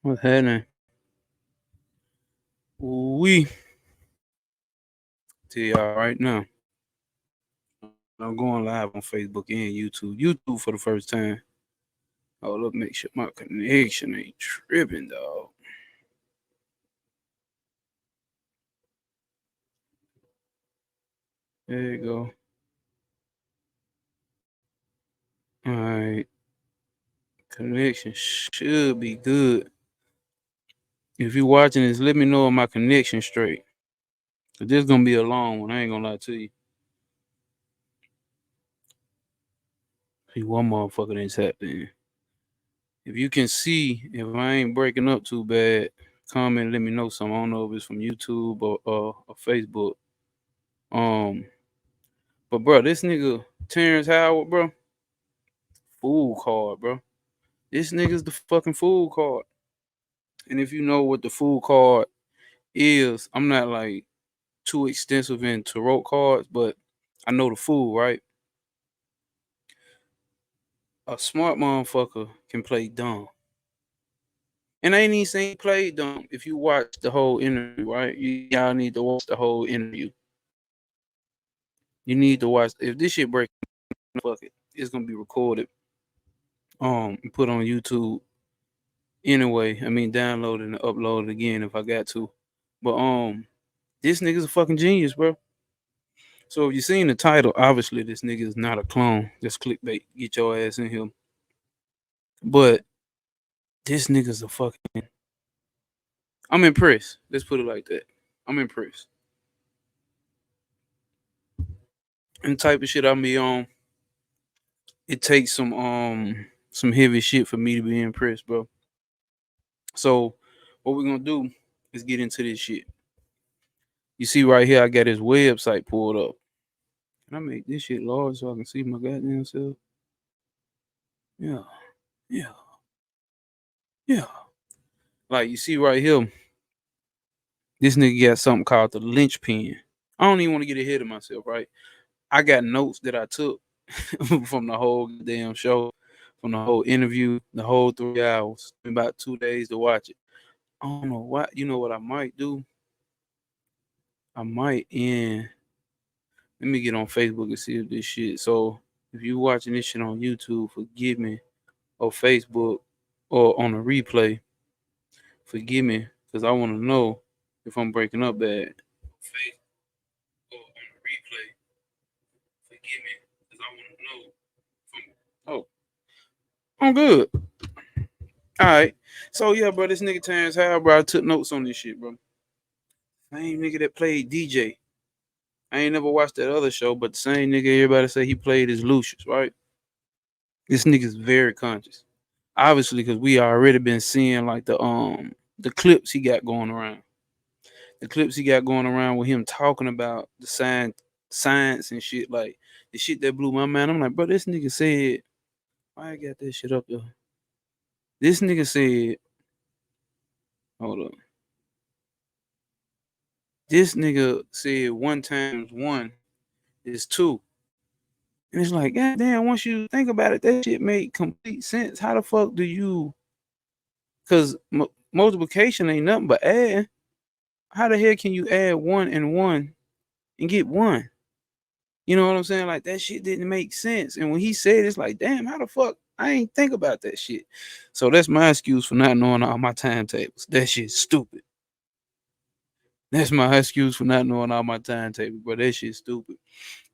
What's happening? We tell y'all right now. I'm going live on Facebook and YouTube. YouTube for the first time. Hold up, make sure my connection ain't tripping, dog. There you go. All right, connection should be good. If you're watching this, let me know if my connection straight. Cause this gonna be a long one. I ain't gonna lie to you. See, one motherfucker didn't tap in. If you can see, if I ain't breaking up too bad, comment. Let me know something. I don't know if it's from YouTube or Facebook. Um, but bro, this nigga Terrence Howard, bro, fool card, bro. This nigga's the fucking fool card. And if you know what the fool card is, I'm not like too extensive in tarot cards, but I know the fool, right? A smart motherfucker can play dumb. And I ain't even saying play dumb. If you watch the whole interview, right? Y'all need to watch the whole interview. You need to watch. If this shit break, fuck it. It's gonna be recorded. And put on YouTube anyway. I mean, download it and upload it again if I got to. But this nigga's a fucking genius, bro. So if you seen the title, obviously this nigga is not a clone. Just clickbait. Get your ass in here. But this nigga's a fucking. I'm impressed. Let's put it like that. I'm impressed. And the type of shit I be on, it takes some heavy shit for me to be impressed, bro. So what we're gonna do is get into this shit. You see right here, I got his website pulled up. Can I make this shit large so I can see my goddamn self? Yeah, yeah, yeah. Like you see right here, this nigga got something called the linchpin. I don't even want to get ahead of myself, right? I got notes that I took from the whole damn show, from the whole interview, the whole 3 hours, about 2 days to watch it. I don't know what. You know what I might do? I might end. Let me get on Facebook and see if this shit. So if you watching this shit on YouTube, forgive me, or Facebook, or on a replay, forgive me, because I want to know if I'm breaking up bad. Facebook or on a replay, forgive me, because I want to know if oh, I'm good. All right. So yeah, bro, this nigga Terrence Howard, bro, I took notes on this shit, bro. Same nigga that played DJ. I ain't never watched that other show, but the same nigga everybody say he played as Lucius, right? This nigga's very conscious. Obviously, because we already been seeing like the clips he got going around. The clips he got going around with him talking about the science and shit, like the shit that blew my mind. I'm like, bro, this nigga said, why I got that shit up there? This nigga said, hold up. This nigga said 1 times 1 is 2. And it's like, God damn, once you think about it, that shit make complete sense. How the fuck do you, because multiplication ain't nothing but add. How the hell can you add 1 and get 1? You know what I'm saying? Like that shit didn't make sense. And when he said it's like, damn, how the fuck I ain't think about that shit. So that's my excuse for not knowing all my timetables. That shit's stupid. That's my excuse for not knowing all my timetables, but that shit's stupid.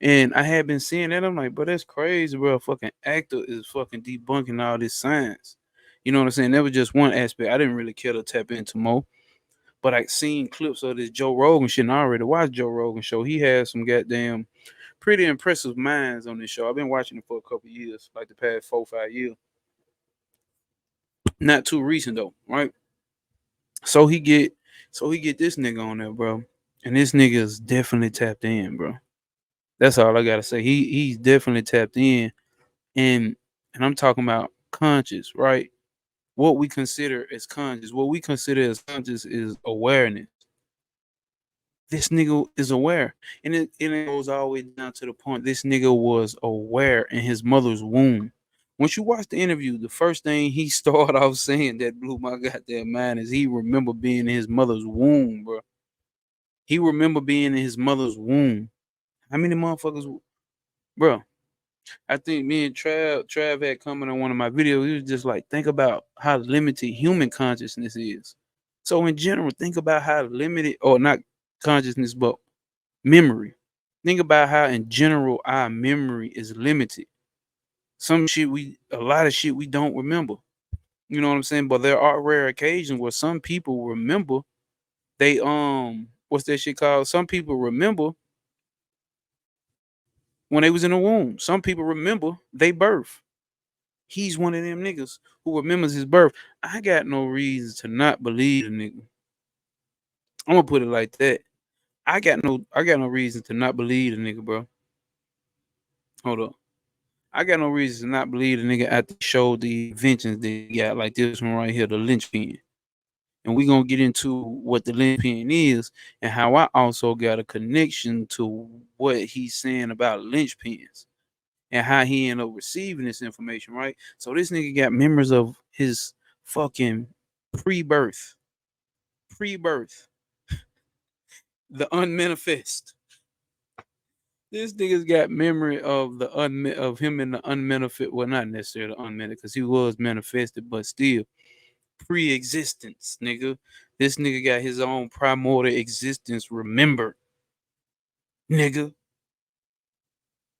And I had been seeing that. I'm like, but that's crazy, bro. A fucking actor is fucking debunking all this science. You know what I'm saying? That was just one aspect. I didn't really care to tap into more. But I seen clips of this Joe Rogan shit, and I already watched Joe Rogan show. He has some goddamn pretty impressive minds on this show. I've been watching it for a couple years, like the past 4 5 years. Not too recent though, right? So he get this nigga on there, bro. And this nigga is definitely tapped in, bro. That's all I gotta say. He's definitely tapped in, and I'm talking about conscious, right? What we consider as conscious, what we consider as conscious is awareness. This nigga is aware. And it goes all the way down to the point this nigga was aware in his mother's womb. Once you watch the interview, the first thing he started off saying that blew my goddamn mind is he remember being in his mother's womb, bro. He remember being in his mother's womb. How many motherfuckers, bro? I think me and Trav had comment on one of my videos. He was just like, think about how limited human consciousness is. So in general, think about how limited, or not consciousness, but memory. Think about how in general our memory is limited. A lot of shit we don't remember. You know what I'm saying? But there are rare occasions where some people remember they what's that shit called? Some people remember when they was in the womb. Some people remember they birth. He's one of them niggas who remembers his birth. I got no reason to not believe the nigga. I'm gonna put it like that. I got no reason to not believe the nigga, bro. Hold up. I got no reason to not believe the nigga after he showed the inventions that he got, like this one right here, the linchpin. And we gonna get into what the linchpin is and how I also got a connection to what he's saying about linchpins and how he ended up receiving this information, right? So this nigga got memories of his fucking pre-birth, pre-birth, the unmanifest. This nigga's got memory of of him in the unmanifest. Well, not necessarily unmanifest, because he was manifested, but still pre-existence, nigga. This nigga got his own primordial existence remembered, nigga.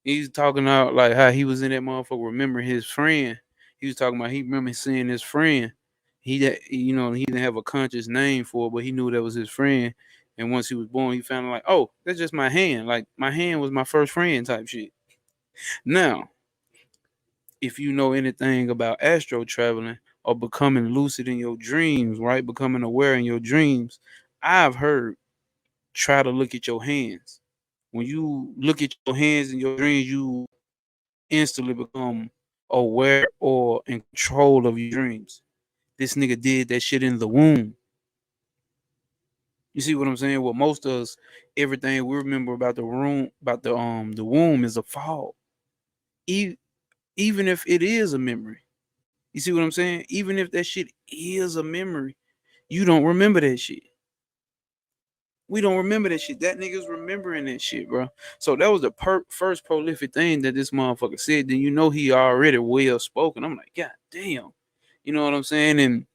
He's talking about like how he was in that motherfucker. Remember his friend. He was talking about he remember seeing his friend. He didn't have a conscious name for it, but he knew that was his friend. And once he was born, he found like, oh, that's just my hand. Like my hand was my first friend type shit. Now, if you know anything about astro traveling or becoming lucid in your dreams, right? Becoming aware in your dreams, I've heard try to look at your hands. When you look at your hands in your dreams, you instantly become aware or in control of your dreams. This nigga did that shit in the womb. You see what I'm saying? Well, most of us, everything we remember about the womb is a fall. E- Even if it is a memory. You see what I'm saying? Even if that shit is a memory, you don't remember that shit. We don't remember that shit. That nigga's remembering that shit, bro. So that was the first prolific thing that this motherfucker said. Then you know he already well spoken. I'm like, God damn. You know what I'm saying? And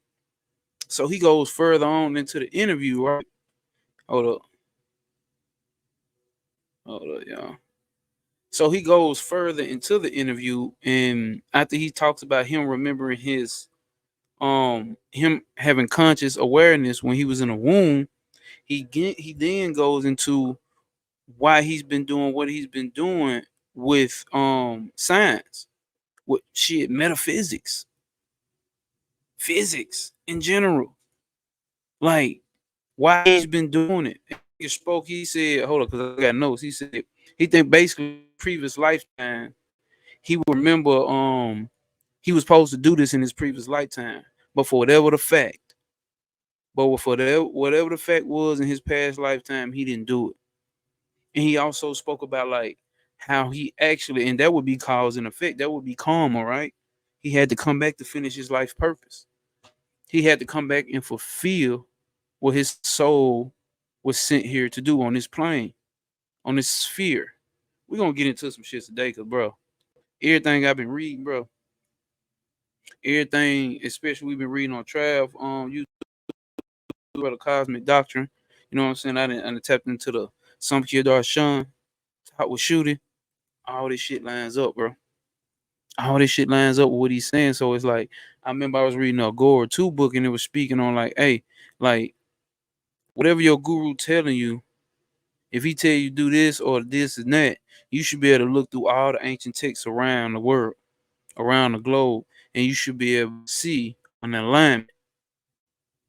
so he goes further on into the interview, right? Hold up. Hold up, y'all. So he goes further into the interview, and after he talks about him remembering him having conscious awareness when he was in a womb, he then goes into why he's been doing what he's been doing with science, with shit, metaphysics, physics in general. Like why he's been doing it. He spoke, he said, hold up, because I got notes. He said he think basically previous lifetime, he would remember he was supposed to do this in his previous lifetime. But for whatever the fact was in his past lifetime, he didn't do it. And he also spoke about like how he actually, and that would be cause and effect. That would be karma, right? He had to come back to finish his life purpose. He had to come back and fulfill what his soul was sent here to do on this plane, on this sphere. We're gonna get into some shit today, cause bro, everything I've been reading, bro, everything, especially we've been reading on Trav, you about the cosmic doctrine. You know what I'm saying? I didn't tap into the some kid Darshan, talk with shooting. All this shit lines up, bro. All this shit lines up with what he's saying. So it's like I remember I was reading a Gore 2 book and it was speaking on like, hey, like whatever your guru telling you, if he tell you do this or this and that, you should be able to look through all the ancient texts around the world, around the globe, and you should be able to see an alignment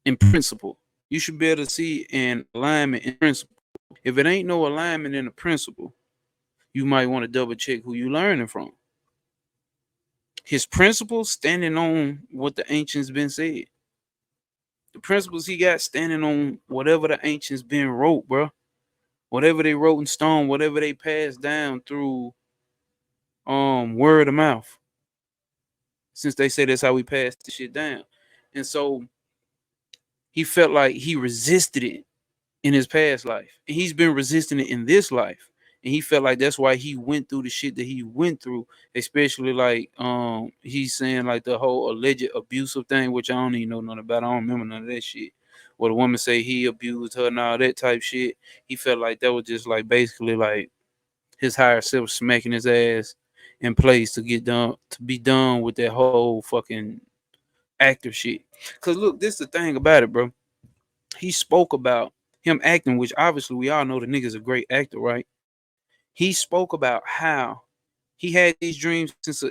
in principle. You should be able to see an alignment in principle. If it ain't no alignment in the principle, you might want to double check who you learning from. His principles standing on what the ancients been said. The principles he got standing on whatever the ancients been wrote, bro. Whatever they wrote in stone, whatever they passed down through word of mouth. since they say that's how we pass the shit down. And so he felt like he resisted it in his past life, and he's been resisting it in this life. And he felt like that's why he went through the shit that he went through, especially like he's saying like the whole alleged abusive thing, which I don't even know nothing about. I don't remember none of that shit. Where the woman say he abused her and all that type shit. He felt like that was just like basically like his higher self smacking his ass in place to get done, to be done with that whole fucking actor shit. Cause look, this is the thing about it, bro. He spoke about him acting, which obviously we all know the nigga's a great actor, right? He spoke about how he had these dreams since I'm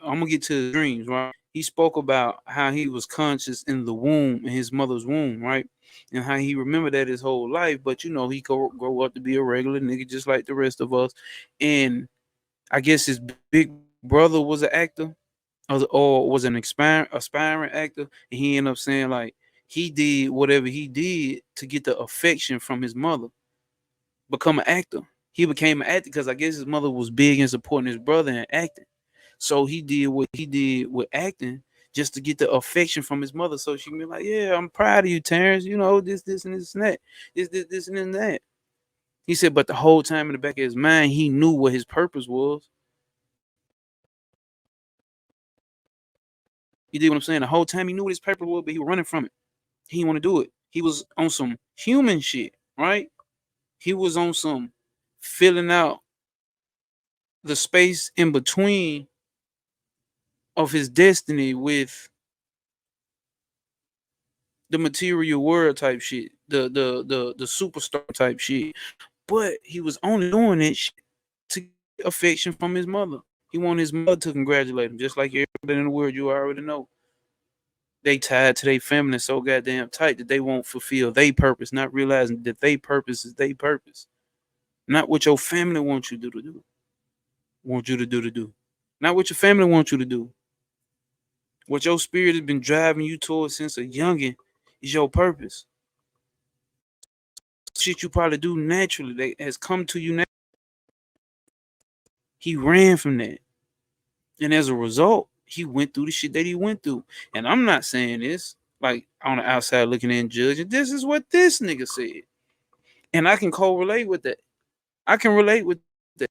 gonna get to the dreams, right? He spoke about how he was conscious in the womb, in his mother's womb, right? And how he remembered that his whole life, but you know, he grow up to be a regular nigga just like the rest of us. And I guess his big brother was an actor, or was an aspiring actor, and he ended up saying like he did whatever he did to get the affection from his mother, become an actor. He became an actor because I guess his mother was big in supporting his brother in acting. So he did what he did with acting just to get the affection from his mother. So she can be like, "Yeah, I'm proud of you, Terrence. You know, this, and this, and that. This, and that." He said, but the whole time in the back of his mind, he knew what his purpose was. You did what I'm saying? The whole time he knew what his purpose was, but he was running from it. He didn't want to do it. He was on some human shit, right? He was on some filling out the space in between of his destiny with the material world type shit, the superstar type shit. But he was only doing it to get affection from his mother. He wanted his mother to congratulate him, just like everybody in the world you already know. They tied to their family so goddamn tight that they won't fulfill their purpose, not realizing that their purpose is their purpose. Not what your family wants you to do. Want you to do. Not what your family wants you to do. What your spirit has been driving you towards since a youngin' is your purpose. Shit you probably do naturally that has come to you now. He ran from that. And as a result, he went through the shit that he went through. And I'm not saying this like on the outside looking in judging. This is what this nigga said. And I can correlate with that. I can relate with the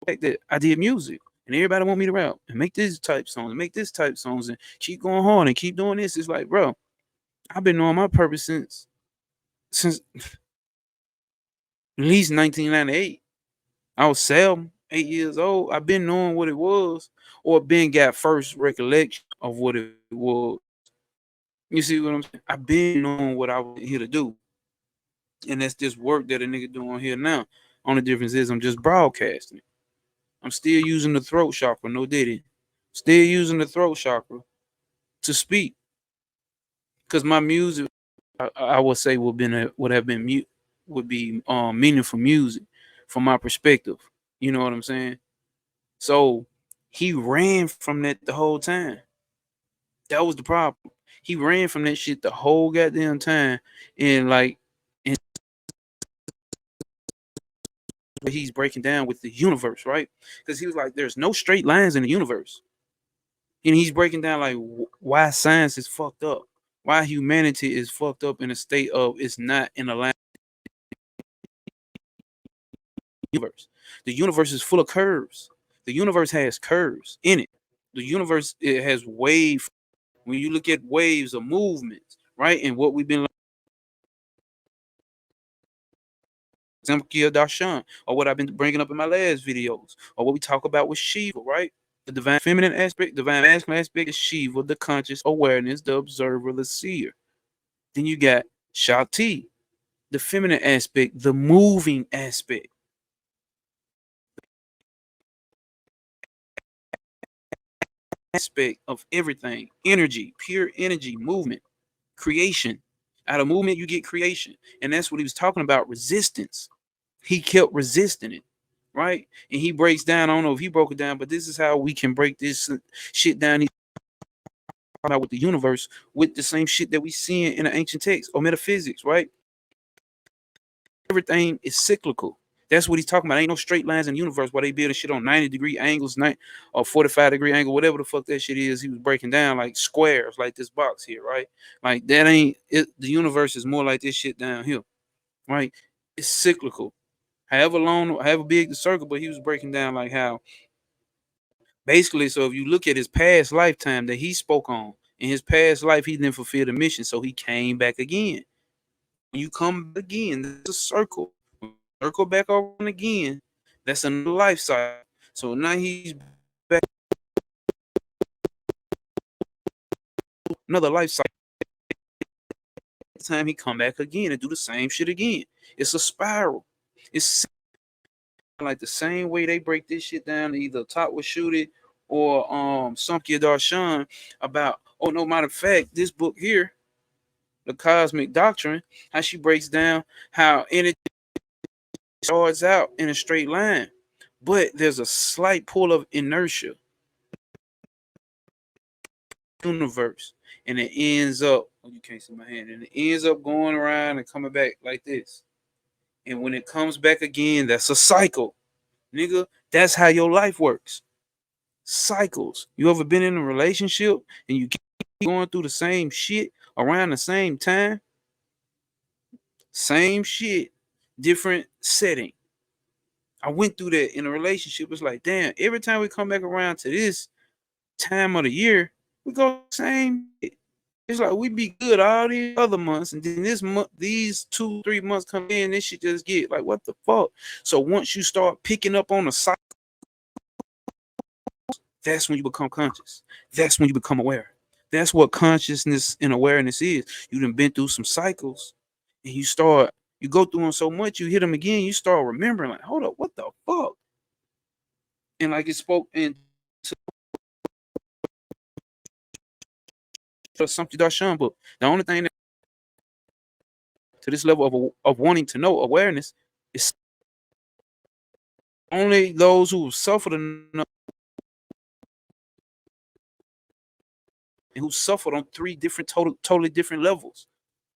fact that I did music and everybody want me to rap and make this type songs and make this type songs and keep going hard and keep doing this. It's like, bro, I've been knowing my purpose since at least 1998. I was 7, 8 years old. I've been knowing what it was, or been got first recollection of what it was. You see what I'm saying? I've been knowing what I was here to do. And that's just work that a nigga doing here now. Only difference is I'm just broadcasting it. I'm still using the throat chakra, no diddy. Still using the throat chakra to speak. Cause my music, I would say would have been mute, would be meaningful music from my perspective. You know what I'm saying? So he ran from that the whole time. That was the problem. He ran from that shit the whole goddamn time. And like, and he's breaking down with the universe, right? Because he was like, there's no straight lines in the universe. And he's breaking down like why science is fucked up, why humanity is fucked up in a state of it's not in a line. Universe. The universe is full of curves. The universe has curves in it. The universe, it has wave. When you look at waves of movements, right? And what we've been Zamkia Darshan, or what I've been bringing up in my last videos, or what we talk about with Shiva, right? The divine feminine aspect, divine masculine aspect is Shiva, the conscious awareness, the observer, the seer. Then you got Shakti, the feminine aspect, the moving aspect. Aspect of everything, energy, pure energy, movement, creation. Out of movement, you get creation. And that's what he was talking about, resistance. He kept resisting it, right? And he breaks down, I don't know if he broke it down, but this is how we can break this shit down. He's talking about with the universe, with the same shit that we see in the ancient texts or metaphysics, right? Everything is cyclical. That's what he's talking about. Ain't no straight lines in the universe while they building shit on 90-degree angles, or 45-degree angle, whatever the fuck that shit is. He was breaking down like squares, like this box here, right? Like that ain't it. The universe is more like this shit down here, right? It's cyclical. However long, however big the circle, but he was breaking down like how basically. So if you look at his past lifetime that he spoke on, in his past life, he didn't fulfill the mission, so he came back again. When you come back again, there's a circle. Circle back around again. That's another life cycle. So now he's back another life cycle. Time he come back again and do the same shit again. It's a spiral. It's like the same way they break this shit down. Either Top would shoot it or Samkhya Darshan about. Oh no, matter of fact, this book here, the Cosmic Doctrine, how she breaks down how energy starts out in a straight line, but there's a slight pull of inertia universe, and it ends up. Oh, you can't see my hand, and it ends up going around and coming back like this. And when it comes back again, that's a cycle, nigga. That's how your life works. Cycles. You ever been in a relationship and you keep going through the same shit around the same time? Same shit, different setting. I went through that in a relationship. It's like, damn, every time we come back around to this time of the year, we go same shit. It's like we be good all these other months, and then this month, these 2-3 months come in, this shit just get like, what the fuck? So once you start picking up on the cycle, that's when you become conscious. That's when you become aware. That's what consciousness and awareness is. You done been through some cycles, and you go through them so much, you hit them again, you start remembering, like, hold up, what the fuck? And like it spoke into something Darshan book. The only thing that, to this level of wanting to know awareness is only those who suffered enough and who suffered on three different totally different levels.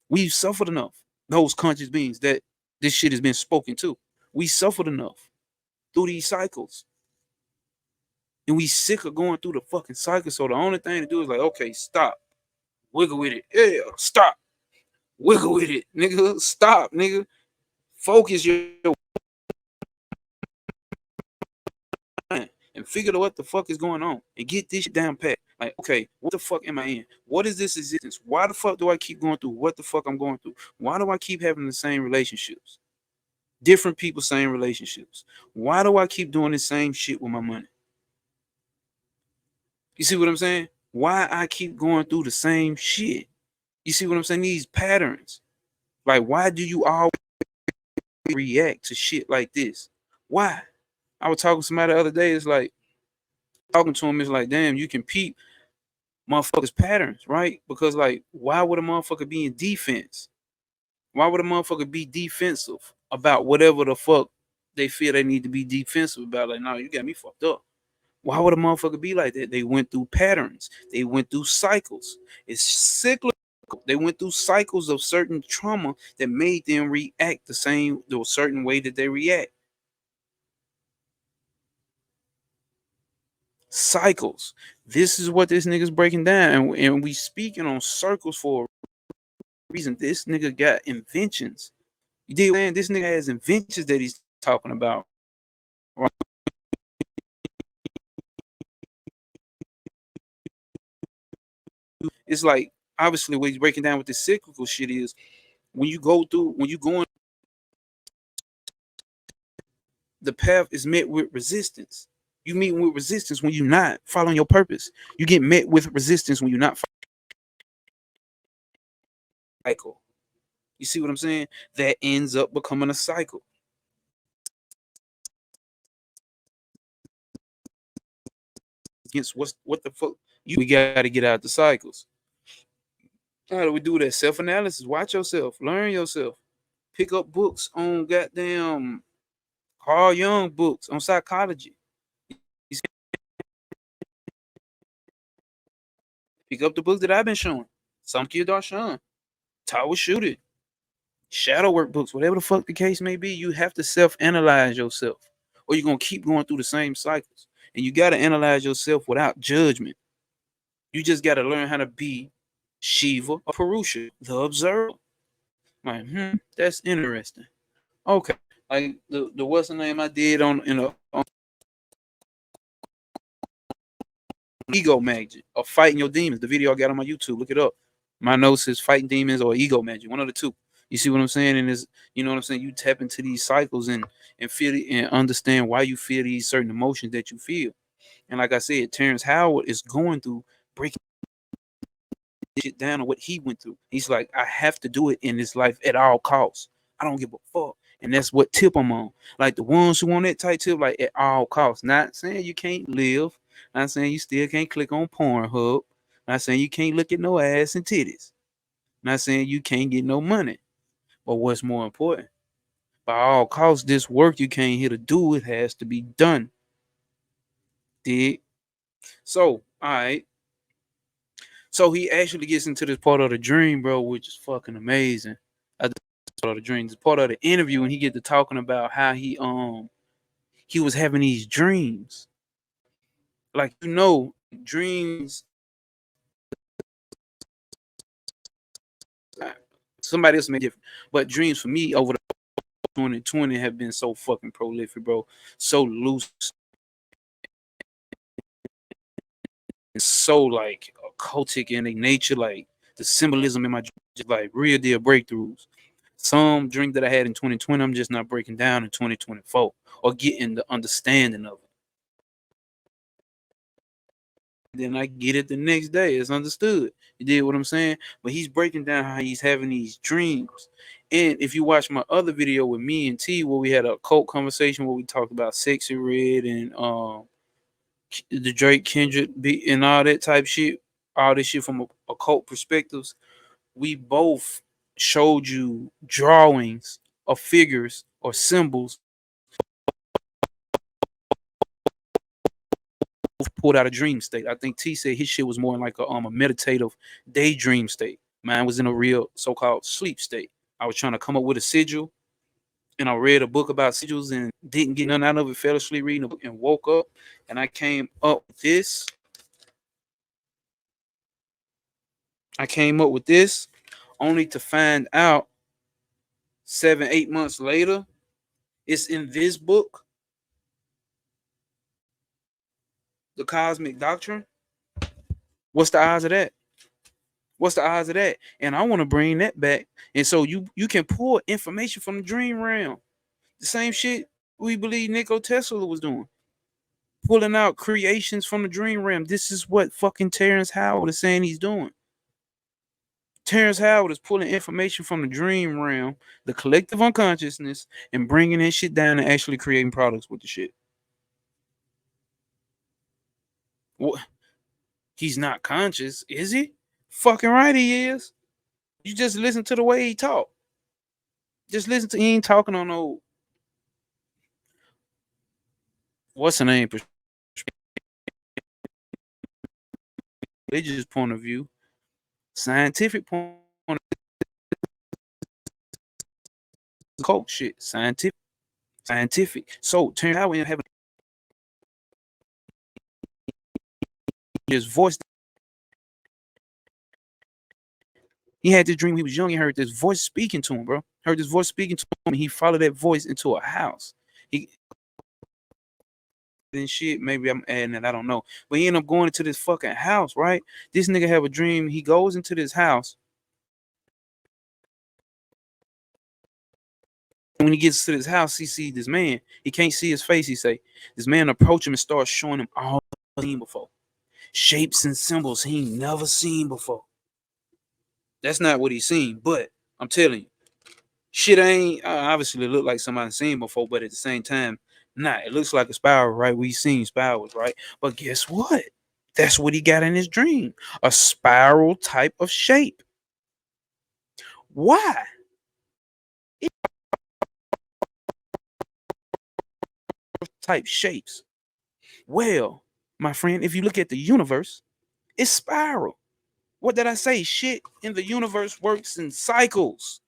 We've suffered enough. Those conscious beings that this shit has been spoken to. We suffered enough through these cycles. And we sick of going through the fucking cycle. So the only thing to do is like, okay, stop. Wiggle with it. Yeah, stop. Wiggle with it. Nigga, stop, nigga. Focus your mind and figure out what the fuck is going on and get this shit down pat. Like, okay, what the fuck am I in? What is this existence? Why the fuck do I keep going through what the fuck I'm going through? Why do I keep having the same relationships? Different people, same relationships. Why do I keep doing the same shit with my money? You see what I'm saying? Why I keep going through the same shit? You see what I'm saying? These patterns. Like, why do you always react to shit like this? Why? I was talking to somebody the other day. It's like, talking to him, it's like, damn, you can peep motherfuckers' patterns, right? Because, like, why would a motherfucker be in defense? Why would a motherfucker be defensive about whatever the fuck they feel they need to be defensive about? Like, no, you got me fucked up. Why would a motherfucker be like that? They went through patterns. They went through cycles. It's cyclical. They went through cycles of certain trauma that made them react the certain way that they react. Cycles. This is what this nigga's breaking down, and we speaking on circles for a reason. This nigga got inventions. You dig, man? This nigga has inventions that he's talking about. Right? It's like obviously what he's breaking down with this cyclical shit is when you go through, when you go in, the path is met with resistance. You meet with resistance when you're not following your purpose. You get met with resistance when you're not cycle. You see what I'm saying? That ends up becoming a cycle. Against what the fuck we got to get out the cycles. How do we do that? Self-analysis. Watch yourself. Learn yourself. Pick up books on goddamn Carl Jung books on psychology. Pick up the books that I've been showing. Samkhya Darshan. Tower Shoot It. shadow work books, whatever the fuck the case may be. You have to self-analyze yourself, or you're gonna keep going through the same cycles. And you gotta analyze yourself without judgment. You just gotta learn how to be Shiva or Purusha, the observer. Like, that's interesting. Okay, like the what's the name I did on ego magic or fighting your demons. The video I got on my YouTube, look it up. My Gnosis, fighting demons, or ego magic, one of the two. You see what I'm saying? And is you know what I'm saying? You tap into these cycles and feel and understand why you feel these certain emotions that you feel. And like I said, Terrence Howard is going through breaking shit down on what he went through. He's like, I have to do it in this life at all costs. I don't give a fuck. And that's what tip I'm on. Like the ones who want that tight tip, like at all costs. Not saying you can't live. Not saying you still can't click on Pornhub. Not saying you can't look at no ass and titties. Not saying you can't get no money. But what's more important? By all costs, this work you came here to do, it has to be done. Dig? So, all right. So he actually gets into this part of the dream, bro, which is fucking amazing. Part of the dream, it's part of the interview, and he get to talking about how he was having these dreams. Like dreams. Somebody else may be different, but dreams for me over the 2020 have been so fucking prolific, bro. So loose, and so like occultic in their nature, like the symbolism in my dreams, like real deal breakthroughs. Some dreams that I had in 2020, I'm just not breaking down in 2024 or getting the understanding of it. Then I get it the next day. It's understood. You did what I'm saying? But he's breaking down how he's having these dreams. And if you watch my other video with me and T, where we had a cult conversation where we talked about Sexy Red and the Drake Kendrick beat and all that type shit, all this shit from occult perspectives, we both showed you drawings of figures or symbols pulled out a dream state. I think T said his shit was more like a meditative daydream state. Mine was in a real so-called sleep state. I was trying to come up with a sigil, and I read a book about sigils and didn't get none out of it. Fell asleep reading a book and woke up, and I came up with this. I came up with this, only to find out 7, 8 months later, it's in this book, The Cosmic Doctrine. What's the odds of that? What's the odds of that? And I want to bring that back. And so you can pull information from the dream realm. The same shit we believe Nikola Tesla was doing. Pulling out creations from the dream realm. This is what fucking Terrence Howard is saying he's doing. Terrence Howard is pulling information from the dream realm, the collective unconsciousness, and bringing that shit down and actually creating products with the shit. What? He's not conscious, is he? Fucking right he is. You just listen to the way he talk. Just listen to he ain't talking on no what's the name religious point of view, scientific point of cult shit, scientific. So turn out when having his voice, he had this dream. He was young. He heard this voice speaking to him, bro. Heard this voice speaking to him. And he followed that voice into a house. He and shit. Maybe I'm adding it. I don't know. But he ended up going into this fucking house, right? This nigga have a dream. He goes into this house. When he gets to this house, he sees this man. He can't see his face. He say, this man approach him and starts showing him all he's seen before. Shapes and symbols he ain't never seen before. That's not what he's seen, but I'm telling you, shit ain't obviously look like somebody seen before, but at the same time, nah, it looks like a spiral, right? We seen spirals, right? But guess what? That's what he got in his dream. A spiral type of shape. Why? Type shapes. Well, my friend, if you look at the universe, it's spiral. What did I say? Shit in the universe works in cycles.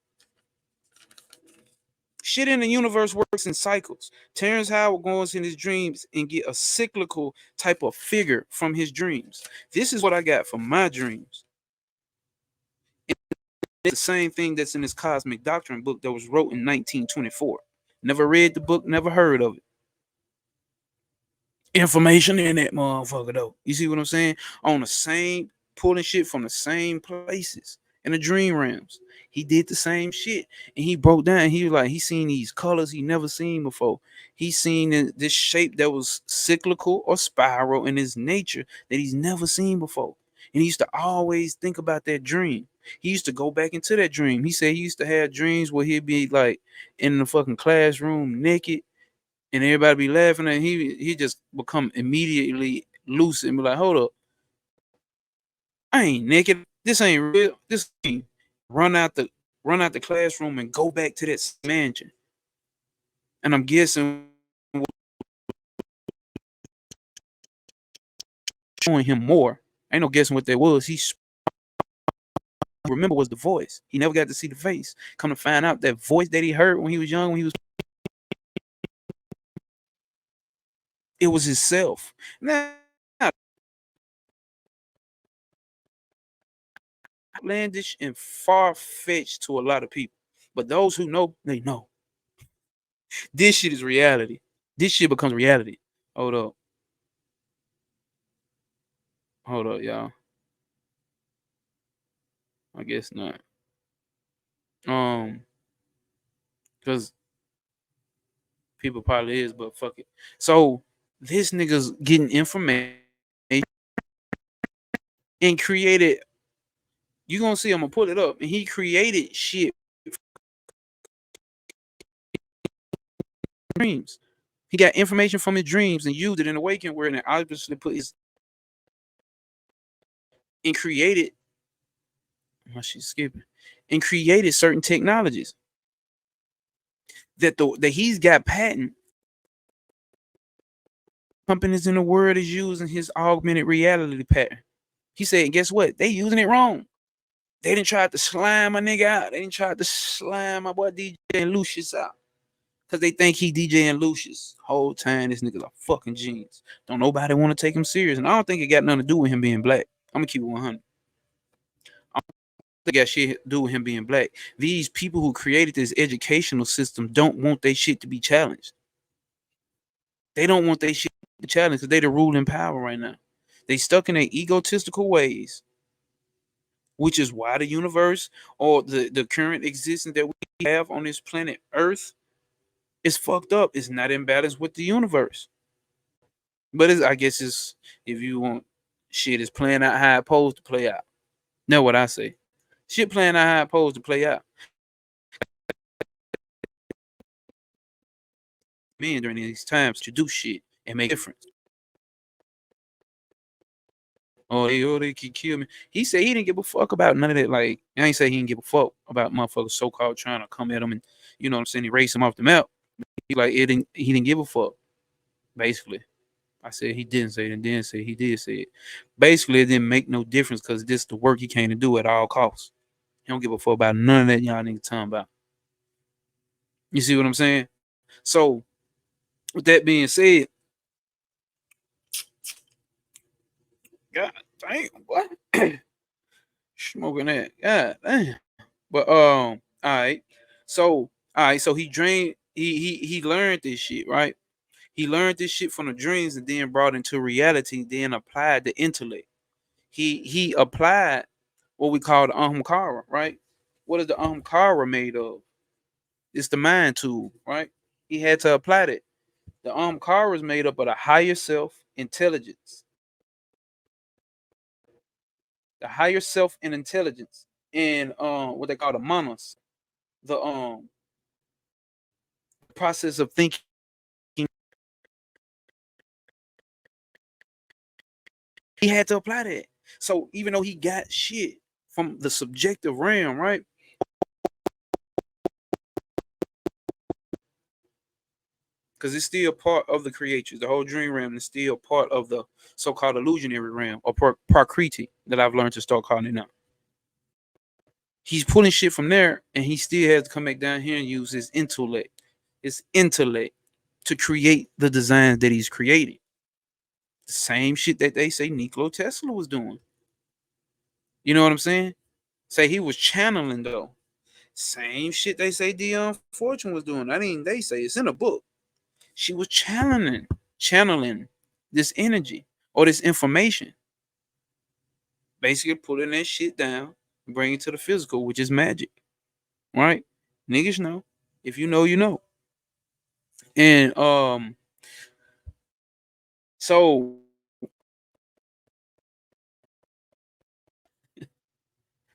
Shit in the universe works in cycles. Terrence Howard goes in his dreams and get a cyclical type of figure from his dreams. This is what I got from my dreams. It's the same thing that's in this Cosmic Doctrine book that was wrote in 1924. Never read the book, never heard of it. Information in that motherfucker though. You see what I'm saying? On the same, pulling shit from the same places in the dream realms. He did the same shit, and he broke down. He was like, he seen these colors he never seen before. He seen this shape that was cyclical or spiral in his nature that he's never seen before. And he used to always think about that dream. He used to go back into that dream. He said he used to have dreams where he'd be like in the fucking classroom naked and everybody be laughing, and he just become immediately loose and be like, hold up, I ain't naked. This ain't real. This ain't run out the run out the classroom and go back to that mansion. And I'm guessing showing him more. Ain't no guessing what that was. He remember was the voice. He never got to see the face. Come to find out that voice that he heard when he was young, when he was it was himself. Now outlandish and far fetched to a lot of people. But those who know, they know. This shit is reality. This shit becomes reality. Hold up. Hold up, y'all. I guess not. Because people probably is, but fuck it. So this nigga's getting information and created. You gonna see, I'm gonna pull it up. And he created shit dreams. He got information from his dreams and used it in Awakening, where and obviously put his and created. Oh, she's skipping. And created certain technologies that he's got patent companies in the world is using his augmented reality pattern. He said, guess what? They using it wrong. They didn't try to slime my nigga out. They didn't try to slime my boy DJ and Lucius out. Cause they think he DJ and Lucius. Whole time this nigga's a fucking genius. Don't nobody want to take him serious. And I don't think it got nothing to do with him being black. I'm gonna keep it 100. I don't think it got shit to do with him being black. These people who created this educational system don't want their shit to be challenged. They don't want their shit to be challenged because they the ruling power right now. They stuck in their egotistical ways, which is why the universe or the current existence that we have on this planet Earth is fucked up. It's not in balance with the universe. But I guess it's, if you want, shit is playing out how it's supposed to play out. Know what I say? Shit playing out how it's supposed to play out. Men during these times to do shit and make a difference. They can kill me. He said he didn't give a fuck about none of that. Like, I ain't say he didn't give a fuck about motherfuckers so-called trying to come at him and, you know what I'm saying, erase him off the map. He like he didn't give a fuck. Basically, I said he didn't say it and then say he did say it. Basically, it didn't make no difference because this is the work he came to do at all costs. He don't give a fuck about none of that y'all niggas talking about. You see what I'm saying? So, with that being said, God damn, what? Smoking that. God damn. But all right. So he learned this shit, right? He learned this shit from the dreams and then brought into reality, then applied the intellect. He applied what we call the ahamkara, right? What is the ahamkara made of? It's the mind tool, right? He had to apply that. The ahamkara is made up of the higher self intelligence, the higher self and intelligence, and what they call the manas, the process of thinking. He had to apply that. So even though he got shit from the subjective realm, right? Because it's still part of the creatures. The whole dream realm is still part of the so-called illusionary realm or prakriti that I've learned to start calling it now. He's pulling shit from there, and he still has to come back down here and use his intellect. his intellect to create the designs that he's creating. The same shit that they say Nikola Tesla was doing. You know what I'm saying? Say he was channeling though. Same shit they say Dion Fortune was doing. I mean, they say it's in a book. She was channeling this energy or this information. Basically putting that shit down and bring it to the physical, which is magic. Right? Niggas know. If you know, you know. And so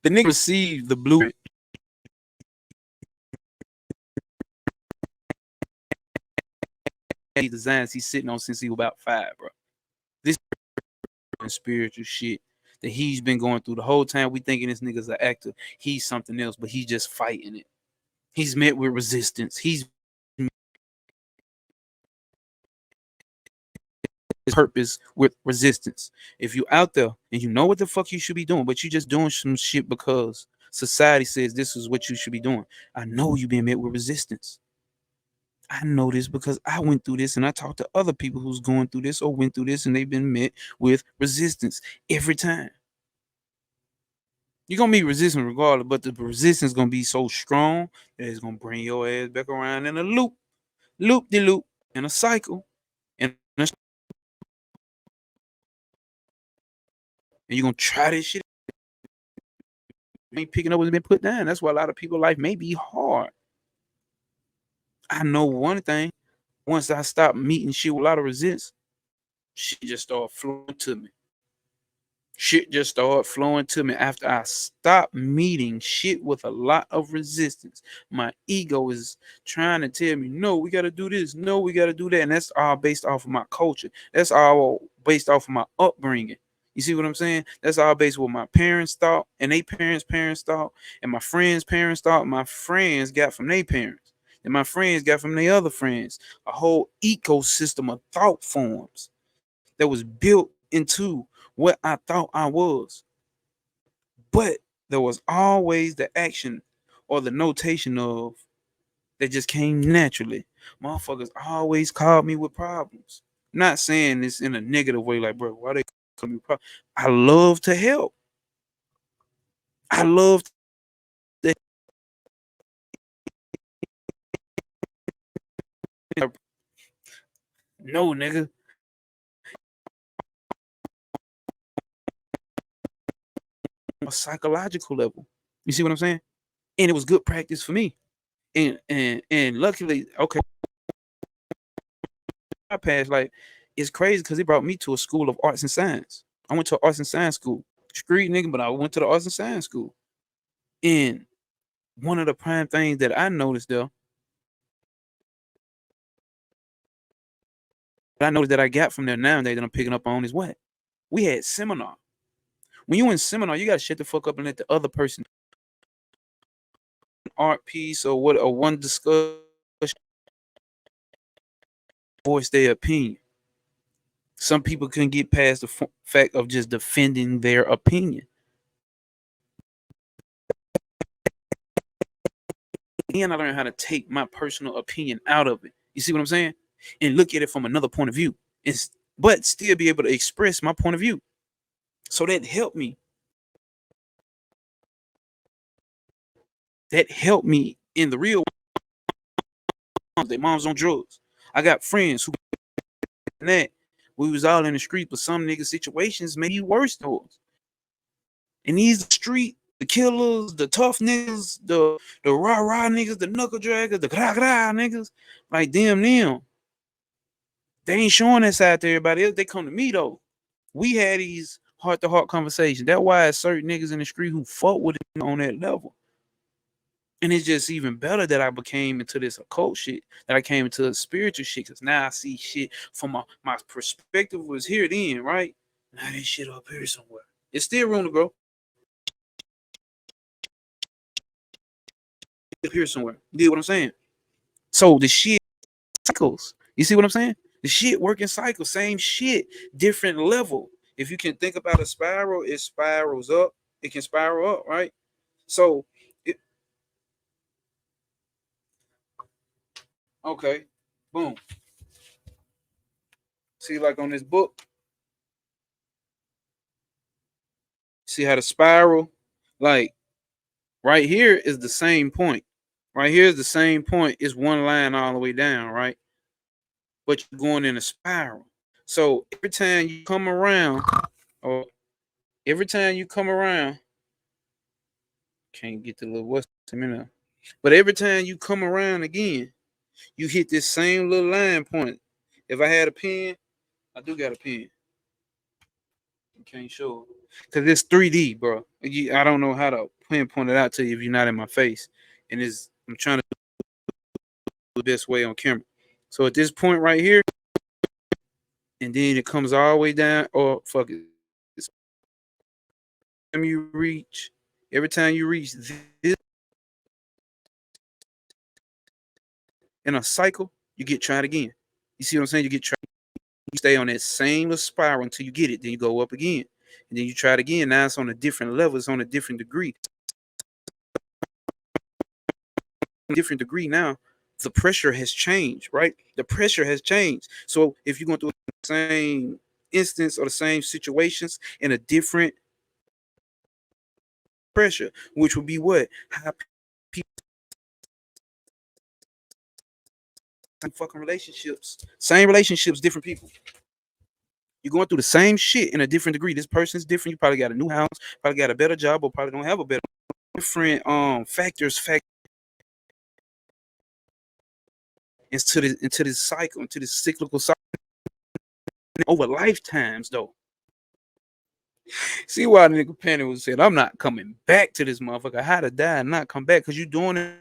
the nigga received the blueprint designs he's sitting on since he was about 5, bro. This spiritual shit that he's been going through the whole time. We thinking this nigga's an actor. He's something else, but he's just fighting it. He's met with resistance. He's purpose with resistance. If you out there and you know what the fuck you should be doing, but you just doing some shit because society says this is what you should be doing, I know you've been met with resistance. I know this because I went through this and I talked to other people who's going through this or went through this and they've been met with resistance every time. You're gonna be resistant regardless, but the resistance gonna be so strong that it's gonna bring your ass back around in a loop de loop, in a cycle, and you're gonna try this shit. You ain't picking up what's been put down. That's why a lot of people's life may be hard. I know one thing. Once I stopped meeting shit with a lot of resistance, shit just started flowing to me. Shit just started flowing to me after I stopped meeting shit with a lot of resistance. My ego is trying to tell me, no, we got to do this. No, we got to do that. And that's all based off of my culture. That's all based off of my upbringing. You see what I'm saying? That's all based on what my parents thought and they parents thought and my friends' parents thought my friends got from their parents and my friends got from their other friends. A whole ecosystem of thought forms that was built into what I thought I was. But there was always the action or the notation of that just came naturally. Motherfuckers always called me with problems. Not saying this in a negative way, like, bro, why they call me with problems? I love to help. I love to help. No, nigga. A psychological level. You see what I'm saying? And it was good practice for me. And luckily, okay, I passed. Like, it's crazy because it brought me to a school of arts and science. I went to arts and science school. Street nigga, but I went to the arts and science school. And one of the prime things that I noticed though, that I noticed that I got from there nowadays that I'm picking up on is what? We had seminar. When you in seminar, you gotta shut the fuck up and let the other person art piece or what or one discussion voice their opinion. Some people couldn't get past the fact of just defending their opinion. And I learned how to take my personal opinion out of it. You see what I'm saying? And look at it from another point of view. But still be able to express my point of view. So that helped me. That helped me in the real world. Their moms on drugs. I got friends who that we was all in the street, but some nigga situations may be worse than us. And these street, the killers, the tough niggas, the rah niggas, the knuckle draggers, the gra niggas, like them. They ain't showing that side to everybody else. They come to me though. We had these heart to heart conversations. That's why certain niggas in the street who fought with it on that level. And it's just even better that I became into this occult shit, that I came into spiritual shit, because now I see shit from my perspective was here then, right? Now this shit up here somewhere. It's still room to grow. Up here somewhere. You get what I'm saying? So the shit cycles. You see what I'm saying? The shit working cycles, same shit, different level. If you can think about a spiral, it spirals up. It can spiral up, right? So, okay, Okay, boom. See, like on this book, see how the spiral, like right here is the same point. Right here is the same point. It's one line all the way down, right? But you're going in a spiral. So every time you come around, or every time you come around, can't get the little what's a minute. But every time you come around again, you hit this same little line point. If I had a pen, I do got a pen. You can't show it because it's 3D, bro. I don't know how to pinpoint it out to you if you're not in my face. And I'm trying to do the best way on camera. So at this point right here, and then it comes all the way down. Or fuck it. Every time you reach this in a cycle, you get tried again. You see what I'm saying? You get tried. You stay on that same little spiral until you get it. Then you go up again. And then you try it again. Now it's on a different level. It's on a different degree. Different degree now. The pressure has changed, right? The pressure has changed. So if you're going through the same instance or the same situations in a different pressure, which would be what? How people fucking relationships. Same relationships, different people. You're going through the same shit in a different degree. This person's different. You probably got a new house, probably got a better job, or probably don't have a better different factors into this cycle, into this cyclical cycle over lifetimes though. See why the nigga Penny was saying, I'm not coming back to this motherfucker. How to die and not come back because you doing it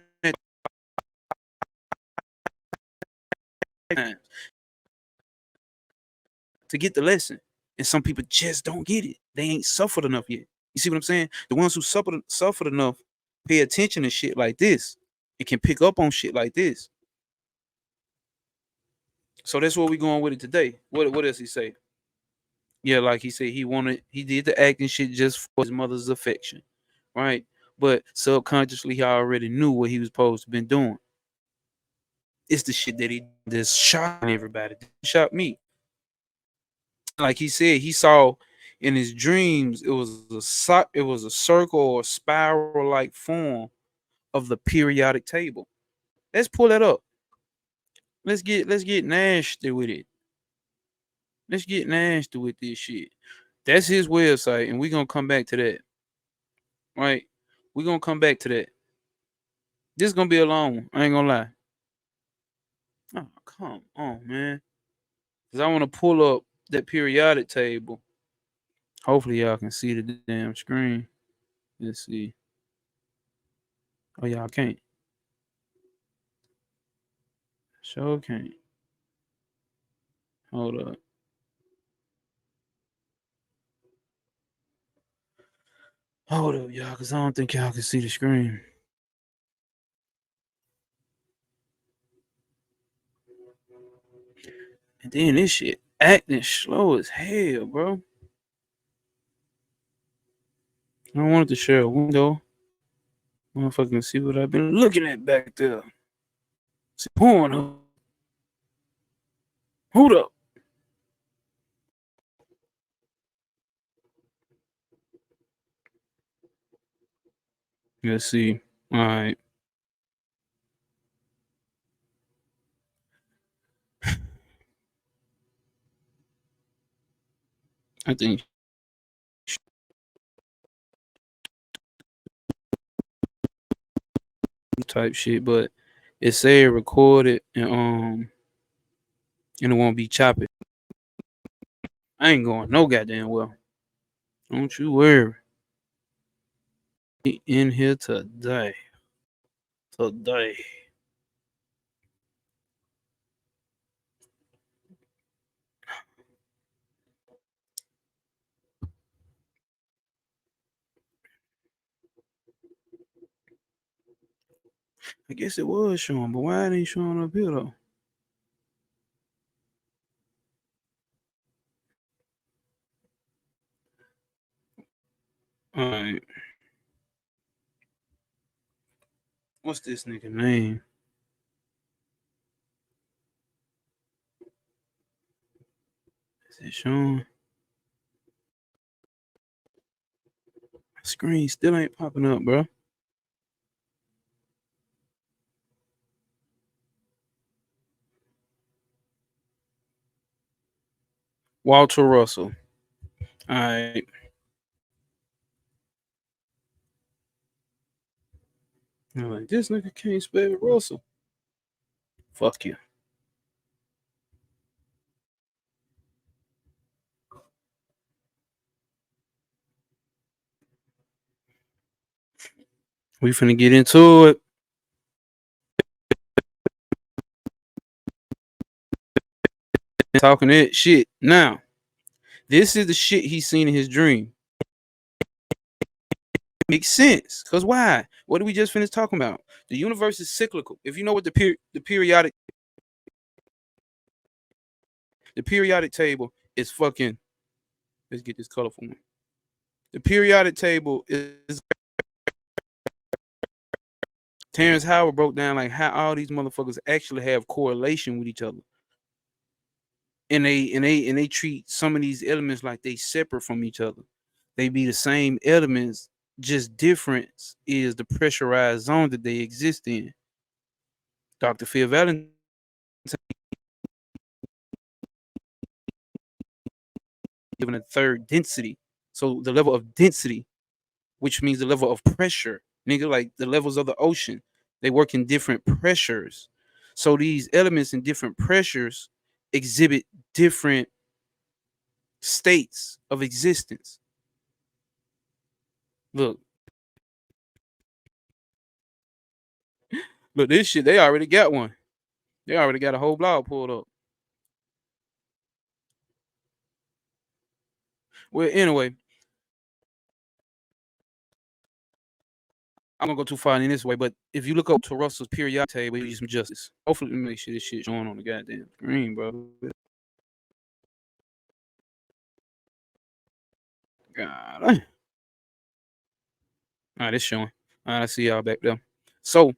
to get the lesson. And some people just don't get it. They ain't suffered enough yet. You see what I'm saying? The ones who suffered enough pay attention to shit like this. It can pick up on shit like this. So that's what we going with it today. What does he say? Yeah, like he said, he did the acting shit just for his mother's affection, right? But subconsciously, he already knew what he was supposed to been doing. It's the shit that he just shocking everybody. Shocked me. Like he said, he saw in his dreams it was a circle or spiral like form of the periodic table. Let's pull that up. Let's get nasty with it. Let's get nasty with this shit. That's his website, and we're gonna come back to that. Right? We're gonna come back to that. This is gonna be a long one. I ain't gonna lie. Oh, come on, man. Cause I want to pull up that periodic table. Hopefully y'all can see the damn screen. Let's see. Oh, y'all can't. Sure can't. Hold up. Hold up, y'all, cause I don't think y'all can see the screen. And then this shit acting slow as hell, bro. I wanted to share a window. Motherfucking see what I've been looking at back there. See porn. Hold up. Let's see. All right. I think type shit, but it say recorded and it won't be choppy. I ain't going no goddamn well. Don't you worry. Be in here today. Today. I guess it was showing, but why it ain't showing up here though? Alright. What's this nigga name? Is it showing? Screen still ain't popping up, bro. Walter Russell. All right. I'm like, this nigga can't spell Russell. Fuck you. We finna get into it. Talking that shit. Now, this is the shit he's seen in his dream. Makes sense. Cause why? What did we just finish talking about? The universe is cyclical. If you know what the periodic table is fucking. Let's get this colorful one. The periodic table is Terrence Howard broke down like how all these motherfuckers actually have correlation with each other. And they treat some of these elements like they separate from each other. They be the same elements, just difference is the pressurized zone that they exist in. Dr. Phil Valentine given a third density. So the level of density, which means the level of pressure, nigga, like the levels of the ocean, they work in different pressures. So these elements in different pressures exhibit different states of existence. Look, look, this shit, they already got one. They already got a whole blog pulled up. Well, anyway, I'm gonna go too far in this way, but if you look up to Russell's periodic table, you some justice. Hopefully, make sure this shit showing on the goddamn screen, bro. God, all right, it's showing. All right, I see y'all back there. So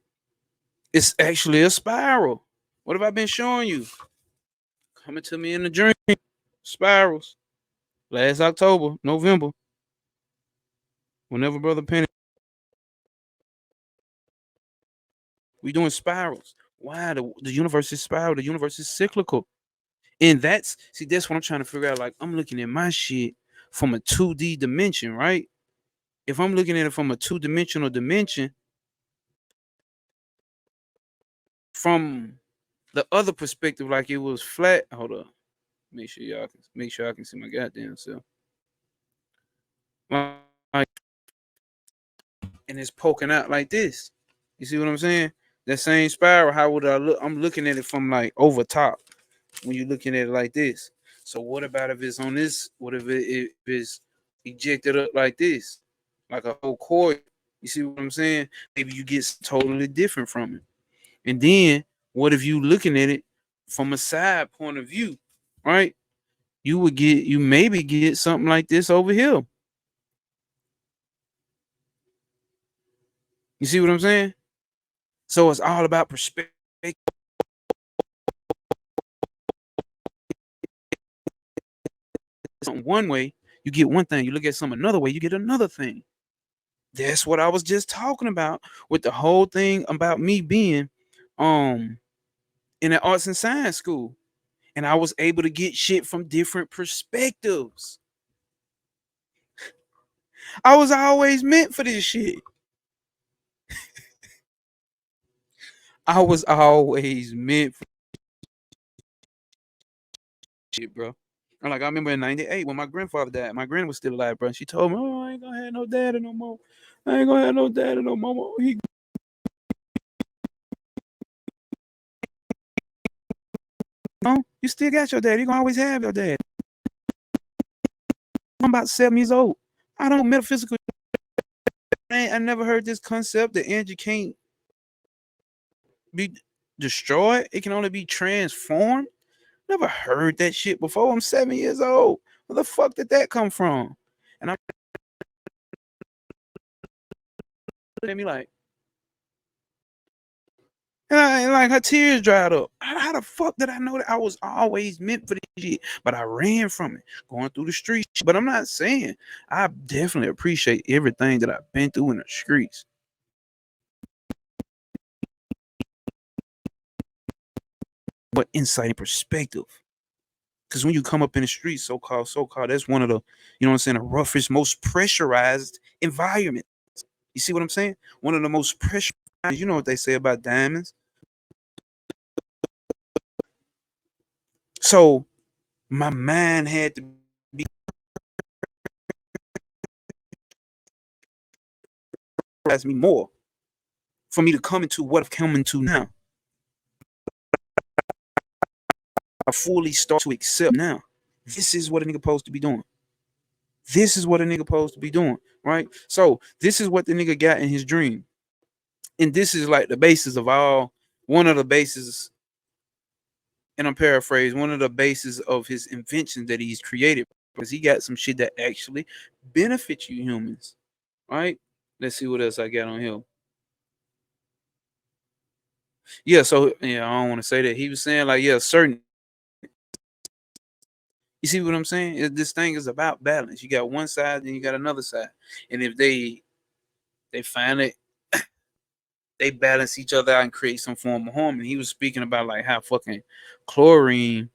it's actually a spiral. What have I been showing you? Coming to me in the dream. Spirals. Last October, November. Whenever Brother Penny, we doing spirals. Why the universe is spiral? The universe is cyclical. And that's what I'm trying to figure out. Like, I'm looking at my shit from a 2D dimension, right? If I'm looking at it from a two-dimensional dimension, from the other perspective, like it was flat. Hold up. Make sure I can see my goddamn self. Like, and it's poking out like this. You see what I'm saying? That same spiral, how would I look? I'm looking at it from like over top when you're looking at it like this. So what about if it's on this? What if it's ejected up like this? Like a whole coil. You see what I'm saying? Maybe you get totally different from it. And then what if you looking at it from a side point of view, right? You maybe get something like this over here. You see what I'm saying? So it's all about perspective. Something one way, you get one thing. You look at something another way, you get another thing. That's what I was just talking about with the whole thing about me being in an arts and science school. And I was able to get shit from different perspectives. I was always meant for this shit. I was always meant for shit, bro. I remember in '98 when my grandfather died. My grand was still alive, bro. And she told me, "Oh, I ain't gonna have no daddy no more. I ain't gonna have no daddy no more. He gone. You still got your dad. You gonna always have your dad. I'm about 7 years old. I don't metaphysical. I never heard this concept that energy can't be destroyed. It can only be transformed. Never heard that shit before. I'm 7 years old. Where the fuck did that come from?" And I'm looking at me like, And like her tears dried up. How the fuck did I know that I was always meant for this shit? But I ran from it, going through the streets. But I'm not saying I definitely appreciate everything that I've been through in the streets. But insight and perspective. Because when you come up in the streets, so called, that's one of the, you know what I'm saying, the roughest, most pressurized environment. You see what I'm saying? One of the most pressurized, you know what they say about diamonds. So my mind had to be me more for me to come into what I've come into now. I fully start to accept now. This is what a nigga supposed to be doing. This is what a nigga supposed to be doing, right? So this is what the nigga got in his dream. And this is like the basis of all, one of the bases, and I'm paraphrasing, one of the bases of his inventions that he's created, because he got some shit that actually benefits you humans, right? Let's see what else I got on here. Yeah, so yeah, I don't want to say that. He was saying like, yeah, certain. You see what I'm saying? This thing is about balance. You got one side, then you got another side, and if they find it, they balance each other out and create some form of harmony. He was speaking about like how fucking chlorine.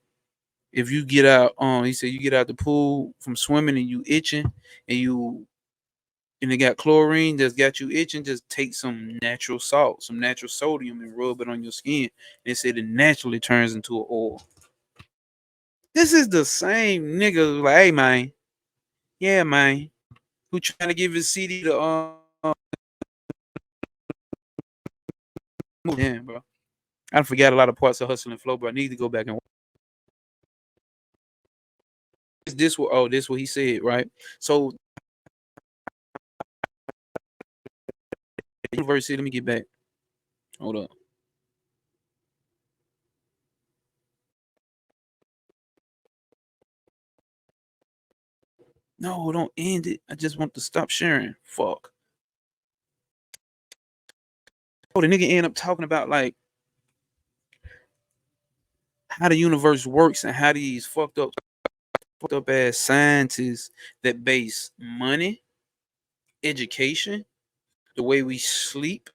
If you get out, he said you get out the pool from swimming and you itching, and it got chlorine that's got you itching. Just take some natural salt, some natural sodium, and rub it on your skin. And it said it naturally turns into an oil. This is the same nigga like, hey man, yeah man, who trying to give his CD to damn bro. I forgot a lot of parts of Hustle and Flow, but I need to go back and this what this what he said, right? So university, let me get back. Hold up. No, don't end it. I just want to stop sharing. Fuck. Oh, the nigga end up talking about like how the universe works and how these fucked up ass scientists that base money, education, the way we sleep,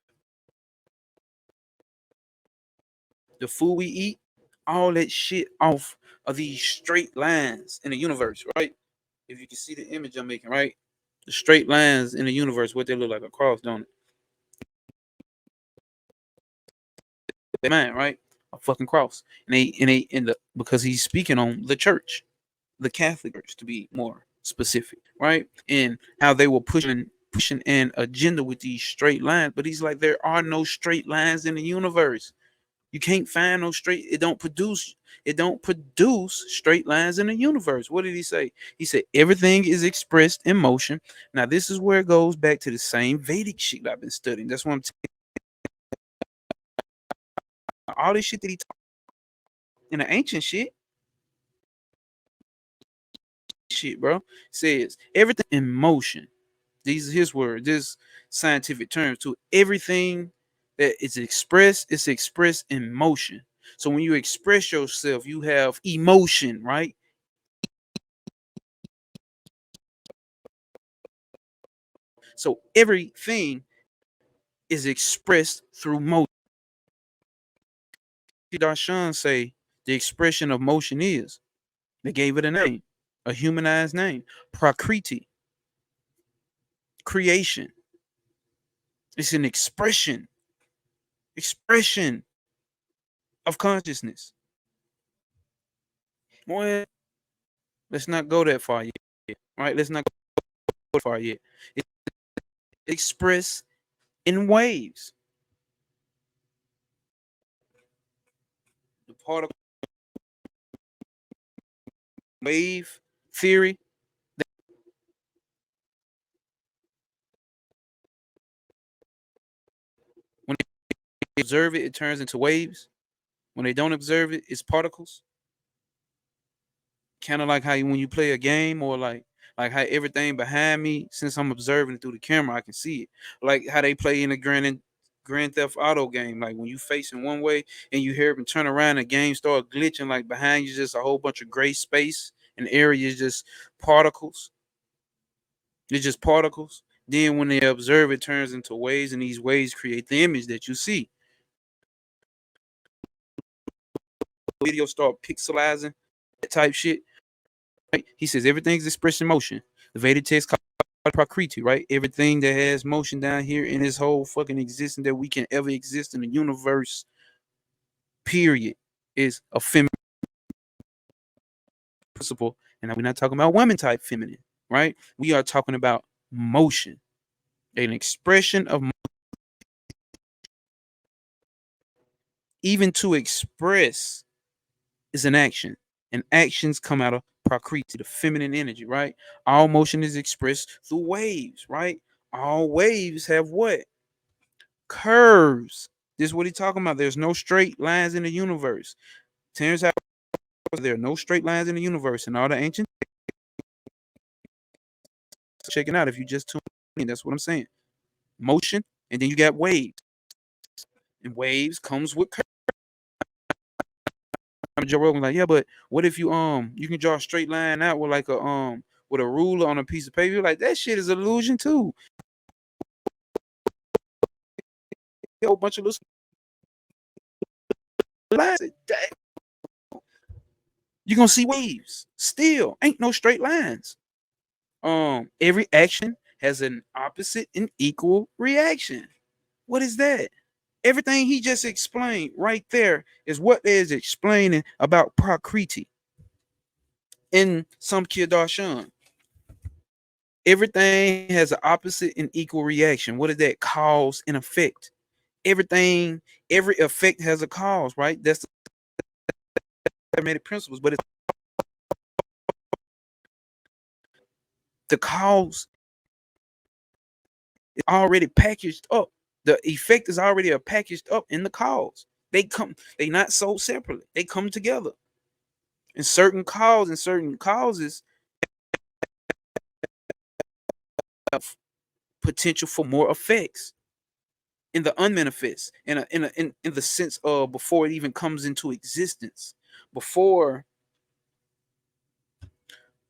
the food we eat, all that shit off of these straight lines in the universe, right? If you can see the image I'm making, right? The straight lines in the universe, what they look like, a cross, don't it? Man, right? A fucking cross. And they in the because he's speaking on the church, the Catholic Church to be more specific, right? And how they were pushing an agenda with these straight lines. But he's like, there are no straight lines in the universe. You can't find no straight. It don't produce straight lines in the universe. What did he say? He said everything is expressed in motion. Now this is where it goes back to the same Vedic shit I've been studying. That's what I'm all this shit that he taught in the ancient shit, bro, says everything in motion. These are his words. This scientific terms to everything that is expressed. It's expressed in motion. So when you express yourself, you have emotion, right? So everything is expressed through motion. Darshan say the expression of motion is. They gave it a name, a humanized name, prakriti, creation. It's an expression of consciousness. Well, let's not go that far yet, right? Let's not go that far yet. It's expressed in waves. The particle wave theory. When they observe it, it turns into waves. When they don't observe it, it's particles. Kind of like how when you play a game, or like how everything behind me, since I'm observing it through the camera, I can see it. Like how they play in the granite Grand Theft Auto game. Like when you facing one way and you hear him turn around, the game start glitching. Like behind you, just a whole bunch of gray space and areas, just particles. It's just particles. Then when they observe, it turns into waves, and these waves create the image that you see. Video start pixelizing that type shit. Right? He says everything's expressed in motion. The Vedic text called Prakriti, right? Everything that has motion down here in this whole fucking existence that we can ever exist in the universe, period, is a feminine principle. And we're not talking about women type feminine, right? We are talking about motion, an expression of even to express is an action, and actions come out of Prakriti, the feminine energy, right? All motion is expressed through waves, right? All waves have what? Curves. This is what he's talking about. There's no straight lines in the universe. Terrence Howard, there are no straight lines in the universe, and all the ancient checking out. If you just tune in, that's what I'm saying. Motion, and then you got waves, and waves comes with curves. Joe Rogan like, yeah, but what if you can draw a straight line out with like a with a ruler on a piece of paper? You're like, that shit is illusion too. A whole bunch of little lines. You're gonna see waves. Still, ain't no straight lines. Every action has an opposite and equal reaction. What is that? Everything he just explained right there is what is explaining about Prakriti in Samkhya Darshan. Everything has an opposite and equal reaction. What is that? Cause and effect. Everything, every effect has a cause, right? That's the principles, but it's the cause is already packaged up. The effect is already packaged up in the cause. They not sold separately. They come together. And certain causes have potential for more effects in the unmanifest, in the sense of before it even comes into existence. Before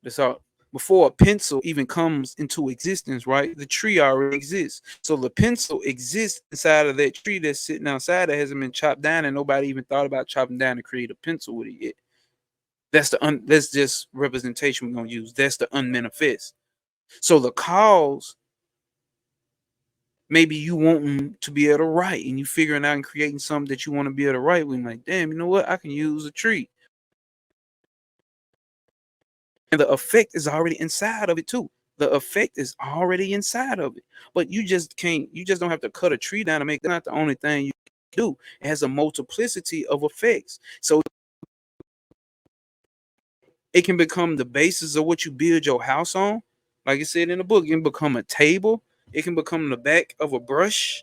that's all before a pencil even comes into existence, right? The tree already exists. So the pencil exists inside of that tree that's sitting outside that hasn't been chopped down, and nobody even thought about chopping down to create a pencil with it yet. That's just representation we're gonna use. That's the unmanifest. So the cause, maybe you wanting to be able to write and you figuring out and creating something that you want to be able to write with, like, damn, you know what? I can use a tree. And the effect is already inside of it too. The effect is already inside of it. But you just don't have to cut a tree down to make that. Not the only thing you do. It has a multiplicity of effects. So it can become the basis of what you build your house on. Like it said in the book, it can become a table. It can become the back of a brush,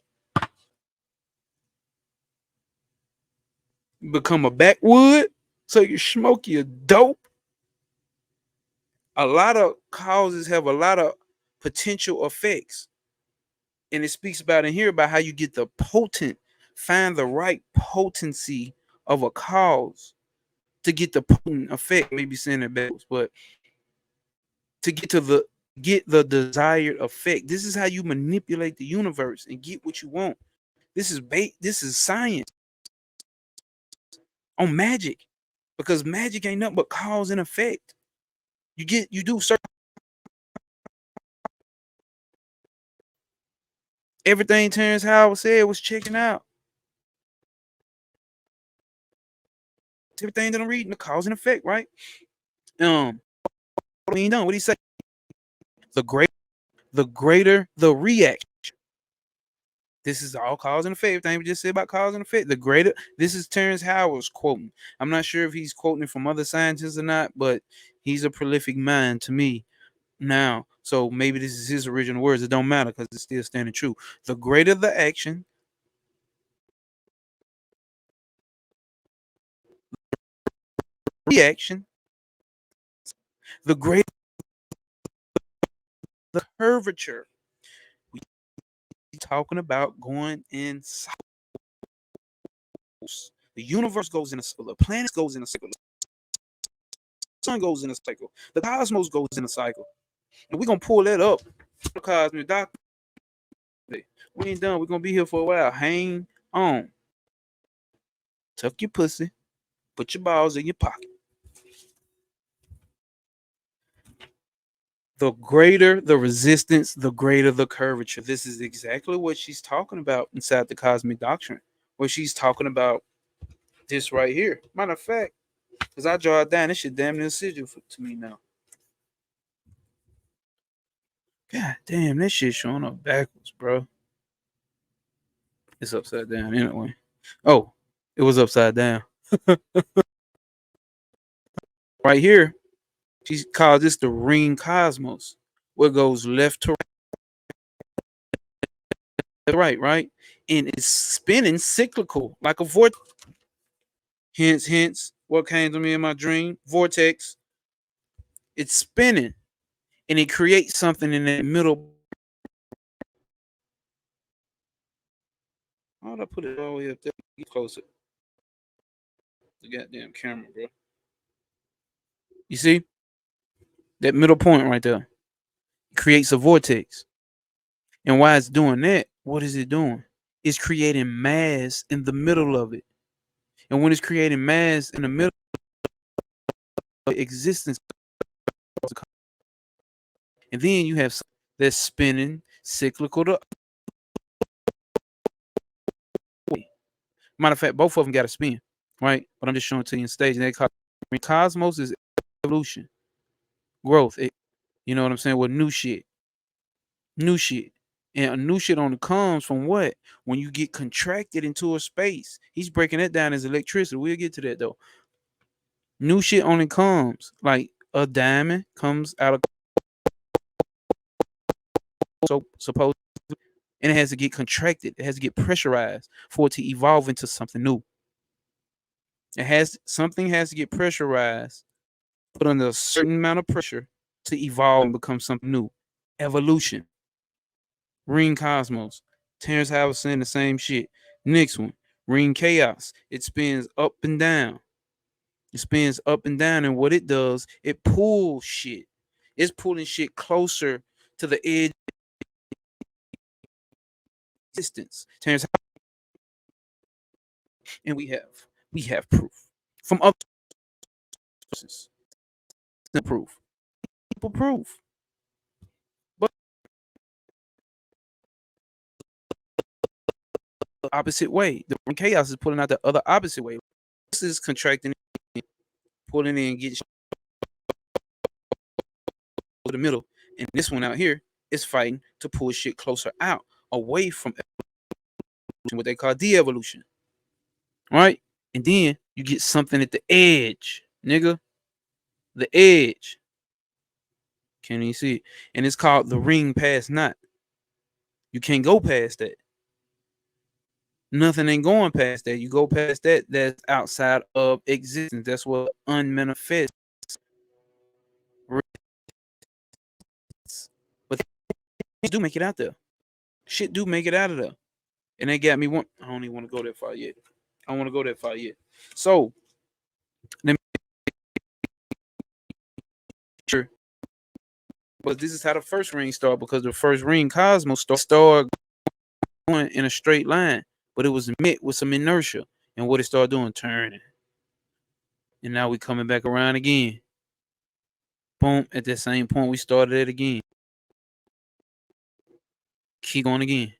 become a backwood, so you smoke your dope. A lot of causes have a lot of potential effects. And it speaks about in here about how you get the find the right potency of a cause to get the potent effect. Maybe saying it backwards, but to get the desired effect. This is how you manipulate the universe and get what you want. This is science on magic, because magic ain't nothing but cause and effect. You do certain everything Terrence Howard said was checking out. Everything that I'm reading, the cause and effect, right? What he done? What he say? The greater the reaction. This is all cause and effect. Everything we just said about cause and effect. The greater. This is Terrence Howard's quoting. I'm not sure if he's quoting it from other scientists or not, but he's a prolific mind to me now. So maybe this is his original words. It don't matter because it's still standing true. The greater the action, reaction, the greater the curvature. We talking about going in cycles. The universe goes in a cycle. The planet goes in a cycle. The sun goes in a cycle. The cosmos goes in a cycle. And we're going to pull that up. Cosmic Doctor. We ain't done. We're going to be here for a while. Hang on. Tuck your pussy. Put your balls in your pocket. The greater the resistance, the greater the curvature. This is exactly what she's talking about inside the cosmic doctrine, where she's talking about this right here. Matter of fact, because I draw it down, this shit damn near sigil to me now. God damn, this shit showing up backwards, bro. It's upside down anyway. Oh, it was upside down. Right here, she calls this the ring cosmos, where it goes left to right, and it's spinning cyclical like a vortex. Hence, what came to me in my dream, vortex. It's spinning, and it creates something in that middle. How would I put it all the way up there? Get closer. The goddamn camera, bro. You see that middle point right there? It creates a vortex. And while it's doing that, what is it doing? It's creating mass in the middle of it. And when it's creating mass in the middle of existence, and then you have that's spinning cyclical to. Matter of fact, both of them got to spin, right? But I'm just showing it to you in stage. And they call it cosmos is evolution, growth. You know what I'm saying? With new shit. And a new shit only comes from what? When you get contracted into a space. He's breaking that down as electricity. We'll get to that though. New shit only comes like a diamond comes out of so supposed, and it has to get contracted. It has to get pressurized for it to evolve into something new. Something has to get pressurized, put under a certain amount of pressure to evolve and become something new. Evolution. Ring cosmos. Terrence Howard saying the same shit. Next one. Ring chaos. It spins up and down. It spins up and down, and what it does, it pulls shit. It's pulling shit closer to the edge of distance. Terrence Howard, and we have proof from other sources. Proof. People proof. But the opposite way. The ring chaos is pulling out the other opposite way. This is contracting, pulling in, getting to the middle. And this one out here is fighting to pull shit closer out, away from evolution, what they call de-evolution. Right? And then you get something at the edge, nigga. The edge. Can you see it? And it's called the ring past not. You can't go past that. Nothing ain't going past that. You go past that, that's outside of existence. That's what unmanifest. But things do make it out there. Shit do make it out of there. And they got me one. I don't even want to go that far yet. I don't want to go that far yet. So, but this is how the first ring started, because the first ring, Cosmos, started going in a straight line, but it was met with some inertia. And what it started doing, turning. And now we coming back around again. Boom, at that same point we started it again. Keep going again.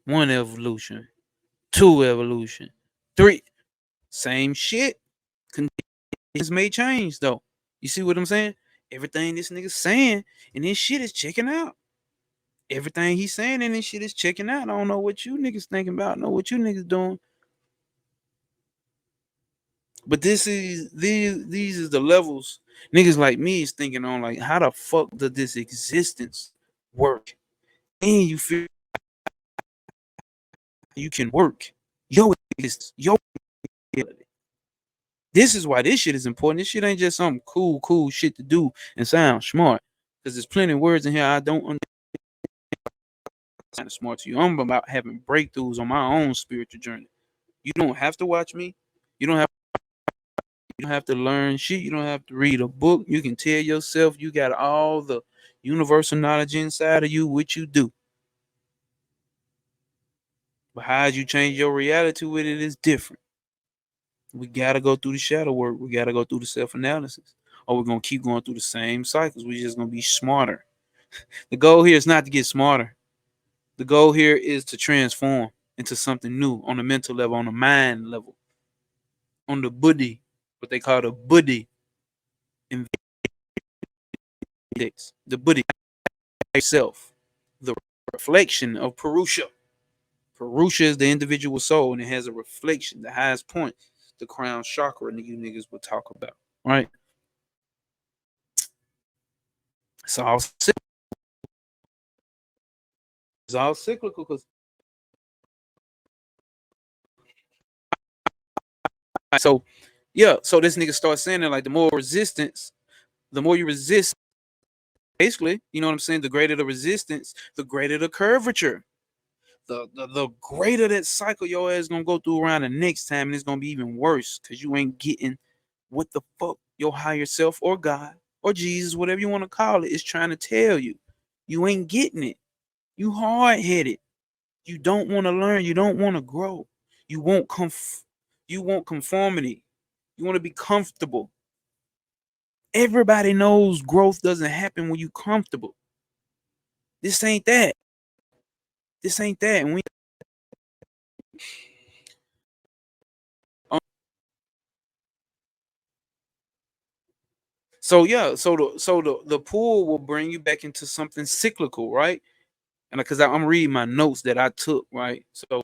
1 evolution, 2 evolution, 3. Same shit. Conditions may change though. You see what I'm saying? Everything this nigga's saying and this shit is checking out. Everything he's saying and this shit is checking out. I don't know what you niggas thinking about. I know what you niggas doing. But these is the levels niggas like me is thinking on, like, how the fuck does this existence work? And you feel you can work your reality. This is why this shit is important. This shit ain't just some cool shit to do and sound smart. Because there's plenty of words in here I don't understand. kind of smart to you. I'm about having breakthroughs on my own spiritual journey. You don't have to watch me. You don't have to learn shit. You don't have to read a book. You can tell yourself you got all the universal knowledge inside of you, which you do. But how you change your reality with it is different. We gotta go through the shadow work. We gotta go through the self-analysis. Or we're gonna keep going through the same cycles. We're just gonna be smarter. The goal here is not to get smarter. The goal here is to transform into something new on the mental level, on the mind level, on the buddhi, what they call the buddhi index. The buddhi itself, the reflection of Purusha. Purusha is the individual soul, and it has a reflection, the highest point, the crown chakra, and you niggas will talk about, right? It's all cyclical because so yeah, so this nigga starts saying that like the more resistance, the more you resist, basically, you know what I'm saying? The greater the resistance, the greater the curvature. The greater that cycle your ass gonna go through around the next time, and it's gonna be even worse because you ain't getting what the fuck your higher self or God or Jesus, whatever you want to call it, is trying to tell you. You ain't getting it. You hard headed. You don't want to learn. You don't want to grow. You want you want conformity. You want to be comfortable. Everybody knows growth doesn't happen when you comfortable. This ain't that. This ain't that. And we so yeah, so the pool will bring you back into something cyclical, right? And because I'm reading my notes that I took, right? So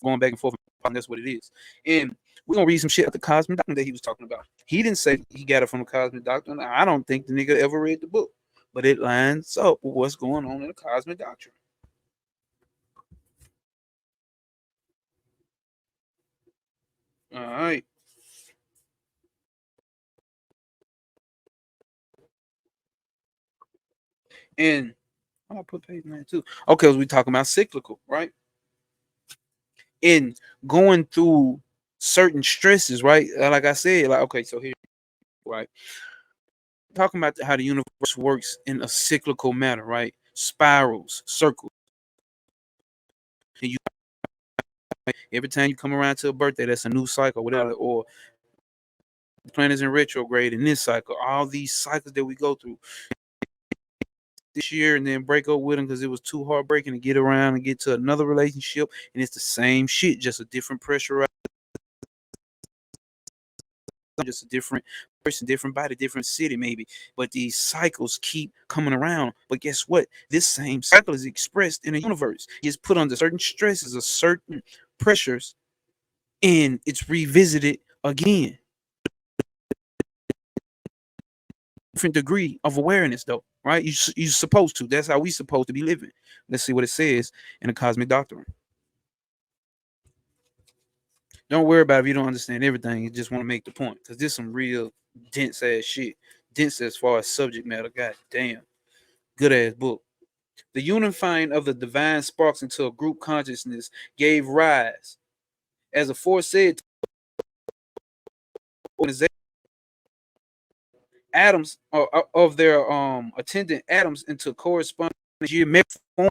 going back and forth, and that's what it is. And we're gonna read some shit at the Cosmic Doctrine that he was talking about. He didn't say he got it from the Cosmic Doctrine. I don't think the nigga ever read the book, but it lines up with what's going on in the Cosmic Doctrine. All right. And I put page 92. Okay, we talking about cyclical, right? In going through certain stresses, right? Like I said, like okay, so here, right? Talking about how the universe works in a cyclical manner, right? Spirals, circles. And you every time you come around to a birthday, that's a new cycle, whatever, or the planet's in retrograde in this cycle. All these cycles that we go through this year and then break up with them because it was too heartbreaking to get around and get to another relationship, and it's the same shit, just a different pressure, just a different person, different body, different city, maybe. But these cycles keep coming around. But guess what? This same cycle is expressed in the universe. It's put under certain stresses or certain pressures, and it's revisited again. Different degree of awareness, though, right? You're supposed to. That's how we supposed to be living. Let's see what it says in the Cosmic Doctrine. Don't worry about it if you don't understand everything. You just want to make the point because this is some real dense ass shit. Dense as far as subject matter. God damn. Good ass book. The unifying of the divine sparks into a group consciousness gave rise, as aforesaid, organization atoms of their attendant atoms into corresponding geometric form.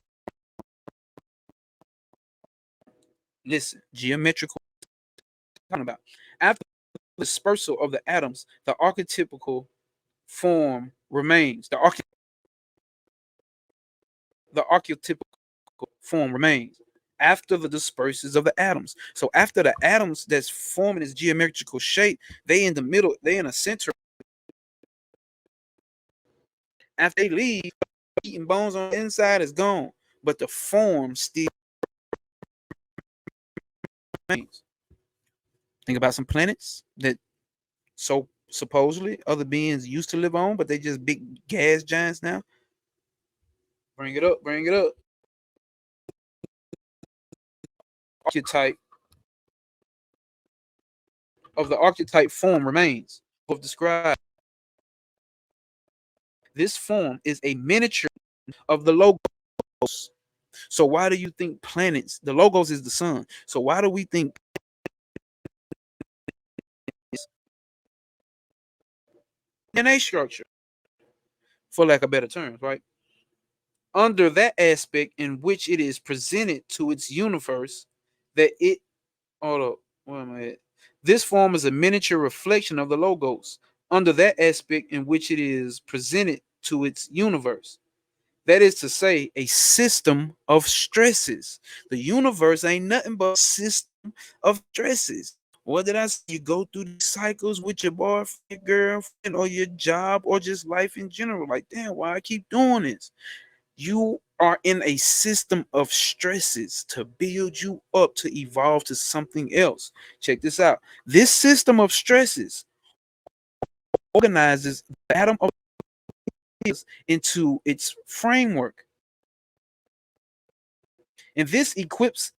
Listen, geometrical. Talking about after the dispersal of the atoms, the archetypical form remains. The archetypical form remains after the dispersions of the atoms. So after the atoms that's forming this geometrical shape, they in the middle, they in a center. After they leave, eating bones on the inside is gone, but the form still remains. Think about some planets that so supposedly other beings used to live on, but they just big gas giants now. Bring it up, bring it up. Archetype of the archetype form remains. Of described. This form is a miniature of the logos. So why do you think planets, the logos is the sun. So why do we think DNA structure, for lack of better terms, right? Under that aspect in which it is presented to its universe, that it, hold up, where am I at? This form is a miniature reflection of the logos under that aspect in which it is presented to its universe. That is to say, a system of stresses. The universe ain't nothing but a system of stresses. What did I say? You go through these cycles with your boyfriend, your girlfriend, or your job, or just life in general. Like, damn, why I keep doing this? You are in a system of stresses to build you up to evolve to something else. Check this out. This system of stresses organizes the atom of into its framework, and this equips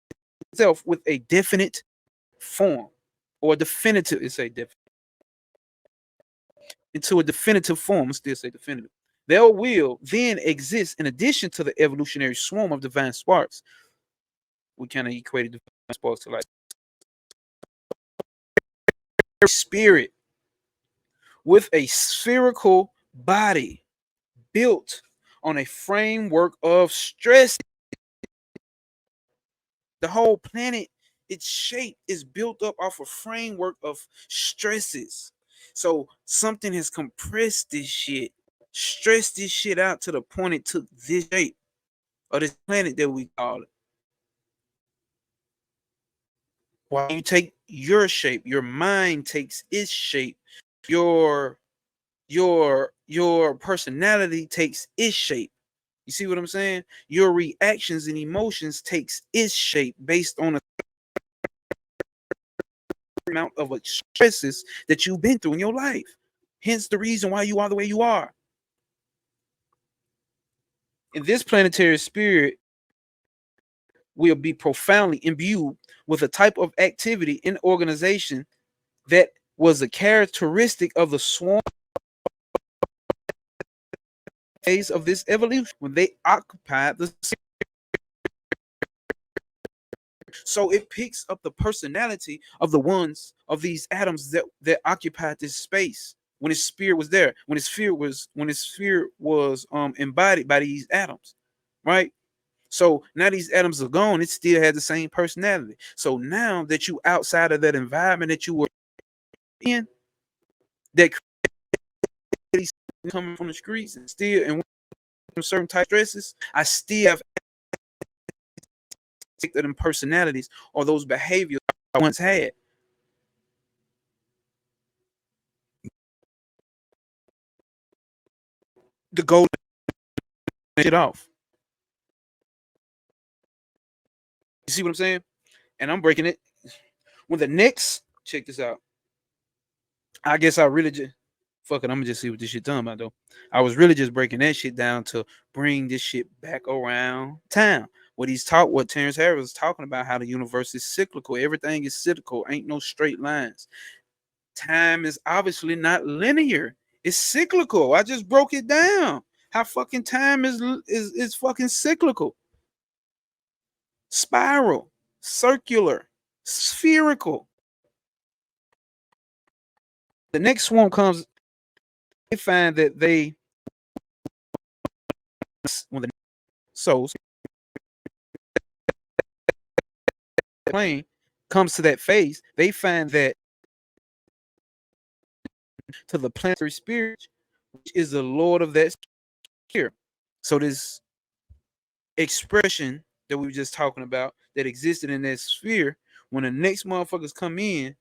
itself with a definite form or definitive. It's a into a definitive form. Let's still say definitive. There will then exist, in addition to the evolutionary swarm of divine sparks. We kind of equated divine sparks to like spirit with a spherical body built on a framework of stress. The whole planet, its shape is built up off a framework of stresses. So something has compressed this shit, stressed this shit out to the point it took this shape of this planet that we call it. While you take your shape, your mind takes its shape, your your personality takes its shape. You see what I'm saying? Your reactions and emotions takes its shape based on a amount of stresses that you've been through in your life. Hence the reason why you are the way you are. And this planetary spirit will be profoundly imbued with a type of activity and organization that was a characteristic of the swarm phase of this evolution when they occupied the. So it picks up the personality of the ones of these atoms that occupied this space when its spirit was there, when its sphere was embodied by these atoms, right? So now these atoms are gone, it still has the same personality. So now that you outside of that environment that you were in, that coming from the streets and still and certain type of stresses, I still have them personalities or those behaviors I once had. The goal to get off. You see what I'm saying? And I'm breaking it. When the next, check this out. I guess I really just fuck it. I'm gonna just see what this shit talking about though. I was really just breaking that shit down to bring this shit back around town. What Terrence Howard was talking about, how the universe is cyclical. Everything is cyclical. Ain't no straight lines. Time is obviously not linear. It's cyclical. I just broke it down. How fucking time is fucking cyclical. Spiral, circular, spherical. The next swarm comes, they find that when the souls plane comes to that phase, they find that to the planetary spirit, which is the Lord of that sphere. So this expression that we were just talking about that existed in that sphere, when the next motherfuckers come in,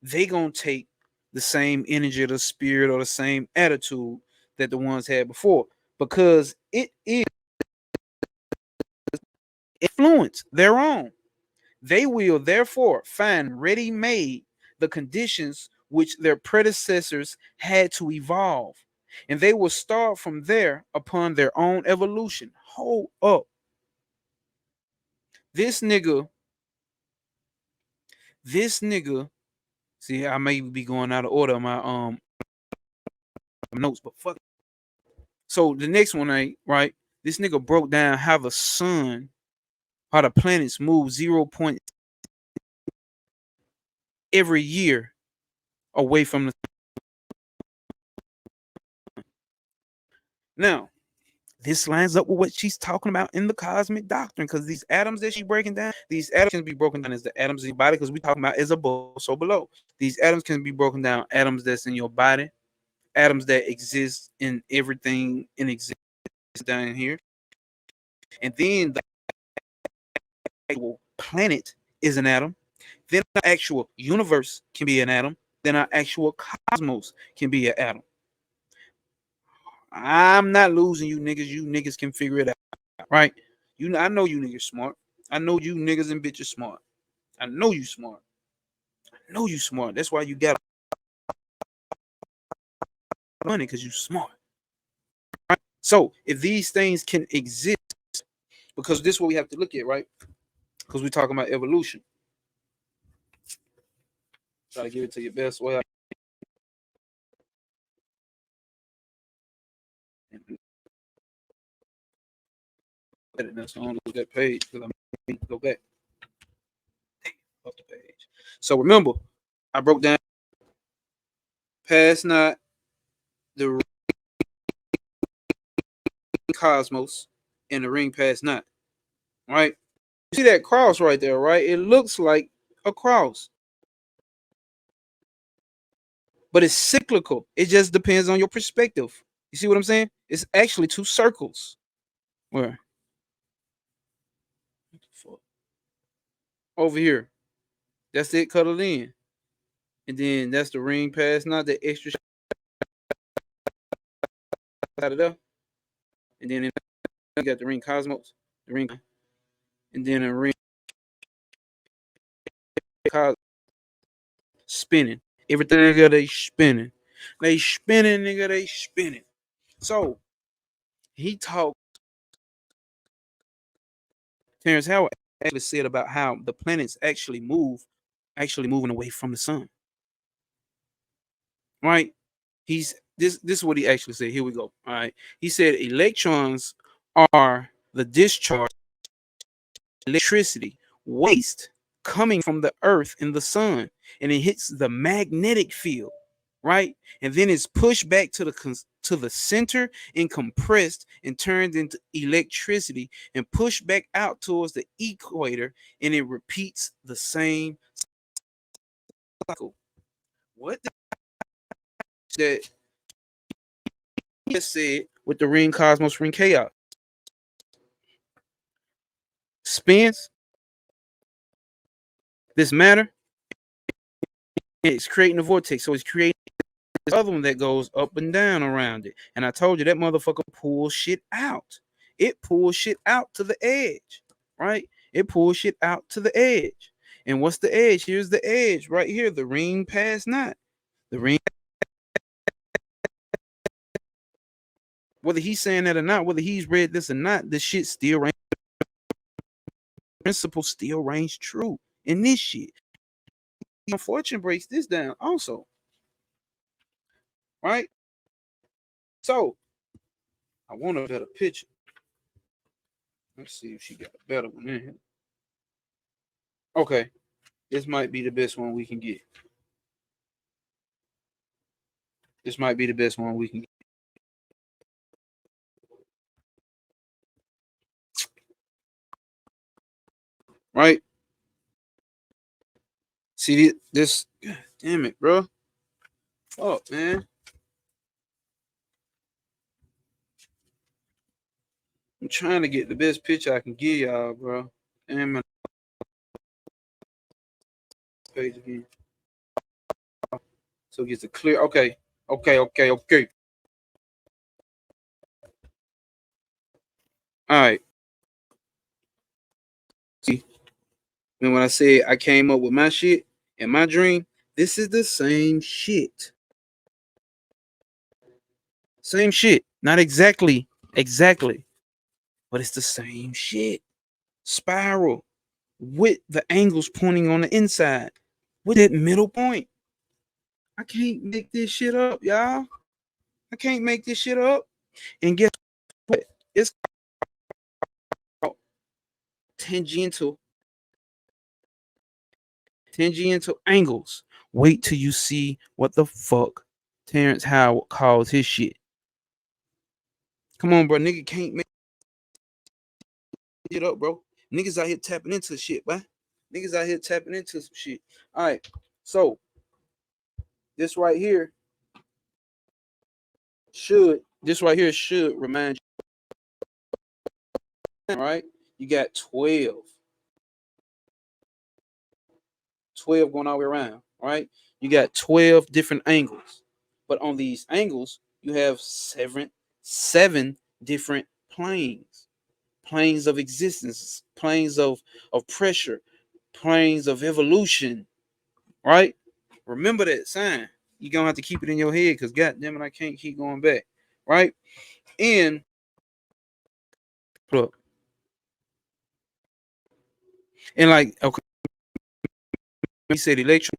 they gonna take the same energy of the spirit or the same attitude that the ones had before, because it is influence their own. They will therefore find ready made the conditions which their predecessors had to evolve, and they will start from there upon their own evolution. Hold up. This nigga, this nigga, see, I may be going out of order on my notes, but fuck. So the next one ain't right. This nigga broke down how the sun, how the planets move 0 every year away from the. Now, this lines up with what she's talking about in the cosmic doctrine, because these atoms that she's breaking down, these atoms can be broken down as the atoms in your body, because we talking about as above, so below. These atoms can be broken down, atoms that's in your body, atoms that exist in everything in existence down here, and then the actual planet is an atom. Then the actual universe can be an atom. Then our actual cosmos can be an atom. I'm not losing you niggas. You niggas can figure it out, right? I know you niggas smart. I know you niggas and bitches smart. I know you smart. I know you smart. That's why you got money, because you smart. Right? So if these things can exist, because this is what we have to look at, right? Because we're talking about evolution. Try to give it to your best way. So I don't lose that page, because I need to go back off the page. So remember, I broke down past not the ring cosmos and the ring past not. Right? You see that cross right there, right? It looks like a cross, but it's cyclical. It just depends on your perspective. You see what I'm saying? It's actually two circles. Where? Over here. That's it, cuddled in. And then that's the ring past, not the extra out of there. And then you got the ring cosmos, the ring, and then a ring cosmos spinning. Everything nigga they spinning. They spinning, nigga, they spinning. So he talked, Terrence Howard actually said about how the planets actually moving away from the sun. Right? This is what he actually said. Here we go. All right. He said electrons are the discharge electricity waste coming from the earth and the sun, and it hits the magnetic field, right? And then it's pushed back to the center and compressed and turned into electricity and pushed back out towards the equator, and it repeats the same cycle. What that just said with the ring cosmos, ring chaos spins this matter, it's creating a vortex, so it's creating this other one that goes up and down around it. And I told you that motherfucker pulls shit out. It pulls shit out to the edge, right? It pulls shit out to the edge. And what's the edge? Here's the edge right here, the ring past not. The ring, whether he's saying that or not, whether he's read this or not, this shit still reigns. Principle still reigns true in this shit. Fortune breaks this down also, right? So I want a better picture. Let's see if she got a better one in here. Okay, this might be the best one we can get. This might be the best one we can get. Right? See this? God damn it, bro. Fuck, man. I'm trying to get the best picture I can give y'all, bro. And my page again. So it gets a clear. Okay. Okay. All right. See, and when I said I came up with my shit and my dream, this is the same shit. Same shit. Not exactly, but it's the same shit. Spiral with the angles pointing on the inside with that middle point. I can't make this shit up, y'all. I can't make this shit up. And guess what? It's tangential angles. Wait till you see what the fuck Terrence Howard calls his shit. Come on, bro. Nigga can't make it up, bro. Niggas out here tapping into shit, bro. Niggas out here tapping into some shit. All right. So this right here should remind you, all right? You got 12 going all the way around, all right? You got 12 different angles. But on these angles, you have seven different planes of existence, planes of pressure, planes of evolution, right? Remember that sign. You're gonna have to keep it in your head because goddamn it, I can't keep going back, right? And look, and like okay, we said electron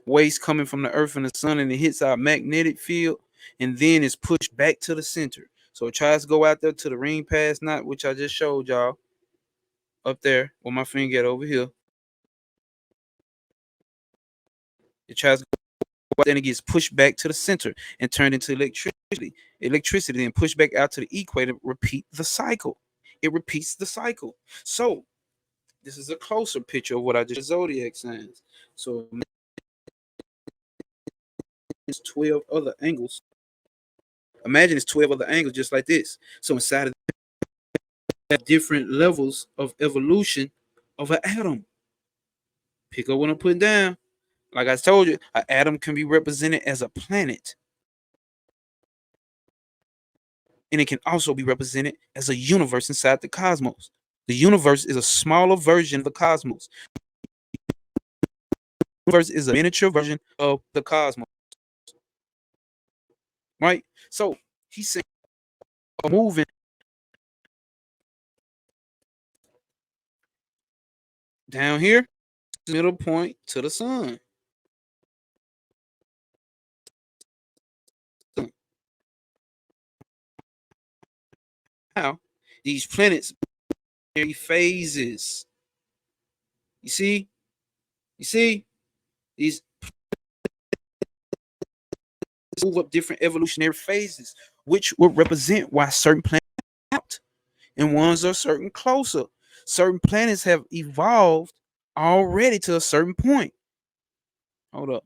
waste coming from the earth and the sun, and it hits our magnetic field, and then it's pushed back to the center. So it tries to go out there to the ring pass knot, which I just showed y'all up there with my finger at over here. It tries to go, then it gets pushed back to the center and turned into electricity. Electricity then pushed back out to the equator. Repeat the cycle. It repeats the cycle. So this is a closer picture of what I just zodiac signs. So it's 12 other angles. Imagine it's 12 other angles just like this. So inside of that, different levels of evolution of an atom. Pick up what I'm putting down. Like I told you, an atom can be represented as a planet. And it can also be represented as a universe inside the cosmos. The universe is a smaller version of the cosmos. The universe is a miniature version of the cosmos. Right? So he's saying moving down here, middle point to the sun. Now, these planets vary phases. You see? These move up different evolutionary phases, which will represent why certain planets are out and ones are certain closer. Certain planets have evolved already to a certain point. Hold up.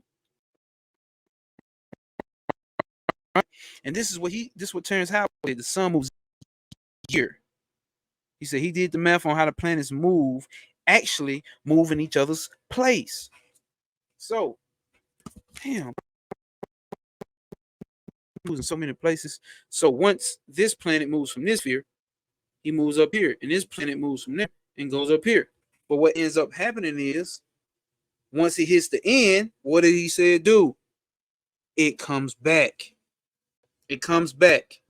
And this is what Terrence Howard did. The sun moves here. He said he did the math on how the planets move, actually move in each other's place. So, damn, moves in so many places. So once this planet moves from this sphere, he moves up here, and this planet moves from there and goes up here. But what ends up happening is, once it hits the end, what did he say do? It comes back. It comes back.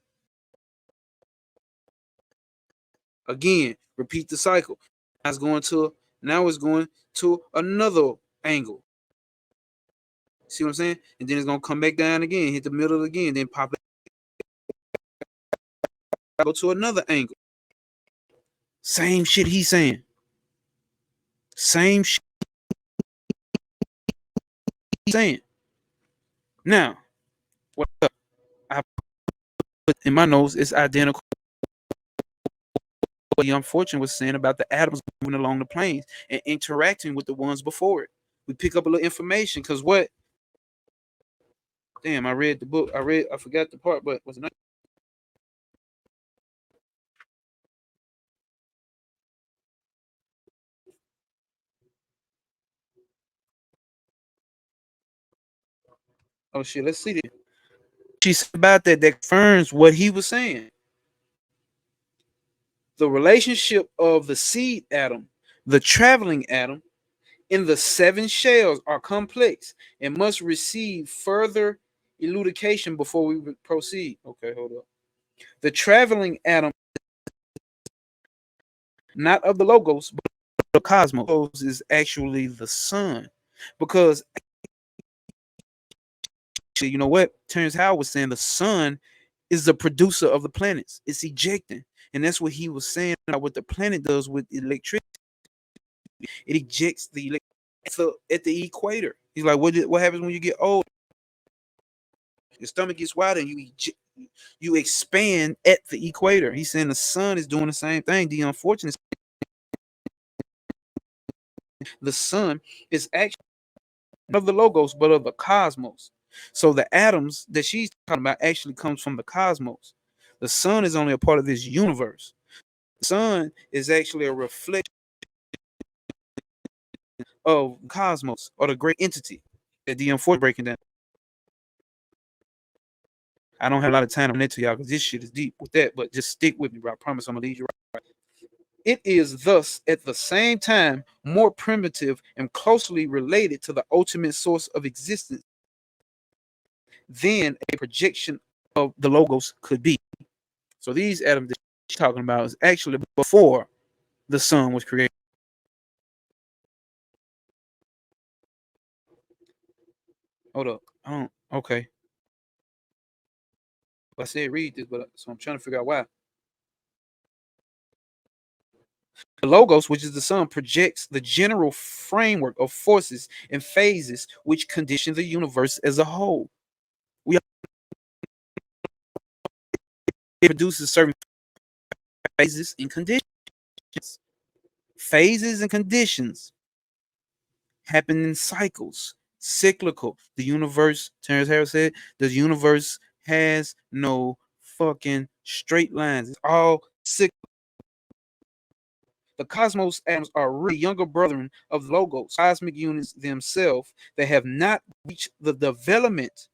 Again, repeat the cycle. Now it's going to another angle. See what I'm saying? And then it's gonna come back down again, hit the middle again, then pop it, go to another angle. Same shit he's saying. Same shit he's saying. Now, what I put in my notes is identical. What the unfortunate was saying about the atoms moving along the planes and interacting with the ones before it. We pick up a little information because what? Damn, I read the book. I forgot the part, but was it not? Oh shit, let's see this. She said about that confirms what he was saying. The relationship of the seed atom, the traveling atom, in the 7 shells are complex and must receive further elucidation before we proceed. Okay, hold up. The traveling atom, not of the logos, but the cosmos, is actually the sun. Because you know what? Terrence Howard was saying the sun is the producer of the planets. It's ejecting. And that's what he was saying about what the planet does with electricity. It ejects the at the equator. He's like, what happens when you get old? Your stomach gets wider and you expand at the equator. He's saying the sun is doing the same thing. The unfortunate, the sun is actually not of the logos, but of the cosmos. So the atoms that she's talking about actually comes from the cosmos. The sun is only a part of this universe. The sun is actually a reflection of cosmos or the great entity that the unfortunate breaking down. I don't have a lot of time on that to y'all because this shit is deep with that, but just stick with me, bro. I promise I'm gonna lead you right. It is thus at the same time more primitive and closely related to the ultimate source of existence than a projection of the logos could be. So these atoms that she's talking about is actually before the sun was created. Hold up. I don't okay. I said read this, but so I'm trying to figure out why. The logos, which is the sun, projects the general framework of forces and phases which condition the universe as a whole. We it produces certain phases and conditions. Phases and conditions happen in cycles, cyclical. The universe, Terrence Howard said, the universe has no fucking straight lines. It's all cyclical. The cosmos atoms are really younger brethren of logos, cosmic units themselves that have not reached the development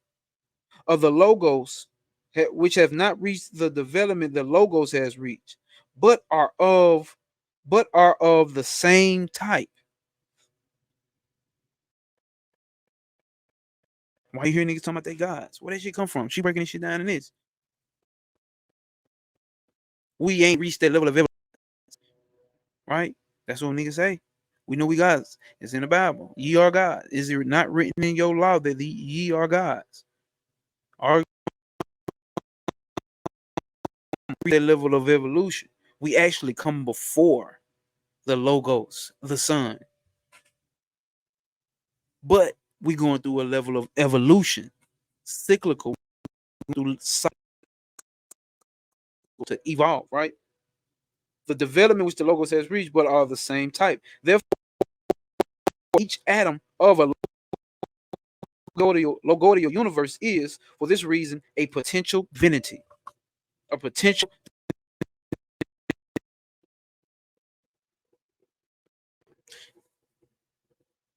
of the logos, which have not reached the development the logos has reached, but are of the same type. Why you hear niggas talking about they gods? Where that shit come from? She breaking this shit down in this. We ain't reached that level of evolution, right? That's what niggas say. We know we gods. It's in the Bible. Ye are God. Is it not written in your law that ye are gods? Are that level of evolution? We actually come before the logos, the sun. But we going through a level of evolution, cyclical, through cycle to evolve, right? The development which the logos has reached, but are the same type. Therefore, each atom of a logoidal universe is, for this reason, a potential divinity. A potential.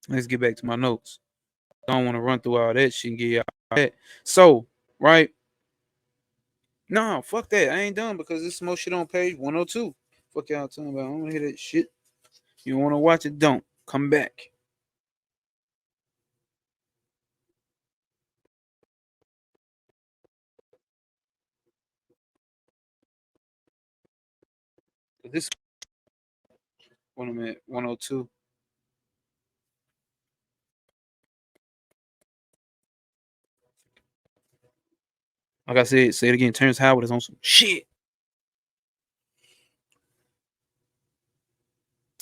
Let's get back to my notes. I don't want to run through all that shit and get y'all that. So, right? No, fuck that. I ain't done because there's some more shit on page 102. Fuck y'all talking about. I don't want to hear that shit. You want to watch it? Don't. Come back. This one minute 102. Like I said, say it again. Terrence Howard is on some shit.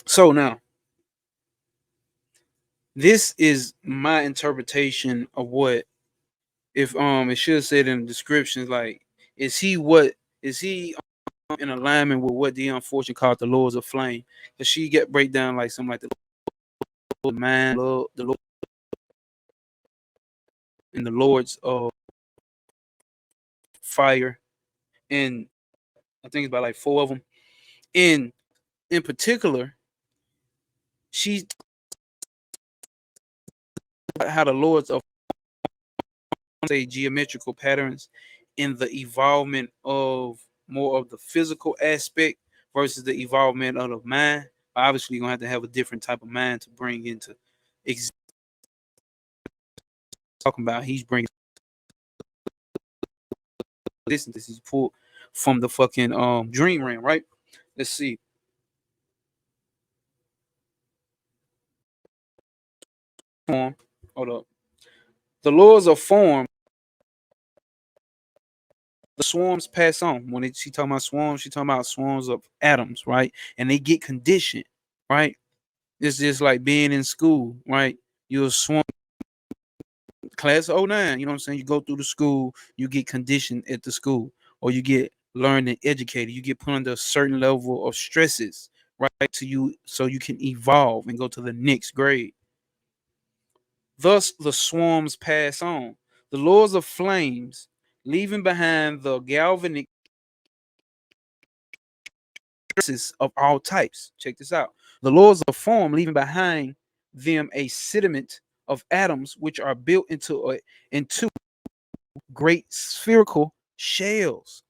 So now, this is my interpretation of what if it should have said in the description, like, is he in alignment with what the unfortunate called the lords of flame? Because she get break down like something like the man, the Lord, and the lords of fire, and I think it's about like four of them. In particular, she how the lords of say geometrical patterns in the evolvement of more of the physical aspect versus the evolvement of the mind. Obviously, you're gonna have to have a different type of mind to bring into talking about. He's bringing this is pulled from the fucking dream realm, right? Let's see. Form. Hold up. The laws of form. The swarms pass on. When she talking about swarms, she talking about swarms of atoms, right? And they get conditioned, right? It's just like being in school, right? You're a swarm class of '09, you know what I'm saying? You go through the school, you get conditioned at the school, or you get learned and educated. You get put under a certain level of stresses, right? To you so you can evolve and go to the next grade. Thus the swarms pass on. The lords of flames, leaving behind the galvanic stresses of all types. Check this out. The laws of form, leaving behind them a sediment of atoms which are built into great spherical shells.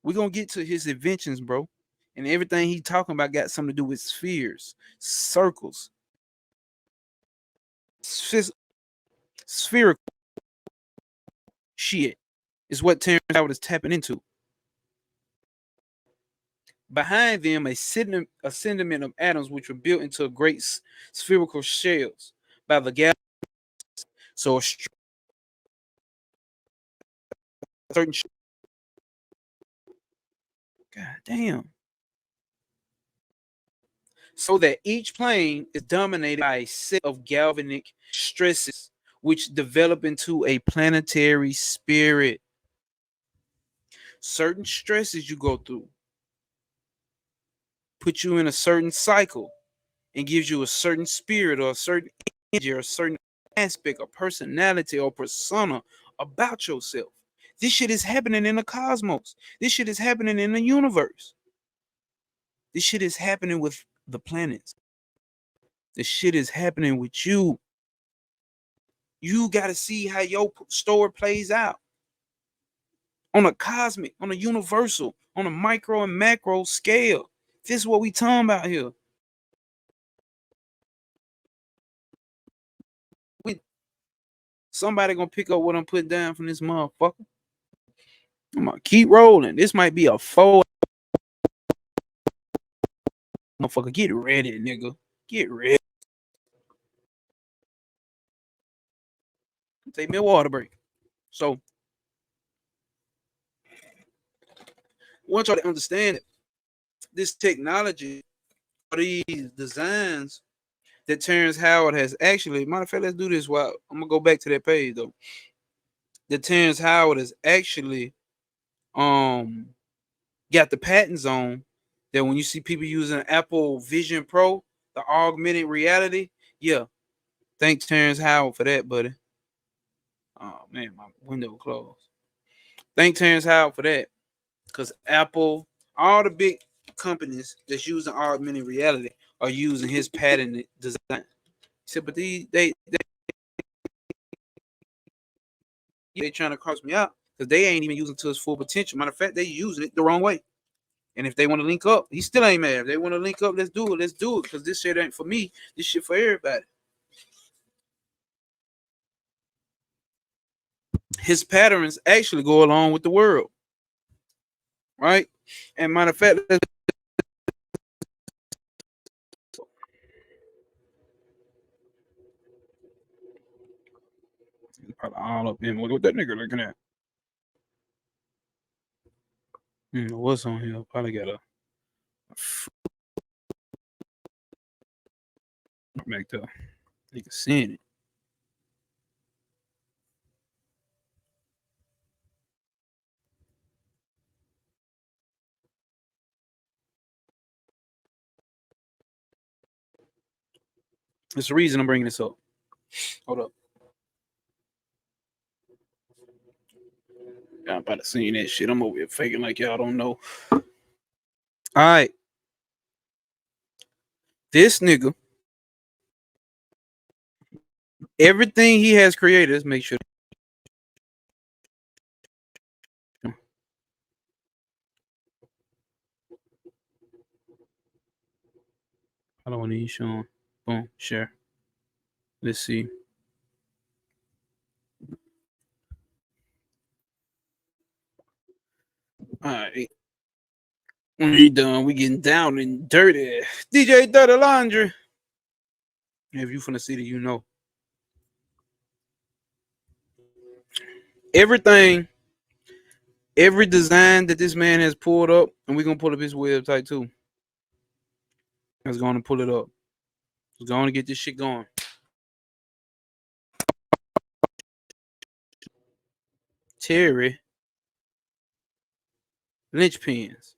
We're gonna get to his inventions, bro. And everything he talking about got something to do with spheres, circles, spherical shit is what Terrence Howard is tapping into. Behind them, a sediment of atoms which were built into a great spherical shells by the gas. So a certain God damn. So that each plane is dominated by a set of galvanic stresses which develop into a planetary spirit. Certain stresses you go through put you in a certain cycle and gives you a certain spirit or a certain energy or a certain aspect or personality or persona about yourself. This shit is happening in the cosmos. This shit is happening in the universe. This shit is happening with the planets. This shit is happening with you. You got to see how your story plays out on a cosmic, on a universal, on a micro and macro scale. This is what we talking about here. Somebody gonna pick up what I'm putting down from this motherfucker. I'm gonna keep rolling. This might be a 4. Motherfucker, get ready, nigga. Get ready. Take me a water break. So, I want y'all to understand it. This technology, these designs that Terrence Howard has actually, matter of fact, let's do this while I'm gonna go back to that page though. That Terrence Howard has actually got the patents on that when you see people using Apple Vision Pro, the augmented reality, yeah. Thank Terrence Howard for that, buddy. Oh man, my window closed. Thank Terrence Howard for that. Because Apple, all the big companies that's using augmented reality are using his patented design. So, but they trying to cross me out because they ain't even using it to its full potential. Matter of fact, they using it the wrong way. And if they want to link up, he still ain't mad. If they want to link up, let's do it. Let's do it. Because this shit ain't for me. This shit for everybody. His patterns actually go along with the world. Right? And matter of fact, probably all up in what that nigga looking at. What's on here? Probably got a back there. Nigga seeing it. There's a reason I'm bringing this up. Hold up. Y'all about to see that shit. I'm over here faking like y'all don't know. All right. This nigga, everything he has created, let's make sure. I don't want to show. Boom, share. Let's see. All right. We done. We getting down and dirty. DJ Dirty Laundry. If you from the city, you know. Everything, every design that this man has pulled up, and we're gonna pull up his website too. Let's go on and pull it up. Let's go on and get this shit going. Terry linchpins.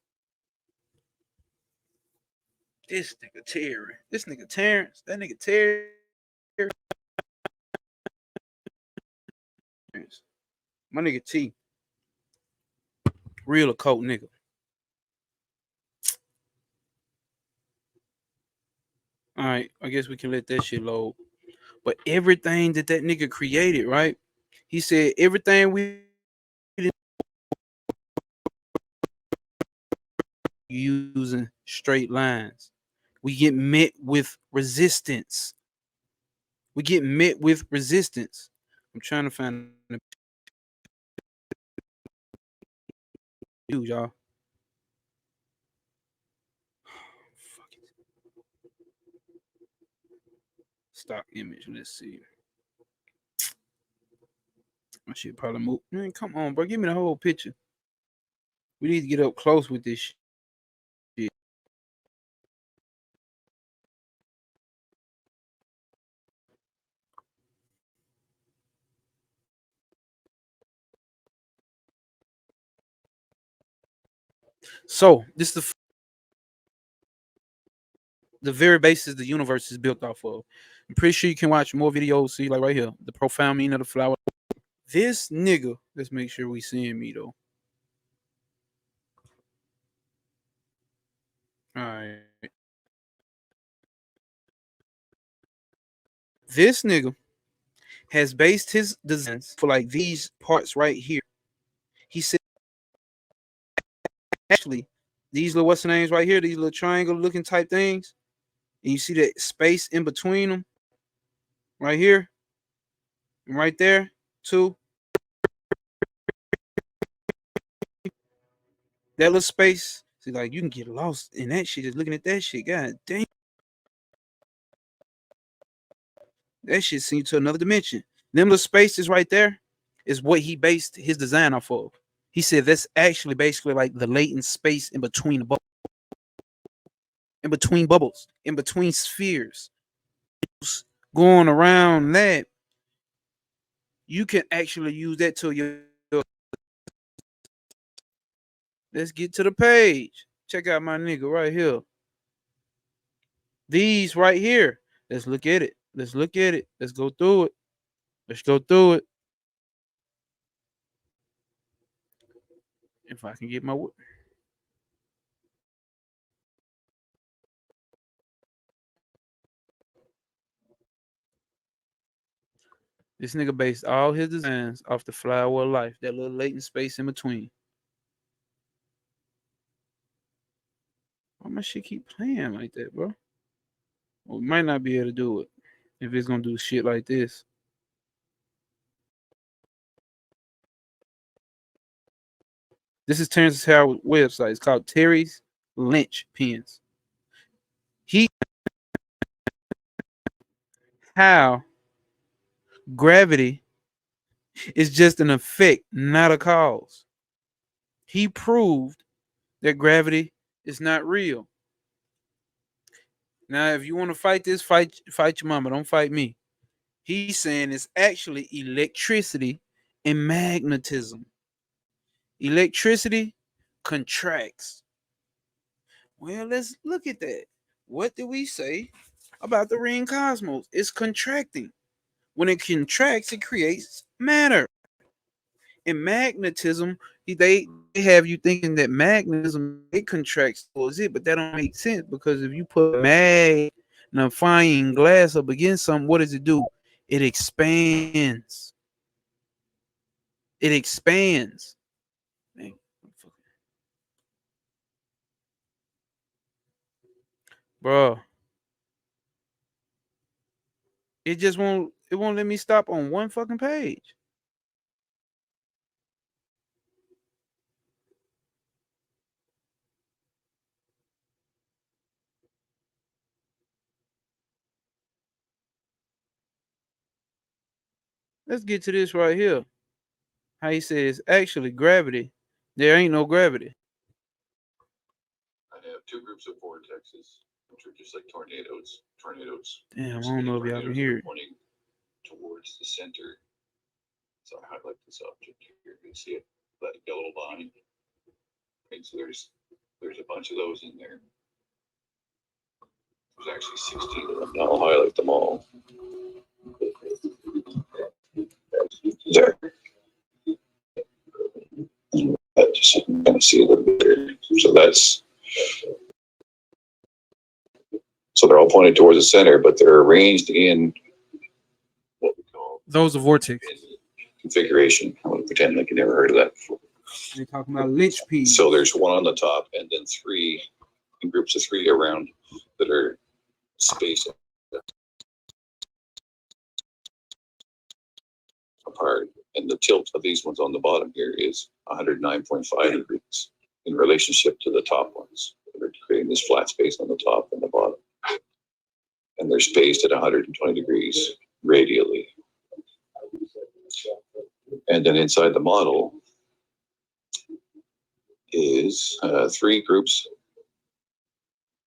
This nigga Terry. This nigga Terrence. That nigga Terry. My nigga T. Real occult nigga. All right, I guess we can let that shit load. But everything that nigga created, right? He said everything we using straight lines. We get met with resistance. We get met with resistance. I'm trying to find the views, y'all. Fuck it. Stock image. Let's see. I should probably move. Man, come on, bro. Give me the whole picture. We need to get up close with this shit. So this is the very basis the universe is built off of. I'm pretty sure you can watch more videos. See, like right here, the profound meaning of the flower. This nigga. Let's make sure we seeing me though. All right. This nigga has based his designs for like these parts right here. He said actually these little what's the names right here, these little triangle looking type things, and you see that space in between them right here and right there too. That little space. See, like you can get lost in that shit just looking at that shit. God damn, that shit seen to another dimension. Them little spaces right there is what he based his design off of. He said that's actually basically like the latent space in between the in between bubbles, in between spheres. Going around that, you can actually use that to your. Let's get to the page. Check out my nigga right here. These right here. Let's look at it. Let's look at it. Let's go through it. Let's go through it. If I can get my. This nigga based all his designs off the flower of life, that little latent space in between. Why my shit keep playing like that, bro? Well, we might not be able to do it if it's gonna do shit like this. This is Terrence Howard website. It's called Terry's Lynch Pins. He how gravity is just an effect, not a cause. He proved that gravity is not real. Now, if you want to fight this, fight your mama. Don't fight me. He's saying it's actually electricity and magnetism. Electricity contracts. Well, let's look at that. What did we say about the ring cosmos? It's contracting. When it contracts, it creates matter. In magnetism, they have you thinking that magnetism it contracts towards it, but that don't make sense because if you put magnifying glass up against something, what does it do? It expands. It expands. Man, bro, it just won't let me stop on one fucking page. Let's get to this right here. How he says actually gravity. There ain't no gravity. I have two groups of vortexes. which are just like tornadoes. Damn, I don't know if y'all can hear it. Pointing towards the center. So I highlight this object here. You can see it, that yellow line. Okay, so there's a bunch of those in there. There's actually 16 of them. Now I'll highlight them all. There. Just so you can kind of see a little bit there. So they're all pointed towards the center, but they're arranged in what we call those are vortex configuration. I'm going to pretend like you never heard of that before. They're talking about lynch peas. So there's one on the top, and then three in groups of three around that are spaced apart. And the tilt of these ones on the bottom here is 109.5 degrees in relationship to the top ones. They're creating this flat space on the top and the bottom. And they're spaced at 120 degrees radially. And then inside the model is three groups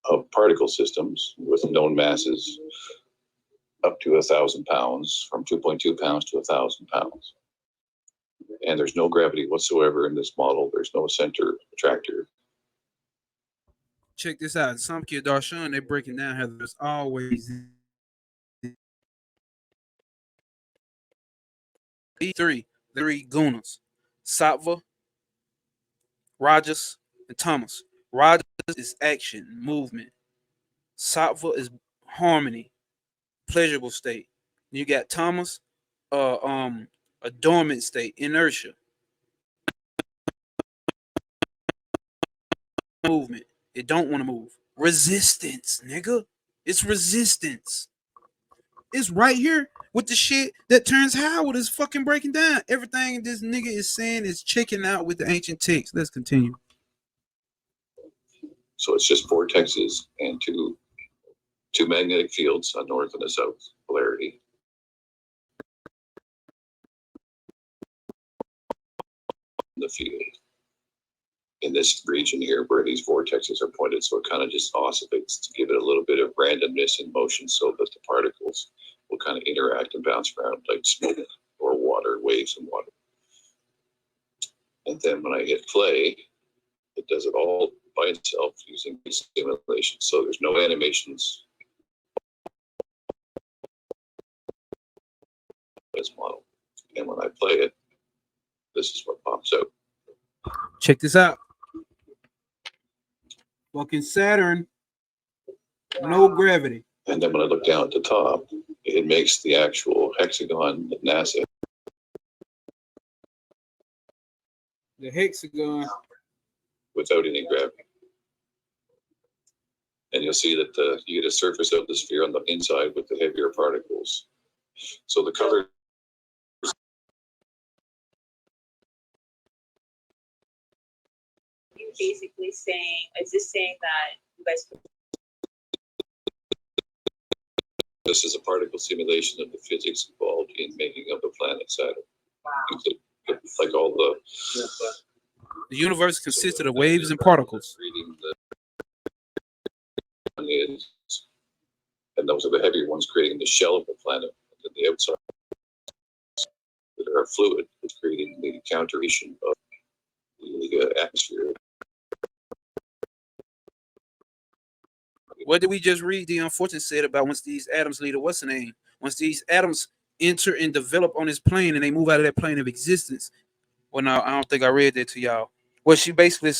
of particle systems with known masses up to 1,000 pounds, from 2.2 pounds to 1,000 pounds. And there's no gravity whatsoever in this model. There's no center attractor. Check this out. Some kid Darshan, they breaking down how there's always three gunas: Sattva, Rajas, and Tamas. Rajas is action, movement. Sattva is harmony, pleasurable state. You got Tamas, a dormant state, inertia, movement. It don't want to move. Resistance, nigga. It's resistance. It's right here with the shit that Terrence Howard is fucking breaking down. Everything this nigga is saying is checking out with the ancient text. Let's continue. So it's just vortexes and two magnetic fields, a north and a south polarity. The field in this region here where these vortexes are pointed, so it kind of just oscillates to give it a little bit of randomness in motion so that the particles will kind of interact and bounce around like smoke or water, waves and water. And then when I hit play, it does it all by itself using simulation. So there's no animations in this model. And when I play it, this is what pops out. Check this out. Fucking Saturn, no gravity. And then when I look down at the top, it makes the actual hexagon that NASA. The hexagon. Without any gravity. And you'll see that you get a surface of the sphere on the inside with the heavier particles. So the color. Basically saying, is this saying that you guys? This is a particle simulation of the physics involved in making up the planet Saturn. Wow. Like all the universe consisted of waves and particles. And those are the heavier ones creating the shell of the planet. And then the outside that are fluid is creating the counteration of the atmosphere. What did we just read? The unfortunate said about once these atoms lead to what's the name? Once these atoms enter and develop on this plane and they move out of that plane of existence. Well, no, I don't think I read that to y'all. Well, she basically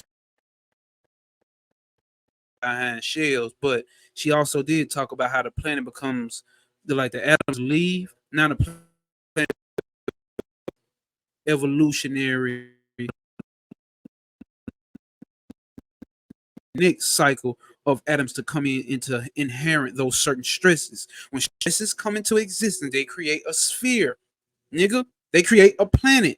behind shells, but she also did talk about how the planet becomes the atoms leave. Now the planet evolutionary next cycle of atoms to come in to inherit those certain stresses. When stresses come into existence, they create a sphere, nigga. They create a planet.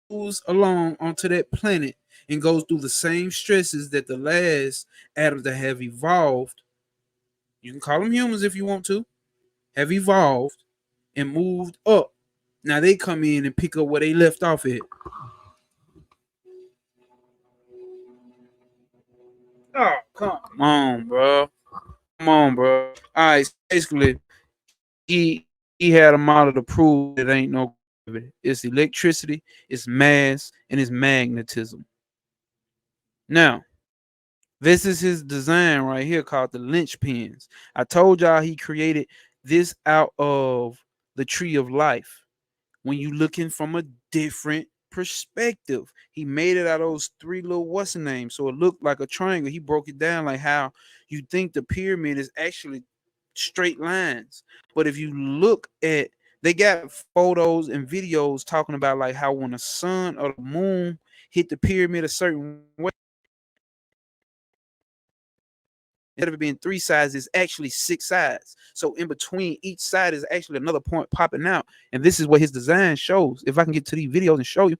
Moves along onto that planet and goes through the same stresses that the last atoms that have evolved, you can call them humans if you want to, have evolved and moved up. Now they come in and pick up where they left off at. Oh. Come on, bro. Come on, bro. All right, so basically, he had a model to prove that it ain't no gravity. It's electricity, it's mass, and it's magnetism. Now, this is his design right here called the lynch pins. I told y'all he created this out of the tree of life. When you looking from a different perspective, he made it out of those three little what's the name, so it looked like a triangle. He broke it down like how you think the pyramid is actually straight lines, but if you look at, they got photos and videos talking about like how when the sun or the moon hit the pyramid a certain way, instead of it being three sides, it's actually six sides. So in between each side is actually another point popping out. And this is what his design shows. If I can get to these videos and show you,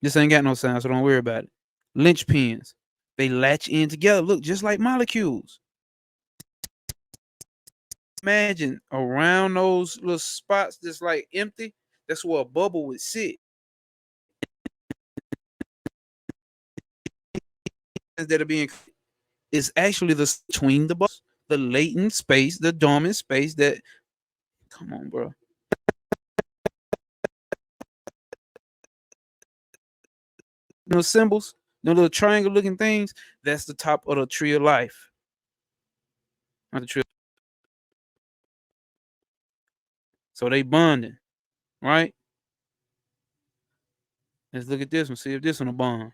this ain't got no sound, so don't worry about it. Lynch pins, they latch in together. Look, just like molecules. Imagine around those little spots that's like empty, that's where a bubble would sit. That are being, it's actually the between the bubbles, the latent space, the dormant space that, come on, bro. No symbols, no little triangle looking things. That's the top of the tree of life. Not the tree. So they bonding, right? Let's look at this one. See if this one a bond.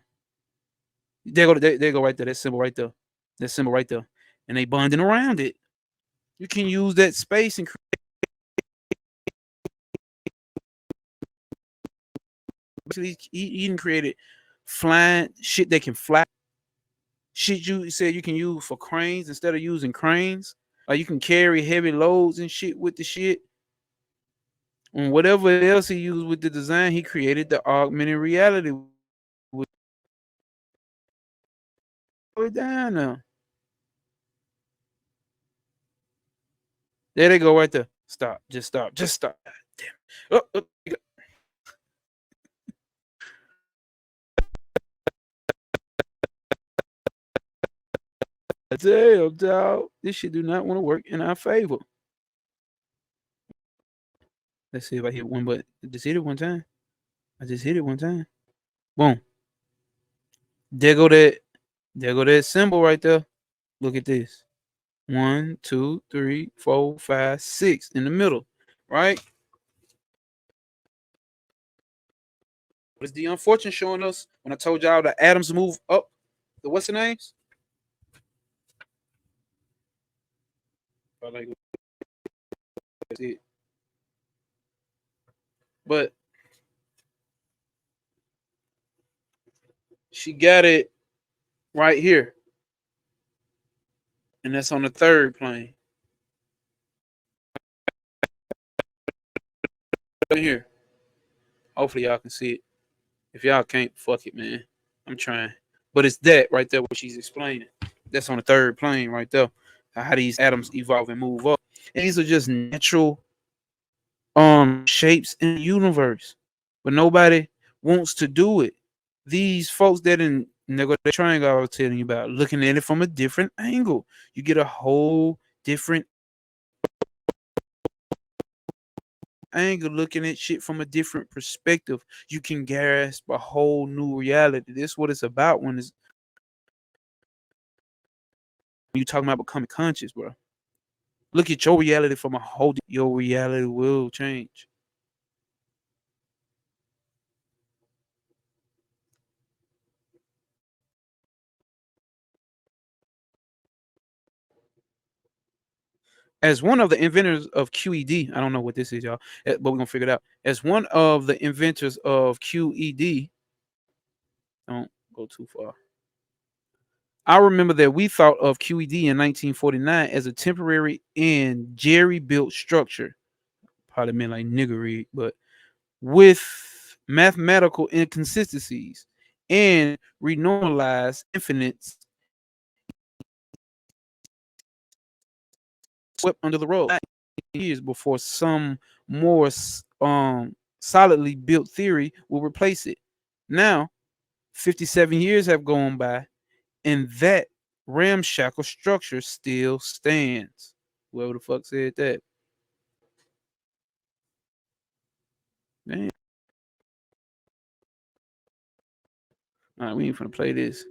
There go right there. That symbol right there. That symbol right there. And they bonding around it. You can use that space and basically he even created flying shit that can fly. Shit you said you can use for cranes instead of using cranes. Or you can carry heavy loads and shit with the shit. And whatever else he used with the design, he created the augmented reality. Way down now. There they go right there. Stop. Just stop. Just stop. Damn. Damn, dog. This shit do not want to work in our favor. Let's see if I hit one, but just hit it one time. I just hit it one time. Boom. There go that. There go that symbol right there. Look at this. 1, 2, 3, 4, 5, 6 in the middle, right? What is the unfortunate showing us when I told y'all the atoms move up? The what's the names? That's it. But she got it right here. And that's on the third plane. Right here. Hopefully y'all can see it. If y'all can't, fuck it, man. I'm trying. But it's that right there what she's explaining. That's on the third plane right there. How these atoms evolve and move up. And these are just natural shapes in the universe. But nobody wants to do it. These folks that in the triangle I was telling you about, looking at it from a different angle. You get a whole different angle, looking at shit from a different perspective. You can grasp a whole new reality. This is what it's about when you talking about becoming conscious, bro. Look at your reality from a whole. Your reality will change. As one of the inventors of QED, I don't know what this is, y'all, but we're gonna figure it out. As one of the inventors of QED, don't go too far. I remember that we thought of QED in 1949 as a temporary and jerry-built structure. Probably meant like niggery, but with mathematical inconsistencies and renormalized infinites swept under the rug years before some more solidly built theory will replace it. Now, 57 years have gone by, and that ramshackle structure still stands. Whoever the fuck said that. Damn. All right, we ain't finna play this.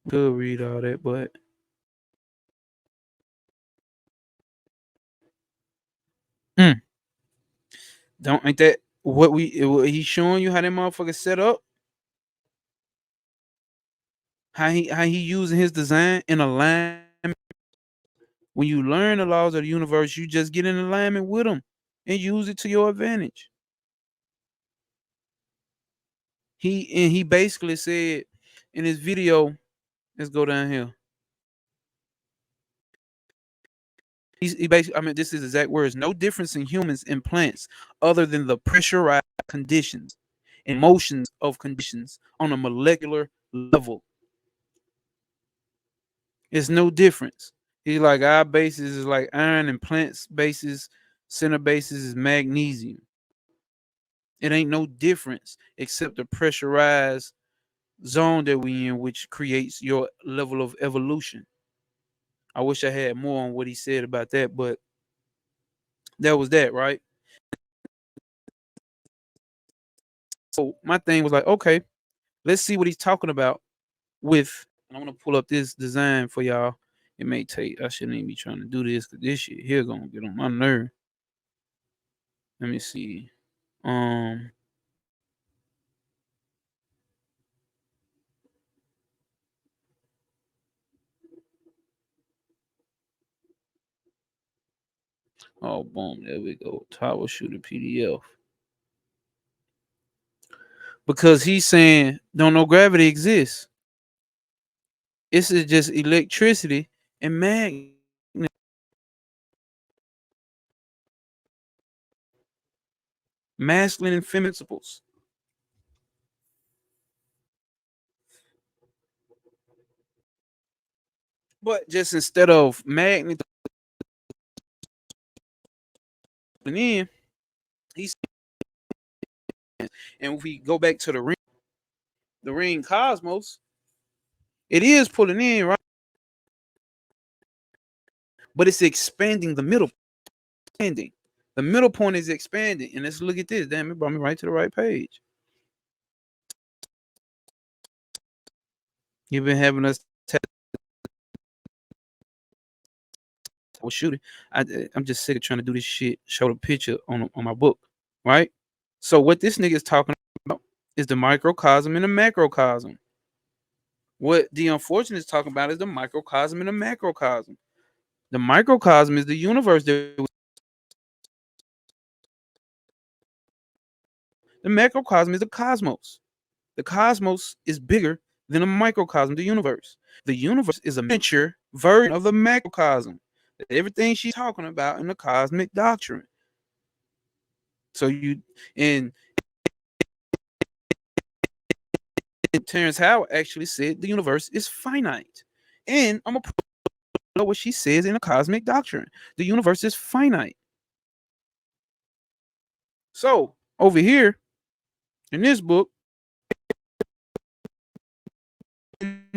Could read all that, but mm, don't ain't that what he's showing you how that motherfucker set up? How he using his design in alignment. When you learn the laws of the universe, you just get in alignment with them and use it to your advantage. He basically said in his video, let's go down here. He basically, I mean, this is exact words. No difference in humans and plants other than the pressurized conditions and motions of conditions on a molecular level. It's no difference. He's like, our basis is like iron, and plants basis, center basis is magnesium. It ain't no difference except the pressurized zone that we in, which creates your level of evolution. I wish I had more on what he said about that, but that was that, right? So my thing was like, okay, let's see what he's talking about with. And I'm gonna pull up this design for y'all. It may take. I shouldn't even be trying to do this because this shit here gonna get on my nerve. Let me see. Um. Oh, boom. There we go. Tower shooter PDF. Because he's saying don't know gravity exists. This is just electricity and magnet. Masculine and feminine principles. But just instead of magnet in, he's and if we go back to the ring cosmos, it is pulling in, right? But it's expanding the middle. Expanding. The middle point is expanding. And let's look at this. Damn, it brought me right to the right page. You've been having us was shooting. I'm just sick of trying to do this shit. Show the picture on my book, right? So what this nigga is talking about is the microcosm and the macrocosm. What the unfortunate is talking about is the microcosm and the macrocosm. The microcosm is the universe. The macrocosm is the cosmos. The cosmos is bigger than a microcosm, the universe. The universe is a miniature version of the macrocosm. Everything she's talking about in the cosmic doctrine. So and Terrence Howard actually said the universe is finite. And I'm gonna put what she says in the cosmic doctrine. The universe is finite. So over here in this book,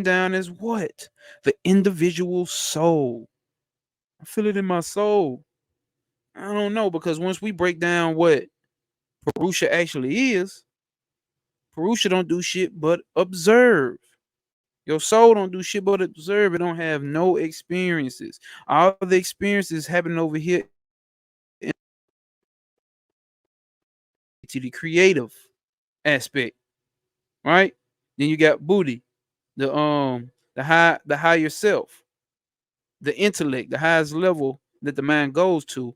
down is what? The individual soul. I feel it in my soul. I don't know, because once we break down what Purusha actually is, Purusha don't do shit but observe. Your soul don't do shit but observe. It don't have no experiences. All the experiences happening over here to the creative aspect, right? Then you got Buddhi, the higher self, the intellect, the highest level that the mind goes to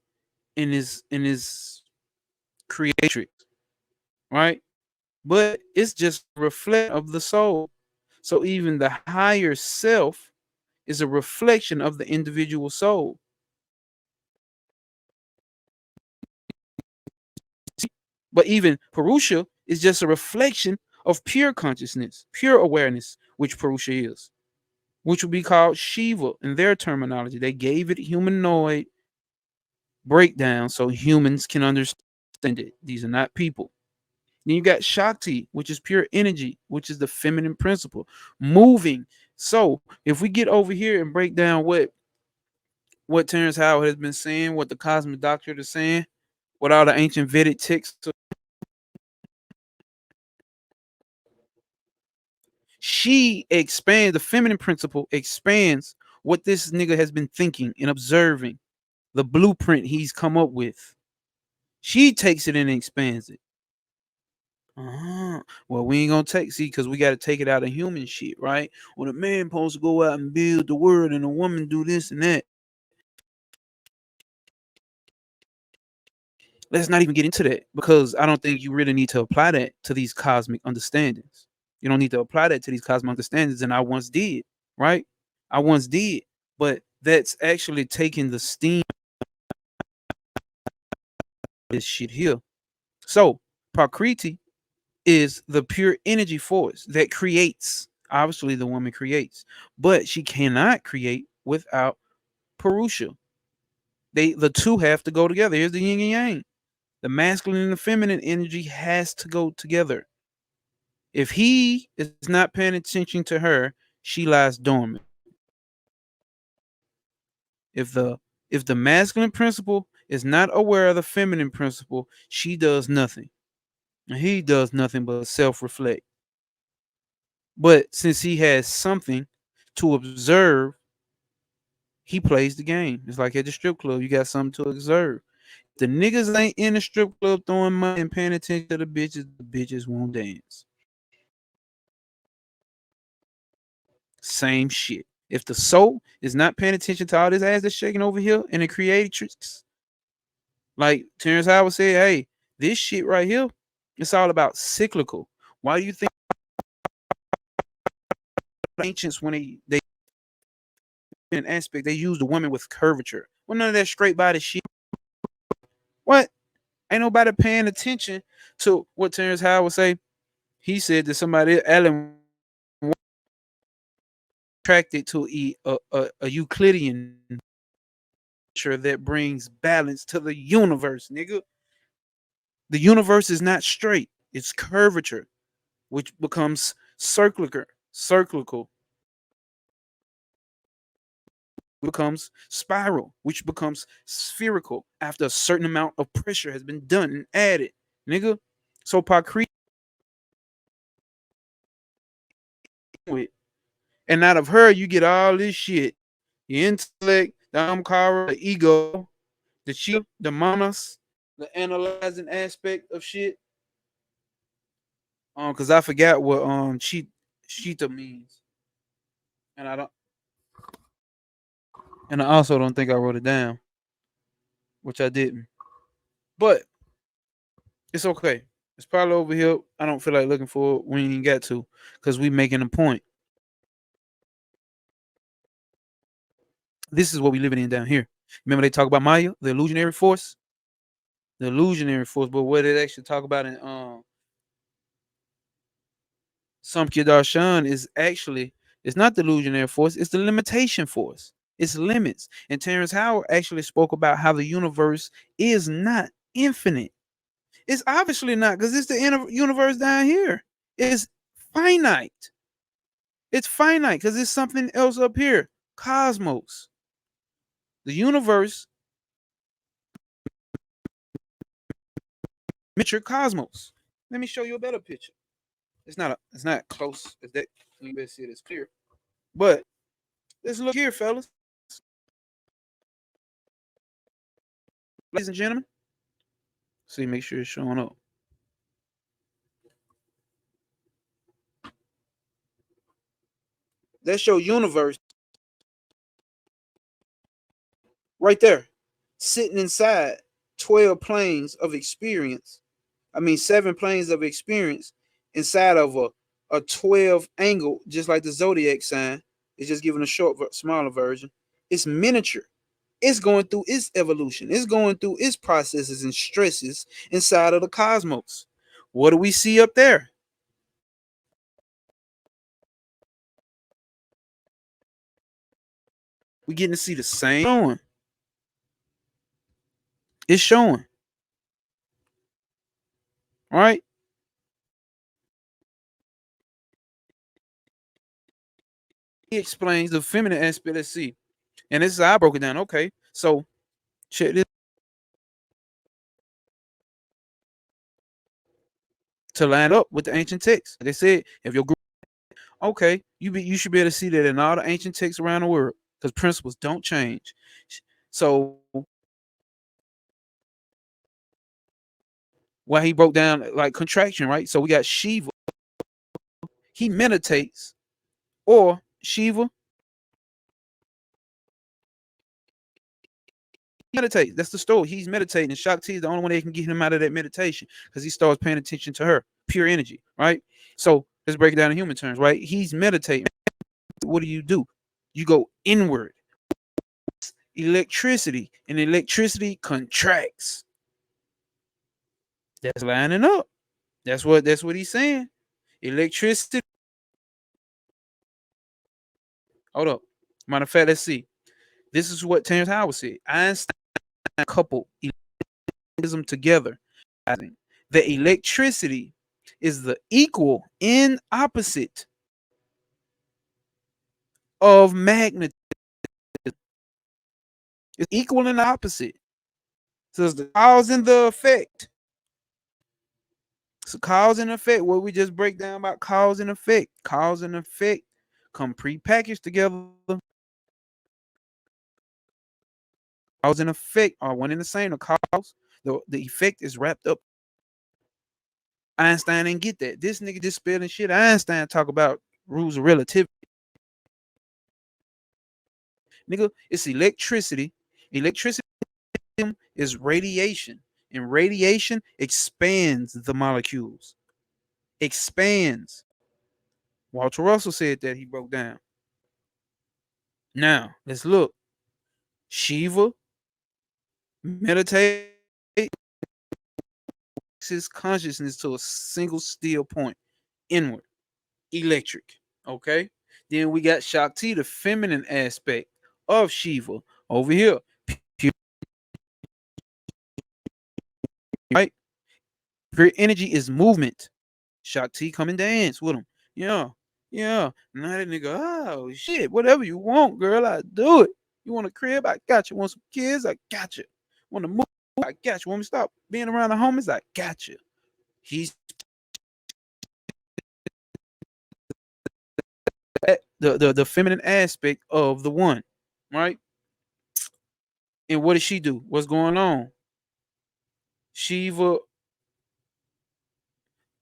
in his creatrix, right? But it's just a reflection of the soul. So even the higher self is a reflection of the individual soul. But even Purusha is just a reflection of pure consciousness, pure awareness, which Purusha is, which would be called Shiva in their terminology. They gave it humanoid breakdown so humans can understand it. These are not people. Then you got Shakti, which is pure energy, which is the feminine principle, moving. So if we get over here and break down what Terrence Howard has been saying, what the cosmic doctrine is saying, what all the ancient Vedic texts, she expands the feminine principle, expands what this nigga has been thinking and observing, the blueprint he's come up with. She takes it and expands it. Well, we ain't gonna take because we got to take it out of human shit, right? When a man supposed to go out and build the world, and a woman do this and that. Let's not even get into that because I don't think you really need to apply that to these cosmic understandings. You don't need to apply that to these cosmic understandings, and I once did, right? I once did, but that's actually taking the steam of this shit here. So, Prakriti is the pure energy force that creates. Obviously, the woman creates, but she cannot create without Purusha. The two have to go together. Here's the yin and yang. The masculine and the feminine energy has to go together. If he is not paying attention to her, she lies dormant. If the masculine principle is not aware of the feminine principle, she does nothing. And he does nothing but self-reflect. But since he has something to observe, he plays the game. It's like at the strip club, you got something to observe. If the niggas ain't in the strip club throwing money and paying attention to the bitches won't dance. Same shit. If the soul is not paying attention to all this ass that's shaking over here and the creatrix, like Terrence Howard said, hey, this shit right here, it's all about cyclical. Why do you think ancients when they an aspect they use the woman with curvature? Well, none of that straight body shit. What? Ain't nobody paying attention to what Terrence Howard would say. He said that somebody Alan attracted to a Euclidean that brings balance to the universe, nigga. The universe is not straight; it's curvature, which becomes cyclical, becomes spiral, which becomes spherical after a certain amount of pressure has been done and added, nigga. So Pakri with, and out of her you get all this shit: the intellect, the amkara, the ego, the chi, the manas, the analyzing aspect of shit. Because I forgot what cheetah means, and I also don't think I wrote it down, which I didn't. But it's okay. It's probably over here. I don't feel like looking for it. We ain't got to, because we making a point. This is what we living in down here. Remember they talk about Maya, the illusionary force, But what they actually talk about in Samkhya Darshan is actually it's not the illusionary force, it's the limitation force. It's limits. And Terrence Howard actually spoke about how the universe is not infinite. It's obviously not because it's the universe down here. It's finite. It's finite because it's something else up here. Cosmos. The universe, miniature cosmos. Let me show you a better picture. It's not close as that. You better see it as clear. But let's look here, fellas. Ladies and gentlemen. See, make sure it's showing up. That's your universe right there, sitting inside 12 planes of experience. I mean, 7 planes of experience inside of a 12 angle, just like the zodiac sign. It's just giving a smaller version. It's miniature. It's going through its evolution. It's going through its processes and stresses inside of the cosmos. What do we see up there? We getting to see the same showing. It's showing. All right. he explains the feminine aspect. Let's see. And this is how I broke it down. Okay. So check this to line up with the ancient texts. They said if your group okay, you should be able to see that in all the ancient texts around the world, because principles don't change. So why he broke down like contraction, right? So we got Shiva, he meditates, or Shiva meditates. That's the story. He's meditating. Shakti is the only one that can get him out of that meditation because he starts paying attention to her, pure energy, right? So let's break it down in human terms, right? He's meditating. What do? You go inward. Electricity, and electricity contracts. That's lining up. That's what he's saying. Electricity. Hold up. Matter of fact, let's see. This is what Terrence Howard said. Einstein coupled electricity together. The electricity is the equal and opposite of magnetism. It's equal and opposite. So it's the cause and the effect. So cause and effect, what we just break down about cause and effect. Cause and effect come pre-packaged together. Cause and effect are one and the same. The cause, the effect is wrapped up. Einstein didn't get that. This nigga just spelling shit. Einstein talk about rules of relativity. Nigga, it's electricity. Electricity is radiation, and radiation expands the molecules. Expands. Walter Russell said that. He broke down. Now let's look. Shiva meditate his consciousness to a single still point, inward, electric. Okay. Then we got Shakti, the feminine aspect of Shiva, over here. Right? Pure energy is movement. Shakti come and dance with him. Yeah. Yeah. Now that nigga, oh shit, whatever you want, girl, I do it. You want a crib? I got you. Want some kids? I got you. Want to move? I got you. Want me to stop being around the homies? I got you. He's the feminine aspect of the one, right? And what does she do? What's going on? Shiva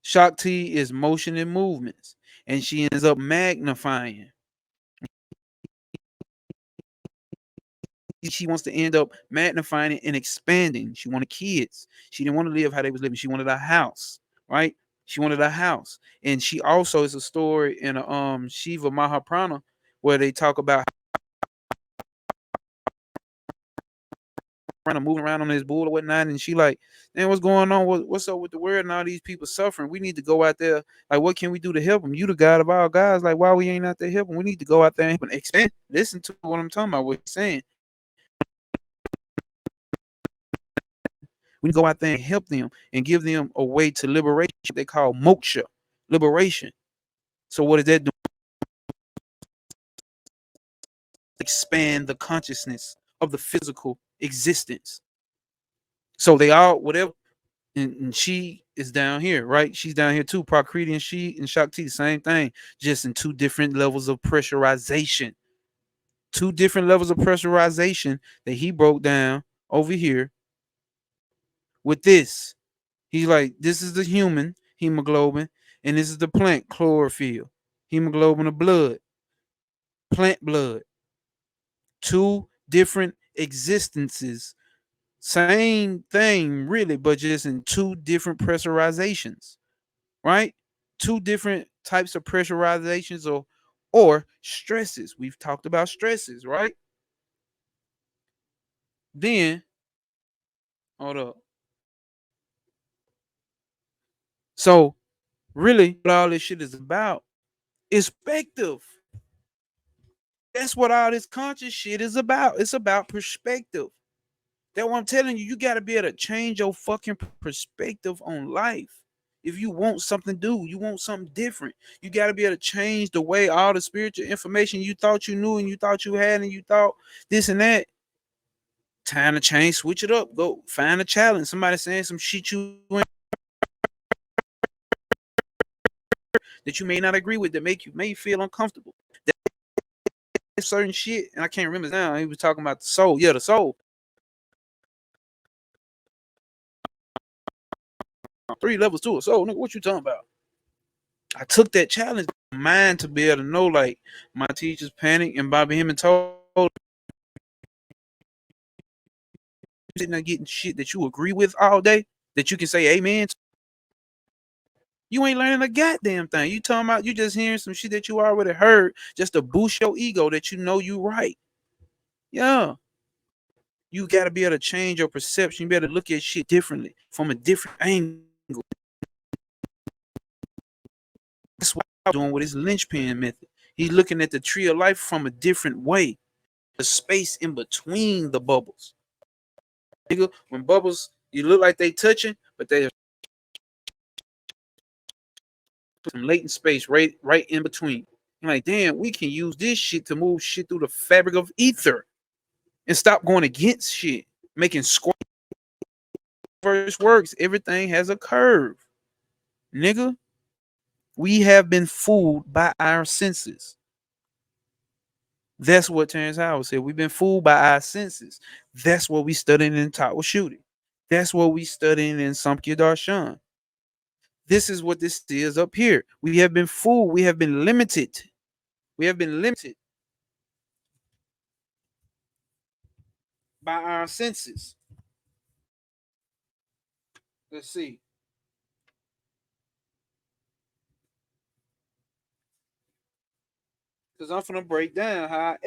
Shakti is motion and movements, and she ends up magnifying. She wants to end up magnifying it and expanding. She wanted kids. She didn't want to live how they was living. She wanted a house, right? She wanted a house, and she also is a story in a Shiva Mahaprana where they talk about moving around on this bull or whatnot, and she like, man, what's going on? What's up with the world and all these people suffering? We need to go out there. Like, what can we do to help them? You the God of all gods. Like, why we ain't out there helping? We need to go out there and help and expand. Listen to what I'm talking about. What he's saying. We go out there and help them and give them a way to liberation. They call moksha, liberation. So what does that do? Expand the consciousness of the physical existence. So they all whatever, and she is down here, right? She's down here too. Prakriti and she and Shakti, the same thing, just in two different levels of pressurization. Two different levels of pressurization that he broke down over here with this. He's like, this is the human hemoglobin, and this is the plant chlorophyll. Hemoglobin of blood, plant blood. Two different existences. Same thing, really, but just in two different pressurizations, right? Two different types of pressurizations or stresses. We've talked about stresses, right? Then, hold up. So, really, what all this shit is about is perspective. That's what all this conscious shit is about. It's about perspective. That's what I'm telling you. You got to be able to change your fucking perspective on life. If you want something new, you want something different, you got to be able to change the way all the spiritual information you thought you knew and you thought you had and you thought this and that. Time to change, switch it up. Go find a challenge. Somebody saying some shit you ain't, that you may not agree with, that may feel uncomfortable. That certain shit, and I can't remember now. He was talking about the soul. Yeah, the soul. 3 levels to a soul. Nigga, what you talking about? I took that challenge of mine to be able to know, like, my teachers panicked and Bobby Hemming told sitting there getting shit that you agree with all day, that you can say amen to. You ain't learning a goddamn thing. You talking about you just hearing some shit that you already heard just to boost your ego that you know you right. Yeah. You got to be able to change your perception. You better look at shit differently from a different angle. That's what I'm doing with his linchpin method. He's looking at the tree of life from a different way. The space in between the bubbles. Nigga, when bubbles, you look like they touching, but they some latent space right in between. I'm like, damn, we can use this shit to move shit through the fabric of ether and stop going against shit, making square verse works. Everything has a curve, nigga. We have been fooled by our senses. That's what Terrence Howard said. We've been fooled by our senses. That's what we studying in Tawa Shooting. That's what we studying in Samkhya Darshan. This is what this is up here. We have been fooled. We have been limited. We have been limited by our senses. Let's see. Because I'm gonna break down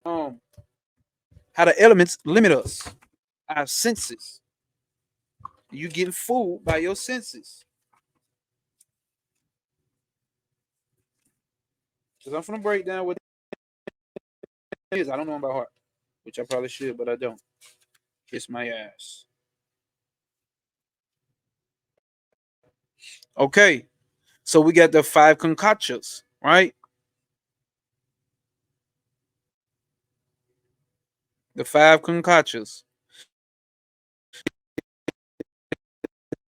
um how the elements limit us, our senses. You getting fooled by your senses. Because I'm gonna break down what it is. I don't know about heart, which I probably should, but I don't. Kiss my ass. Okay, so we got the 5 concachas, right? The 5 concachas.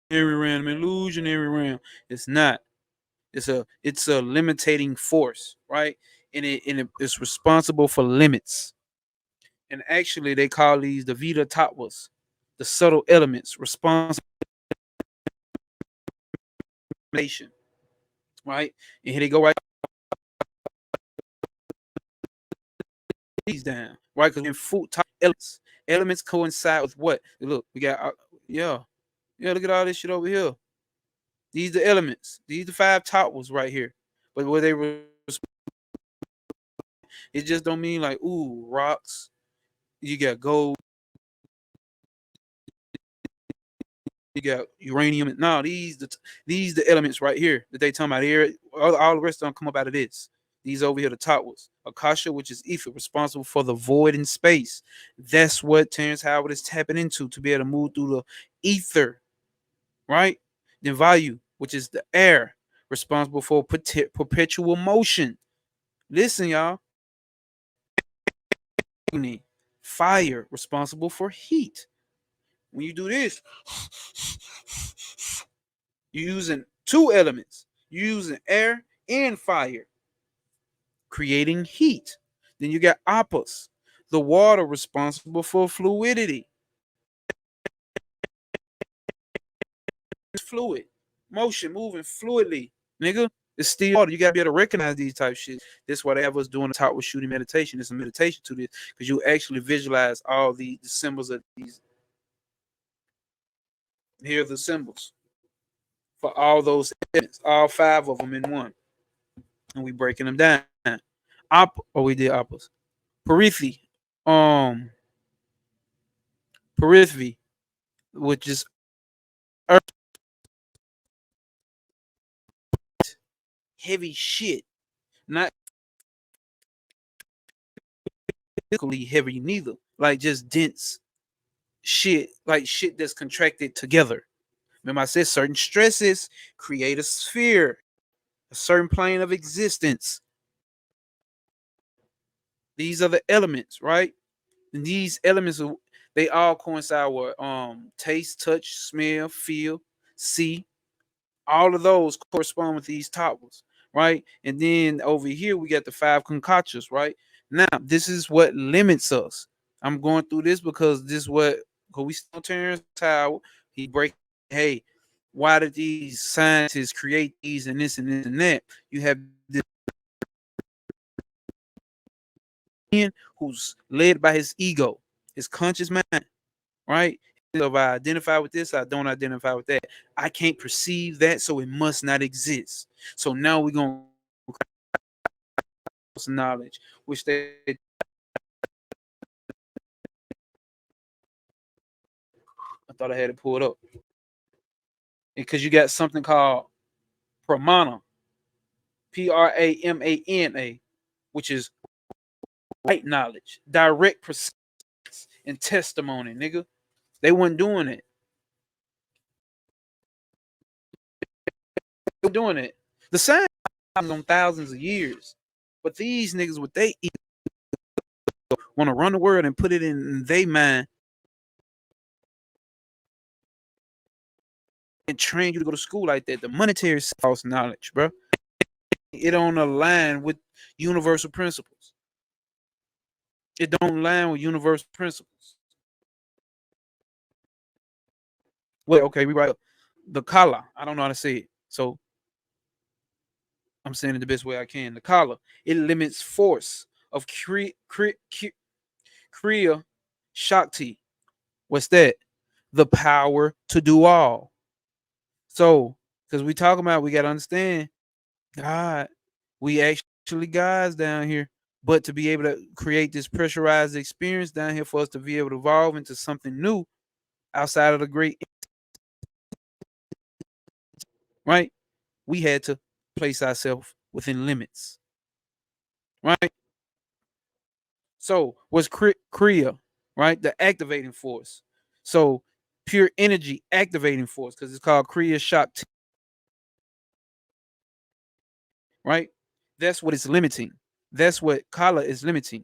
Every random illusionary realm. It's not. It's a limiting force, right? It's responsible for limits. And actually, they call these the Vita Tattvas, the subtle elements responsible for nation, right? And here they go right these down, right? Because in food elements coincide with what? Look, we got yeah, yeah. Look at all this shit over here. These the elements. These the 5 Tattvas right here. But where they were, it just don't mean like ooh rocks. You got gold. You got uranium. No, these the elements right here that they talking about here. All the rest of them come up out of this. These over here, the top was Akasha, which is ether, responsible for the void in space. That's what Terrence Howard is tapping into to be able to move through the ether, right? Then value, which is the air, responsible for perpetual motion. Listen, y'all. Fire, responsible for heat. When you do this, you're using 2 elements. You're using air and fire, creating heat. Then you got oppas, the water responsible for fluidity. It's fluid, motion, moving fluidly, nigga. It's still water. You gotta be able to recognize these type of shit. This is why they have us doing the top with shooting meditation. It's a meditation to this because you actually visualize all the symbols of these. Here are the symbols for all those elements, all 5 of them in one, and we breaking them down. We did oppas. Parithi, um, Parithvi, which is earth, heavy shit, not physically heavy neither, like just dense shit that's contracted together. Remember, I said certain stresses create a sphere, a certain plane of existence. These are the elements, right? And these elements they all coincide with taste, touch, smell, feel, see. All of those correspond with these towers, right? And then over here we got the five concoctions, right? Now this is what limits us. I'm going through this because this is what because we still Terrence Howard. He break. Hey, why did these scientists create these and this and this and that? You have this man who's led by his ego, his conscious mind, right? So if I identify with this, I don't identify with that. I can't perceive that, so it must not exist. So now we're gonna knowledge, which they I thought I had it pulled up because you got something called pramana, Pramana, which is right knowledge, direct perception, and testimony, nigga. They weren't doing it. They were doing it. The science on thousands of years, but these niggas, what they want to run the world and put it in their mind and train you to go to school like that. The monetary false knowledge, bro. It don't align with universal principles. It don't align with universal principles. Well, okay, we write the kala. I don't know how to say it, so I'm saying it the best way I can. The kala, it limits force of Kriya Shakti. What's that? The power to do all. So, because we talking about, we got to understand God. We actually guys down here, but to be able to create this pressurized experience down here for us to be able to evolve into something new outside of the great, right? We had to place ourselves within limits, right? So, what's Kriya, right? The activating force. So, pure energy activating force, because it's called Kriya Shakti, right? That's what it's limiting. That's what Kala is limiting.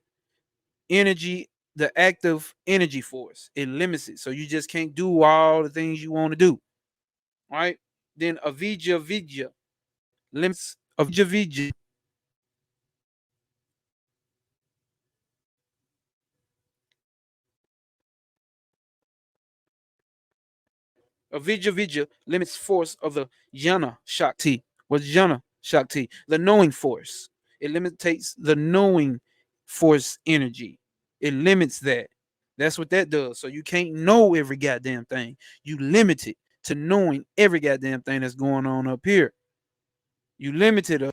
Energy, the active energy force, it limits it. So you just can't do all the things you want to do, right? Then Avijja Vidya limits Avijja Vidya. Avijja Vidya limits force of the Jnana Shakti. What's Jnana Shakti? The knowing force. It limits the knowing force energy. It limits that. That's what that does. So you can't know every goddamn thing. You limit it to knowing every goddamn thing that's going on up here. You limited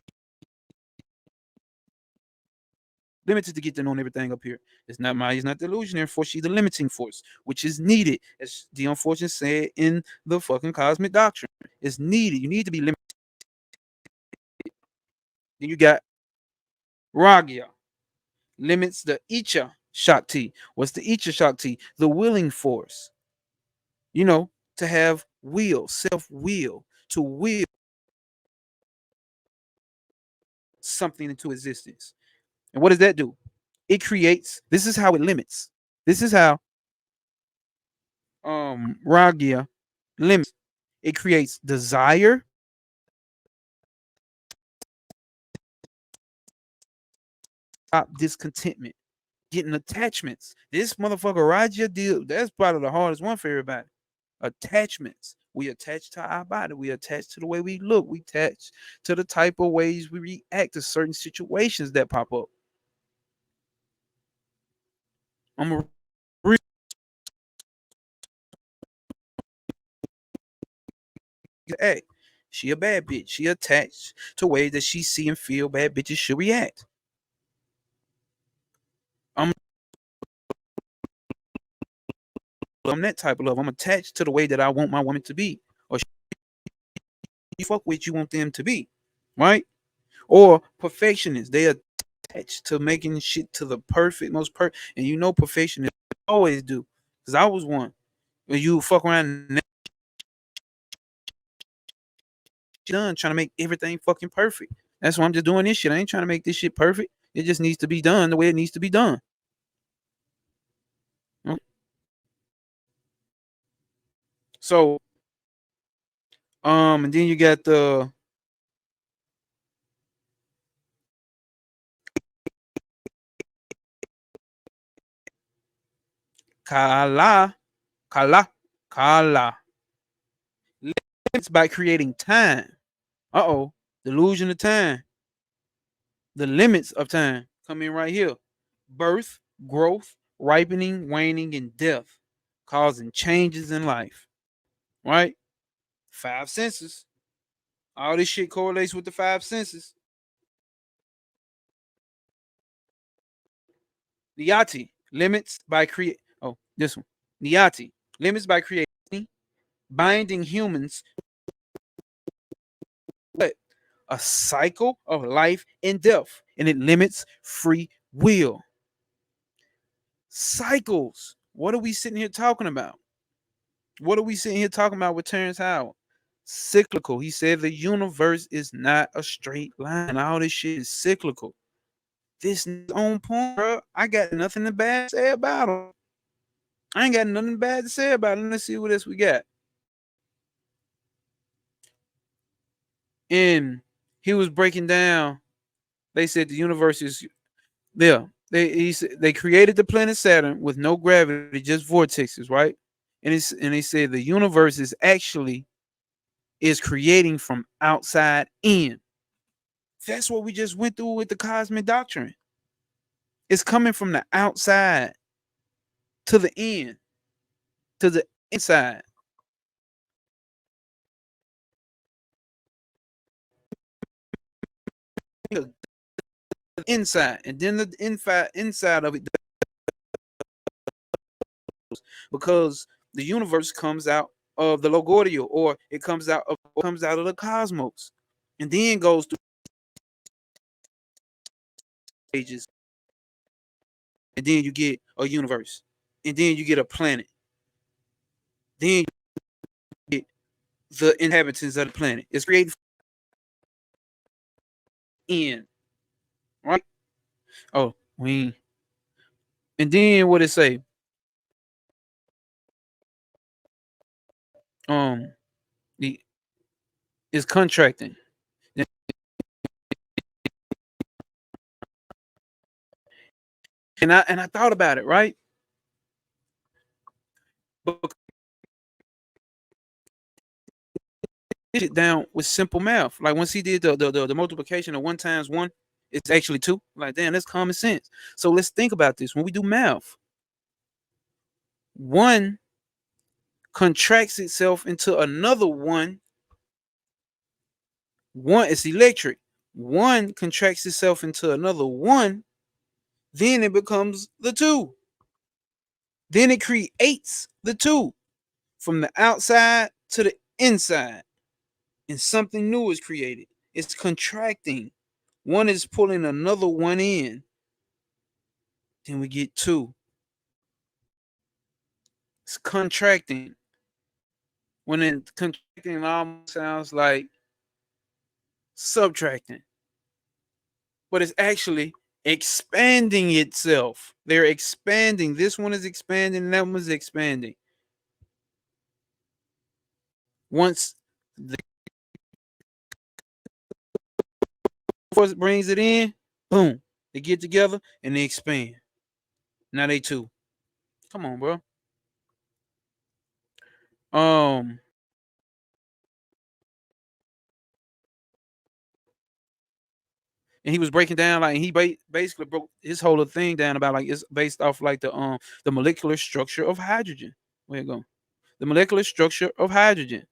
to get to knowing everything up here. It's not Maya, it's not the illusionary force, she's the limiting force, which is needed, as the unfortunate said in the fucking cosmic doctrine. It's needed. You need to be limited. Then you got Ragya, limits the Icha Shakti. What's the Icha Shakti? The willing force. You know, to have will, self-will, to will something into existence. And what does that do? It creates, this is how it limits. This is how Ragya limits. It creates desire, discontentment, getting attachments. This motherfucker Raja deal, that's probably the hardest one for everybody. Attachments. We attach to our body. We attach to the way we look. We attach to the type of ways we react to certain situations that pop up. I'm a act. She a bad bitch. She attached to ways that she see and feel bad bitches should react. I'm that type of love. I'm attached to the way that I want my woman to be, or you fuck with you want them to be, right? Or perfectionists. They attach to making shit to the perfect, most perfect. And you know, perfectionists always do. Because I was one. You fuck around and done trying to make everything fucking perfect. That's why I'm just doing this shit. I ain't trying to make this shit perfect. It just needs to be done the way it needs to be done. Okay? So, and then you got the kala, kala, kala. Limits by creating time. Uh-oh. Delusion of time. The limits of time come in right here. Birth, growth, ripening, waning, and death, causing changes in life. Right? Five senses. All this shit correlates with the five senses. Niyati, limits by create. Oh, this one. Niyati, limits by creating, binding humans. What? A cycle of life and death, and it limits free will. Cycles. What are we sitting here talking about? What are we sitting here talking about with Terrence Howard? Cyclical. He said the universe is not a straight line. All this shit is cyclical. This is on point, bro. I got nothing bad to say about him. I ain't got nothing bad to say about him. Let's see what else we got. And he was breaking down. They said the universe is there. They created the planet Saturn with no gravity, just vortexes, right? And they said the universe is creating from outside in. That's what we just went through with the cosmic doctrine. It's coming from the outside to the in, to the inside. The inside, and then the inside of it, because the universe comes out of the Logordio, or it comes out of the cosmos, and then goes through stages, and then you get a universe, and then you get a planet, then you get the inhabitants of the planet. It's created in, right? Oh, and then what it say? Um, the is contracting. And I thought about it, right? But it down with simple math. Like once he did the multiplication of 1 times 1, it's actually 2. Like, damn, that's common sense. So let's think about this. When we do math, 1 contracts itself into another 1. 1 is electric. 1 contracts itself into another 1, then it becomes the 2. Then it creates the 2 from the outside to the inside, and something new is created. It's contracting. 1 is pulling another 1 in. Then we get 2. It's contracting. When it contracting almost sounds like subtracting, but it's actually expanding itself. They're expanding. This one is expanding, that one's expanding. Once the force brings it in, boom, they get together and they expand. Now they 2. Come on, bro. Um, and he was breaking down, like, he basically broke his whole thing down about, like, it's based off like the molecular structure of hydrogen. Where it go? The molecular structure of hydrogen.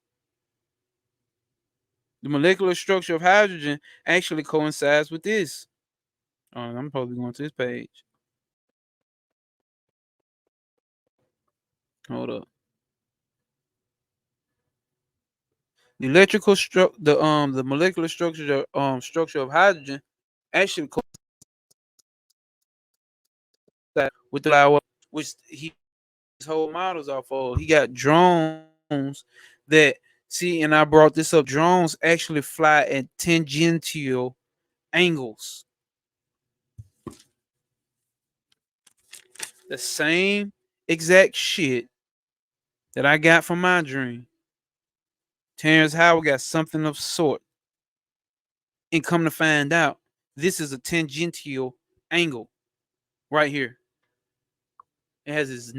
The molecular structure of hydrogen actually coincides with this. I'm probably going to this page. Hold up. The electrical structure, the molecular structure of hydrogen actually coincides with the flower, which he his whole models off of. He got drones that see, and I brought this up. Drones actually fly at tangential angles. The same exact shit that I got from my dream. Terrence Howard got something of sort. And come to find out, this is a tangential angle right here. It has its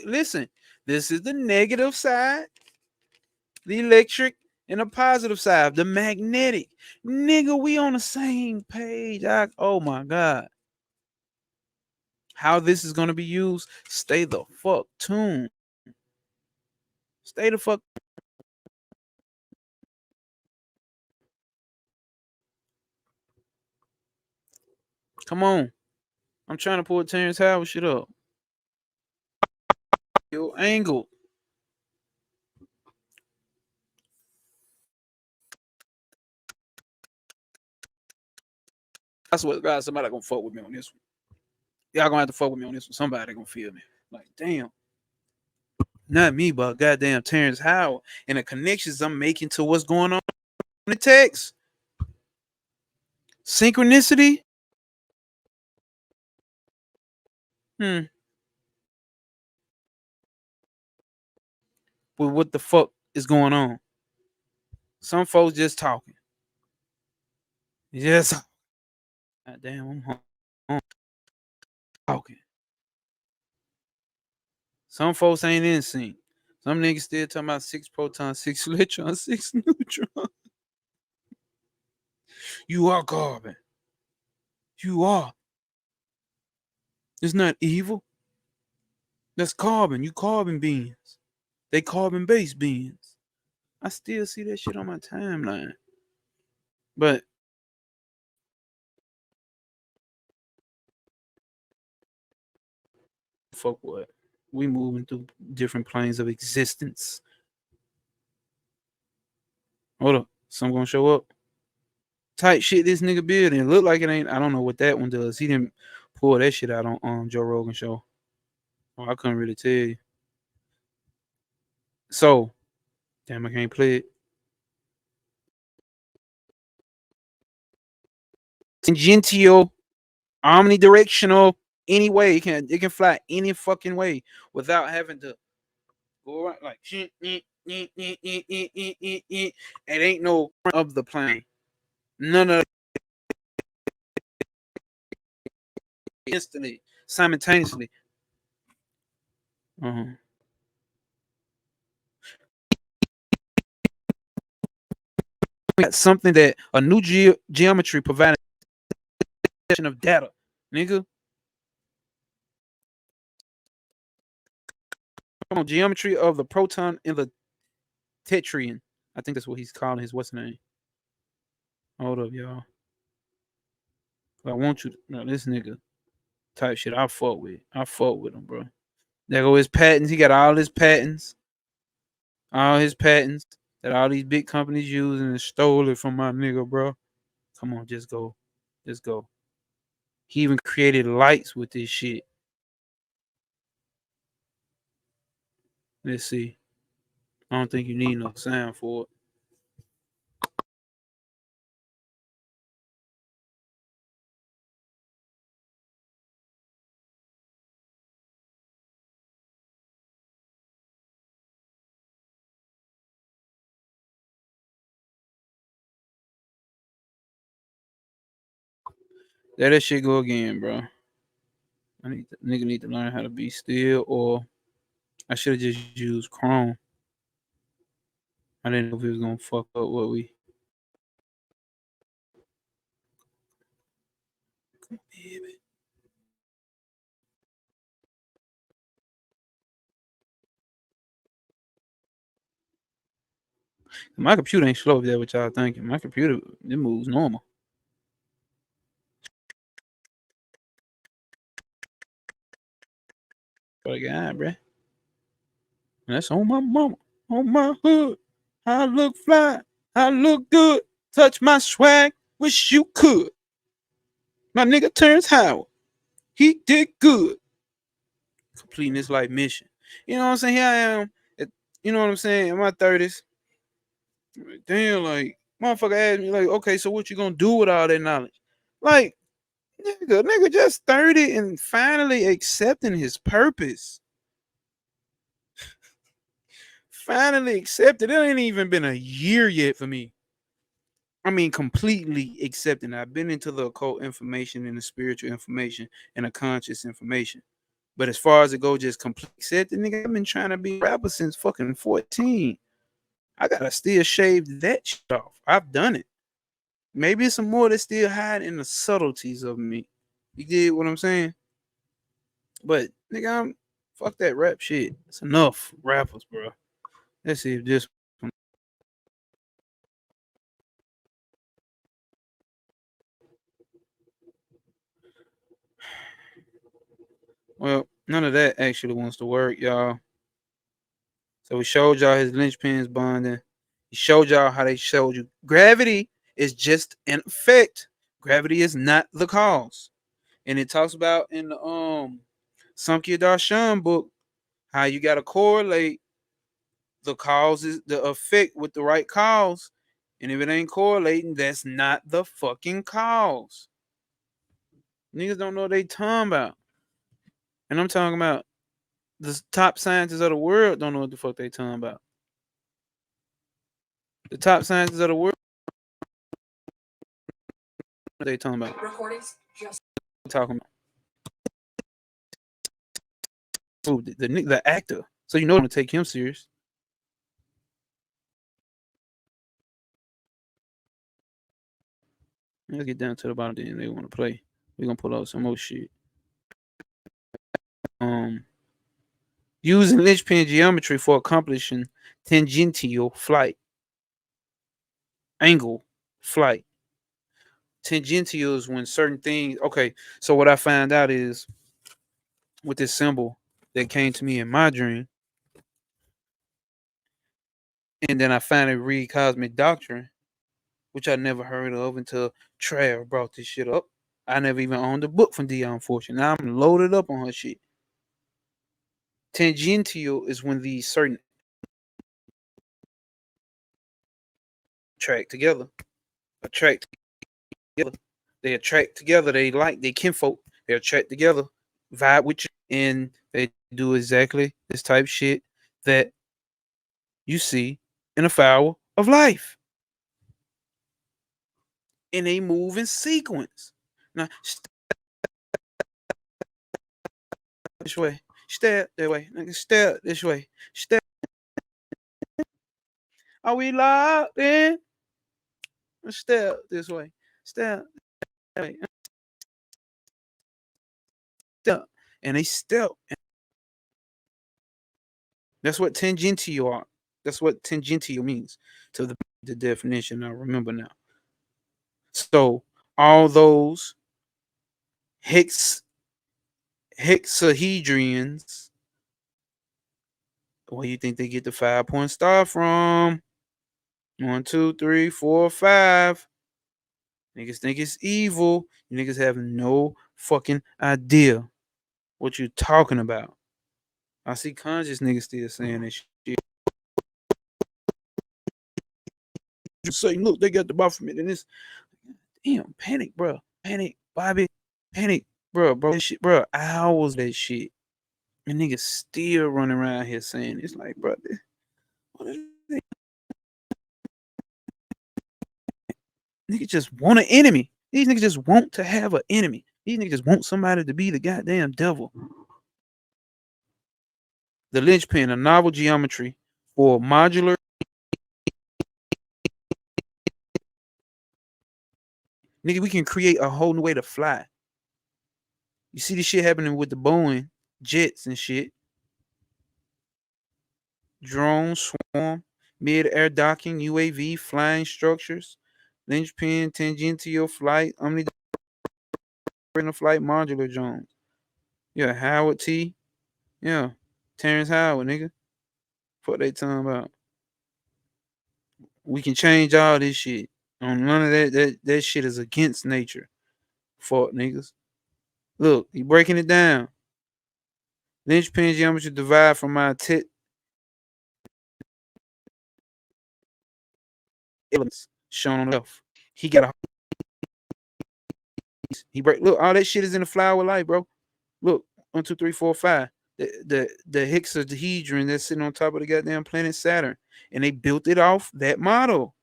listen. This is the negative side, the electric, and the positive side, the magnetic. Nigga, we on the same page. Oh my god. How this is gonna be used? Stay the fuck tuned. Stay the fuck. Come on. I'm trying to pull Terrence Howard shit up. Yo, angle. I swear to God, somebody gonna fuck with me on this one. Y'all gonna have to fuck with me on this one. Somebody gonna feel me. Like, damn. Not me, but goddamn Terrence Howard and the connections I'm making to what's going on in the text. Synchronicity. With what the fuck is going on? Some folks just talking. Yes. God damn, I'm home. Talking. Some folks ain't in sync. Some niggas still talking about 6 protons, 6 electrons, 6 neutrons. You are carbon. You are. It's not evil. That's carbon. You carbon beings. They carbon-based beings. I still see that shit on my timeline. But fuck what? We moving through different planes of existence. Hold up. Some gonna show up. Type shit this nigga building. It look like it ain't. I don't know what that one does. He didn't pull that shit out on Joe Rogan show. Oh, I couldn't really tell you. So, damn, I can't play it. Tangential, omnidirectional, any way. It can fly any fucking way without having to go around like it ain't no of the plane. None of instantly, simultaneously. We got something that a new geometry provided of data, nigga. Come on, geometry of the proton in the tetryon. I think that's what he's calling his what's the name. Hold up, y'all. I want you to know this nigga type shit. I fuck with him, bro. There go his patents. He got all his patents. All his patents that all these big companies use and stole it from my nigga, bro. Come on, just go. Just go. He even created lights with this shit. Let's see. I don't think you need no sound for it. There that shit go again, bro. Nigga need to learn how to be still, or I should have just used Chrome. I didn't know if it was gonna fuck up what we. My computer ain't slow if that's what y'all thinking. My computer, it moves normal. But God, bruh. That's on my mama, on my hood. I look fly, I look good. Touch my swag, wish you could. My nigga Terrence Howard, he did good. Completing his life mission. You know what I'm saying? Here I am. You know what I'm saying? In my 30s. Damn, like, motherfucker asked me, like, okay, so what you gonna do with all that knowledge? Like, nigga just 30 and finally accepting his purpose. Finally accepted. It ain't even been a year yet for me. I mean, completely accepting. I've been into the occult information and the spiritual information and the conscious information. But as far as it goes, just completely accepting, nigga, I've been trying to be a rapper since fucking 14. I gotta still shave that shit off. I've done it. Maybe it's some more that still hide in the subtleties of me. You get what I'm saying? But nigga, fuck that rap shit. It's enough rappers, bro. Let's see if this one. Well, none of that actually wants to work, y'all. So we showed y'all his linchpins bonding. He showed y'all how they showed you gravity is just an effect. Gravity is not the cause. And it talks about in the Samkhya Darshan book how you gotta correlate the causes, the effect with the right cause. And if it ain't correlating, that's not the fucking cause. Niggas don't know what they talking about. And I'm talking about the top scientists of the world don't know what the fuck they talking about. The top scientists of the world, what they talking about. Recordings just talking about. Ooh, the actor. So you know I'm gonna take him serious. Let's get down to the bottom then they want to play. We're gonna pull out some more shit. Using linchpin geometry for accomplishing tangential flight. Angle flight. Tangential is when certain things. Okay, so what I found out is with this symbol that came to me in my dream, and then I finally read Cosmic Doctrine, which I never heard of until Trav brought this shit up. I never even owned a book from Dion Fortune. Now I'm loaded up on her shit. Tangential is when these certain attract together. Attract together. They attract together. They like they kinfolk. They attract together, vibe with you, and they do exactly this type of shit that you see in a flower of life. And they move in sequence. Now, step this way, step that way, step this way, step. Are we locked in? Step this way, step that way, step. And they step. That's what tangential are. That's what tangential means. To the definition I remember now. So all those hexahedrons, where you think they get the 5-point star from? 1, 2, 3, 4, 5. Niggas think it's evil. You niggas have no fucking idea what you talking about. I see conscious niggas still saying this shit. Just say, look, they got the Baphomet and this. Damn, panic, bro. Panic, Bobby. Panic, bro. This shit, bro. Hours that shit. And niggas still running around here saying it's like, bro, what is it? Niggas just want an enemy. These niggas just want to have an enemy. These niggas just want somebody to be the goddamn devil. The linchpin, a novel geometry for modular. Nigga, we can create a whole new way to fly. You see this shit happening with the Boeing jets and shit. Drone, swarm, mid-air docking, UAV, flying structures, linchpin, tangential flight, omnidirectional flight, modular drones. Yeah, Howard T. Yeah, Terrence Howard, nigga. What they talking about? We can change all this shit. On none of that shit is against nature. Fuck niggas. Look, he breaking it down. Linchpin geometry derived from my elements shown on the left. He got a he break. Look, all that shit is in the flower light, bro. Look, 1, 2, 3, 4, 5. The hexahedron that's sitting on top of the goddamn planet Saturn, and they built it off that model.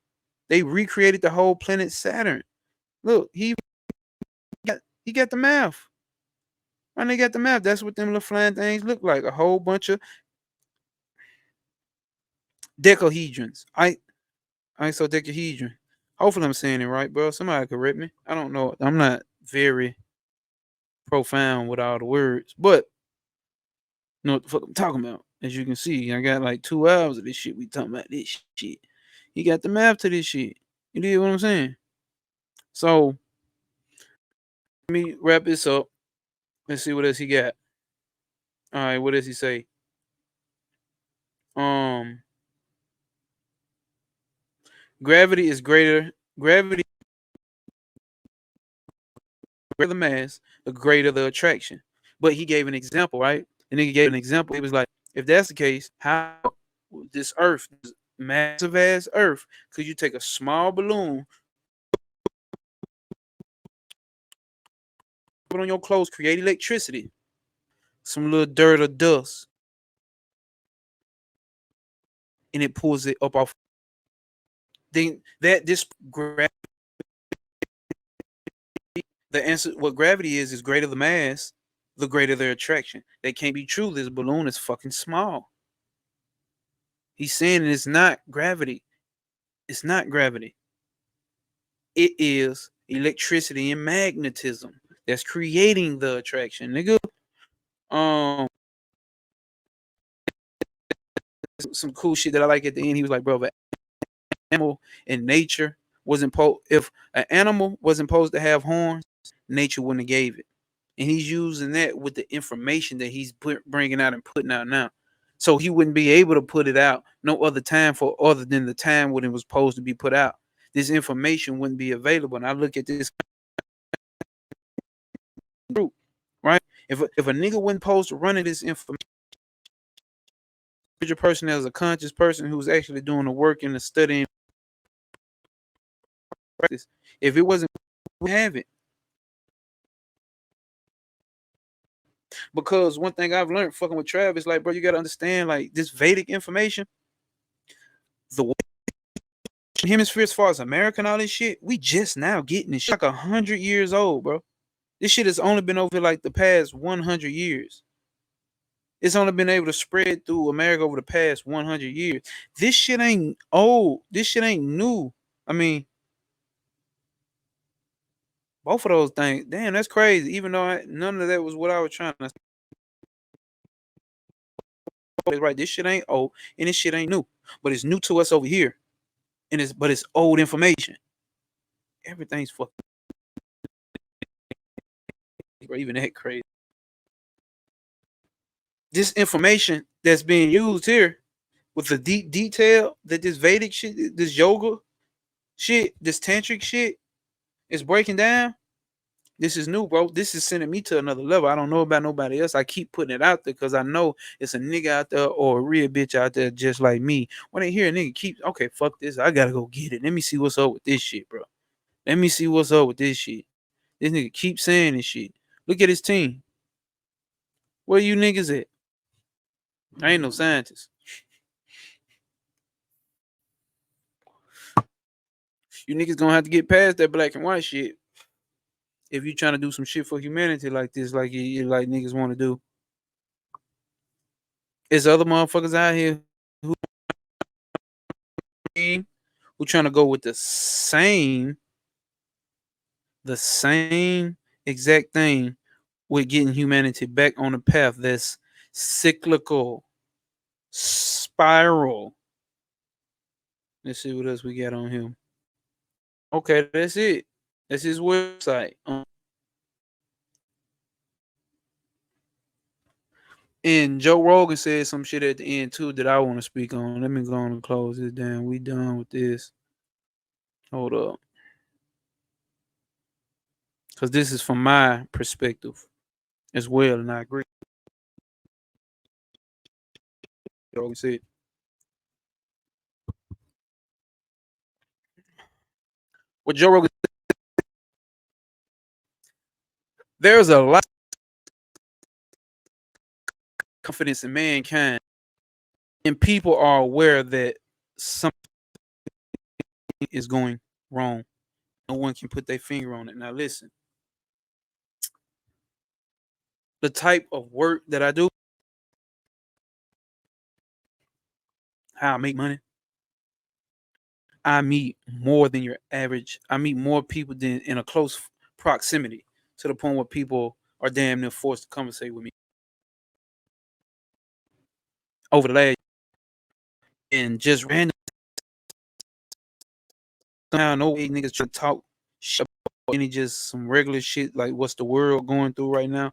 They recreated the whole planet Saturn. Look, he got the math. And they got the map. That's what them little flying things look like. A whole bunch of decahedrons. Isodecahedron. Hopefully I'm saying it right, bro. Somebody correct me. I don't know. I'm not very profound with all the words, but you know what the fuck I'm talking about. As you can see, I got like 2 hours of this shit. We talking about this shit. He got the map to this shit. You dig what I'm saying? So let me wrap this up. Let's see what else he got. All right, what does he say? Um, gravity is greater. Gravity the mass, the greater the attraction. But he gave an example, right? And then he gave an example. He was like, if that's the case, how this Earth, this massive ass Earth, could you take a small balloon, put on your clothes, create electricity, some little dirt or dust, and it pulls it up off? Then that this gravity, the answer, what gravity is greater the mass, the greater the attraction. That can't be true. This balloon is fucking small. He's saying it's not gravity. It's not gravity. It is electricity and magnetism that's creating the attraction, nigga. Um, some cool shit that I like at the end. He was like, bro, if an animal in nature wasn't if an animal wasn't supposed to have horns, nature wouldn't have gave it. And he's using that with the information that he's bringing out and putting out now. So he wouldn't be able to put it out no other time for other than the time when it was supposed to be put out. This information wouldn't be available. And I look at this group, right? If a nigga wasn't supposed to run this information, a person as a conscious person who's actually doing the work and the studying practice, if it wasn't, we have it. Because one thing I've learned fucking with Travis, like, bro, you gotta understand, like, this Vedic information, the hemisphere as far as America and all this shit, we just now getting this shit like 100 years old, bro. This shit has only been over like the past 100 years. It's only been able to spread through America over the past 100 years. This shit ain't old. This shit ain't new. I mean, both of those things. Damn, that's crazy. Even though none of that was what I was trying to say. Right, this shit ain't old and this shit ain't new. But it's new to us over here. And it's old information. Everything's fucking, bro, even that crazy. This information that's being used here with the deep detail that this Vedic shit, this yoga shit, this tantric shit is breaking down. This is new, bro. This is sending me to another level. I don't know about nobody else. I keep putting it out there because I know it's a nigga out there or a real bitch out there just like me. When they hear a nigga keep, okay, fuck this, I gotta go get it. Let me see what's up with this shit, bro. Let me see what's up with this shit. This nigga keep saying this shit. Look at his team. Where you niggas at? I ain't no scientist. You niggas gonna have to get past that black and white shit if you trying to do some shit for humanity like this, like you like niggas want to do. There's other motherfuckers out here who trying to go with the same exact thing with getting humanity back on the path that's cyclical, spiral. Let's see what else we got on him. Okay, that's it. That's his website. And Joe Rogan said some shit at the end too that I want to speak on. Let me go on and close this down. We done with this. Hold up. Because this is from my perspective as well, and I agree. Joe Rogan said. What Joe Rogan, there's a lot of confidence in mankind, and people are aware that something is going wrong. No one can put their finger on it. Now, listen, the type of work that I do, how I make money, I meet more than your average. I meet more people than in a close proximity to the point where people are damn near forced to conversate with me over the last, and just random. Now, no way niggas trying to talk shit about any just some regular shit like what's the world going through right now.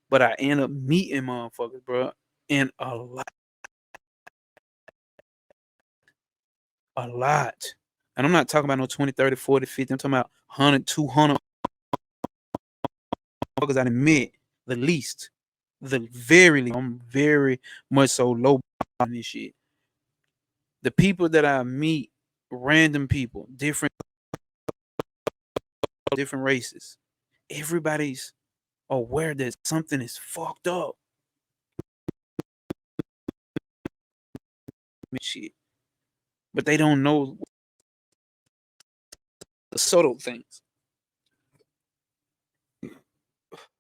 But I end up meeting motherfuckers, bro, and a lot. And I'm not talking about no 20, 30, 40, 50. I'm talking about 100, 200 motherfuckers I admit the least. The very least. I'm very much so low on this shit. The people that I meet, random people, different races, everybody's aware that something is fucked up. Shit. But they don't know the subtle things.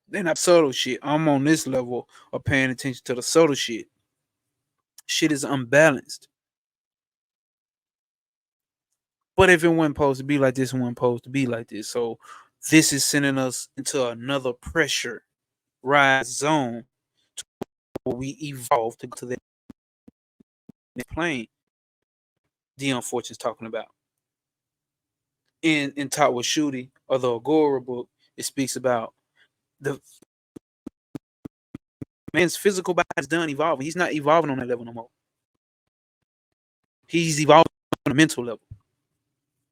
They're not subtle shit. I'm on this level of paying attention to the subtle shit. Shit is unbalanced. But if it wasn't supposed to be like this, it wasn't supposed to be like this. So this is sending us into another pressure rise zone where we evolve to go to that plane the unfortunate's talking about. In Talk with Shooty or the Agora book, it speaks about the man's physical body is done evolving. He's not evolving on that level no more. He's evolving on a mental level.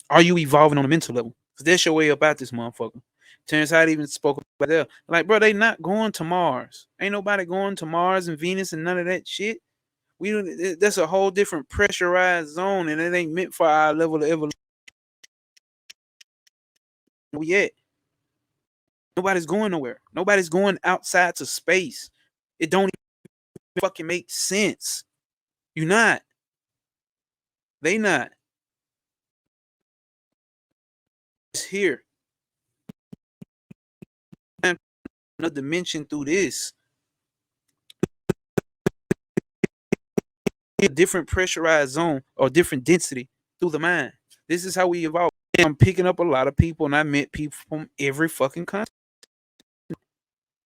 Are you evolving on a mental level? Because that's your way about this motherfucker. Terrence Howard even spoke about that. Like, bro, they not going to Mars. Ain't nobody going to Mars and Venus and none of that shit. That's a whole different pressurized zone, and it ain't meant for our level of evolution. Yet. Nobody's going nowhere. Nobody's going outside to space. It don't even fucking make sense. You not. They not. It's here. Another dimension through this. A different pressurized zone or different density through the mind. This is how we evolve. I'm picking up a lot of people, and I met people from every fucking country.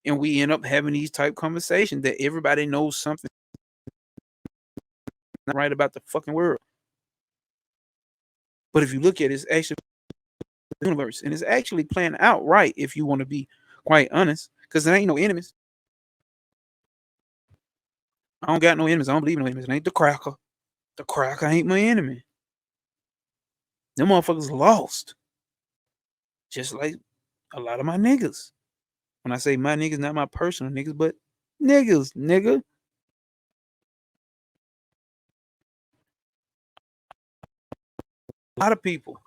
And we end up having these type conversations that everybody knows something not right about the fucking world. But if you look at it, it's actually the universe, and it's actually playing out right if you want to be quite honest, because there ain't no enemies. I don't got no enemies. I don't believe in no enemies. It ain't the cracker. The cracker ain't my enemy. Them motherfuckers lost. Just like a lot of my niggas. When I say my niggas, not my personal niggas, but niggas, nigga. A lot of people.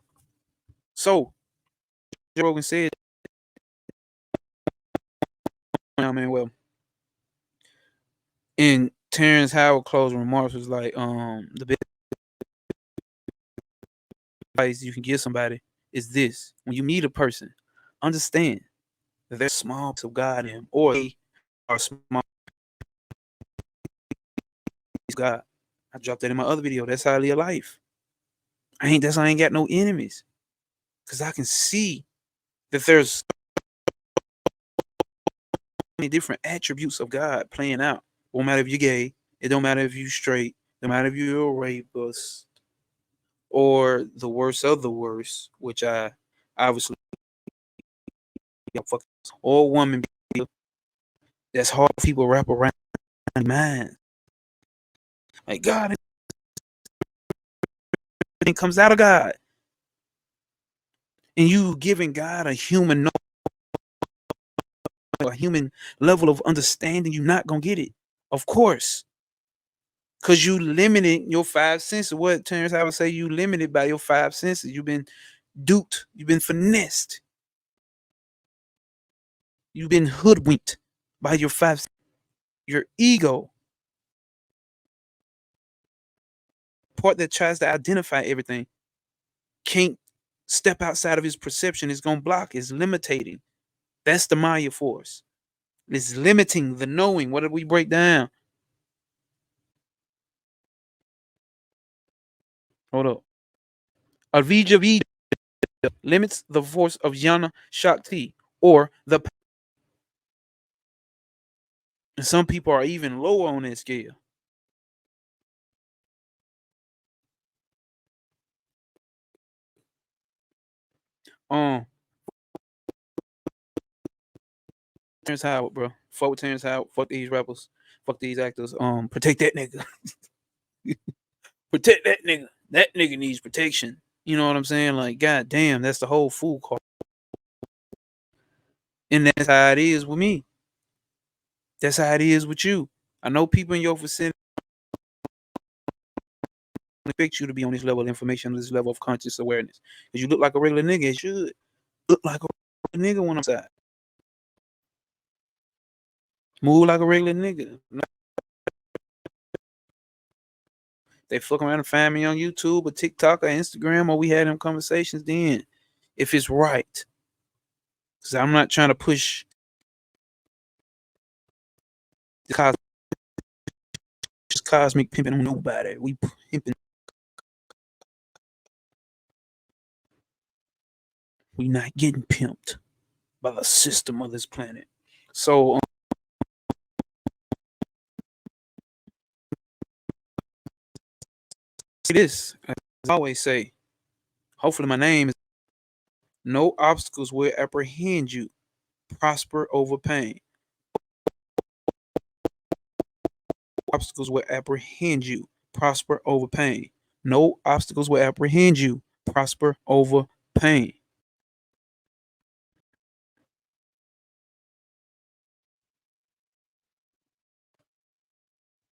So, Joe Rogan said, I mean, well, in Terrence Howard closing remarks was like, the best advice you can give somebody is this: when you meet a person, understand that there's small piece of God in him, or they are small God. I dropped that in my other video. That's how I live life. I ain't got no enemies, because I can see that there's many different attributes of God playing out. It don't matter if you're gay. It don't matter if you're straight. It don't matter if you're a rapist or the worst of the worst, which I obviously or woman. That's hard for people to wrap around mind. Like God, it comes out of God, and you giving God a human level of understanding, you're not gonna get it, of course, Because you limited your five senses. What Terrence Howard say? You limited by your five senses. You've been duped. You've been finessed. You've been hoodwinked by your five. Your ego, part that tries to identify everything, can't step outside of his perception. It's gonna block. It's limiting. That's the Maya force. It's limiting the knowing. What did we break down? Hold up. Avija Vida limits the force of Jnana Shakti, or the. And some people are even lower on that scale. Terrence Howard, bro. Fuck with Terrence Howard. Fuck these rappers. Fuck these actors. Protect that nigga. Protect that nigga. That nigga needs protection. You know what I'm saying? Like, god damn, that's the whole fool call. And that's how it is with me. That's how it is with you. I know people in your vicinity expect you to be on this level of information, this level of conscious awareness. Because you look like a regular nigga. It should look like a nigga when I'm outside. Move like a regular nigga. They fuck around and find me on YouTube or TikTok or Instagram, or we had them conversations then. If it's right. Because I'm not trying to push the cosmic pimping on nobody. We pimping. We not getting pimped by the system of this planet. So this, as I always say, hopefully my name is no obstacles will apprehend you. Prosper over pain. Obstacles will apprehend you. Prosper over pain. No obstacles will apprehend you. Prosper over pain.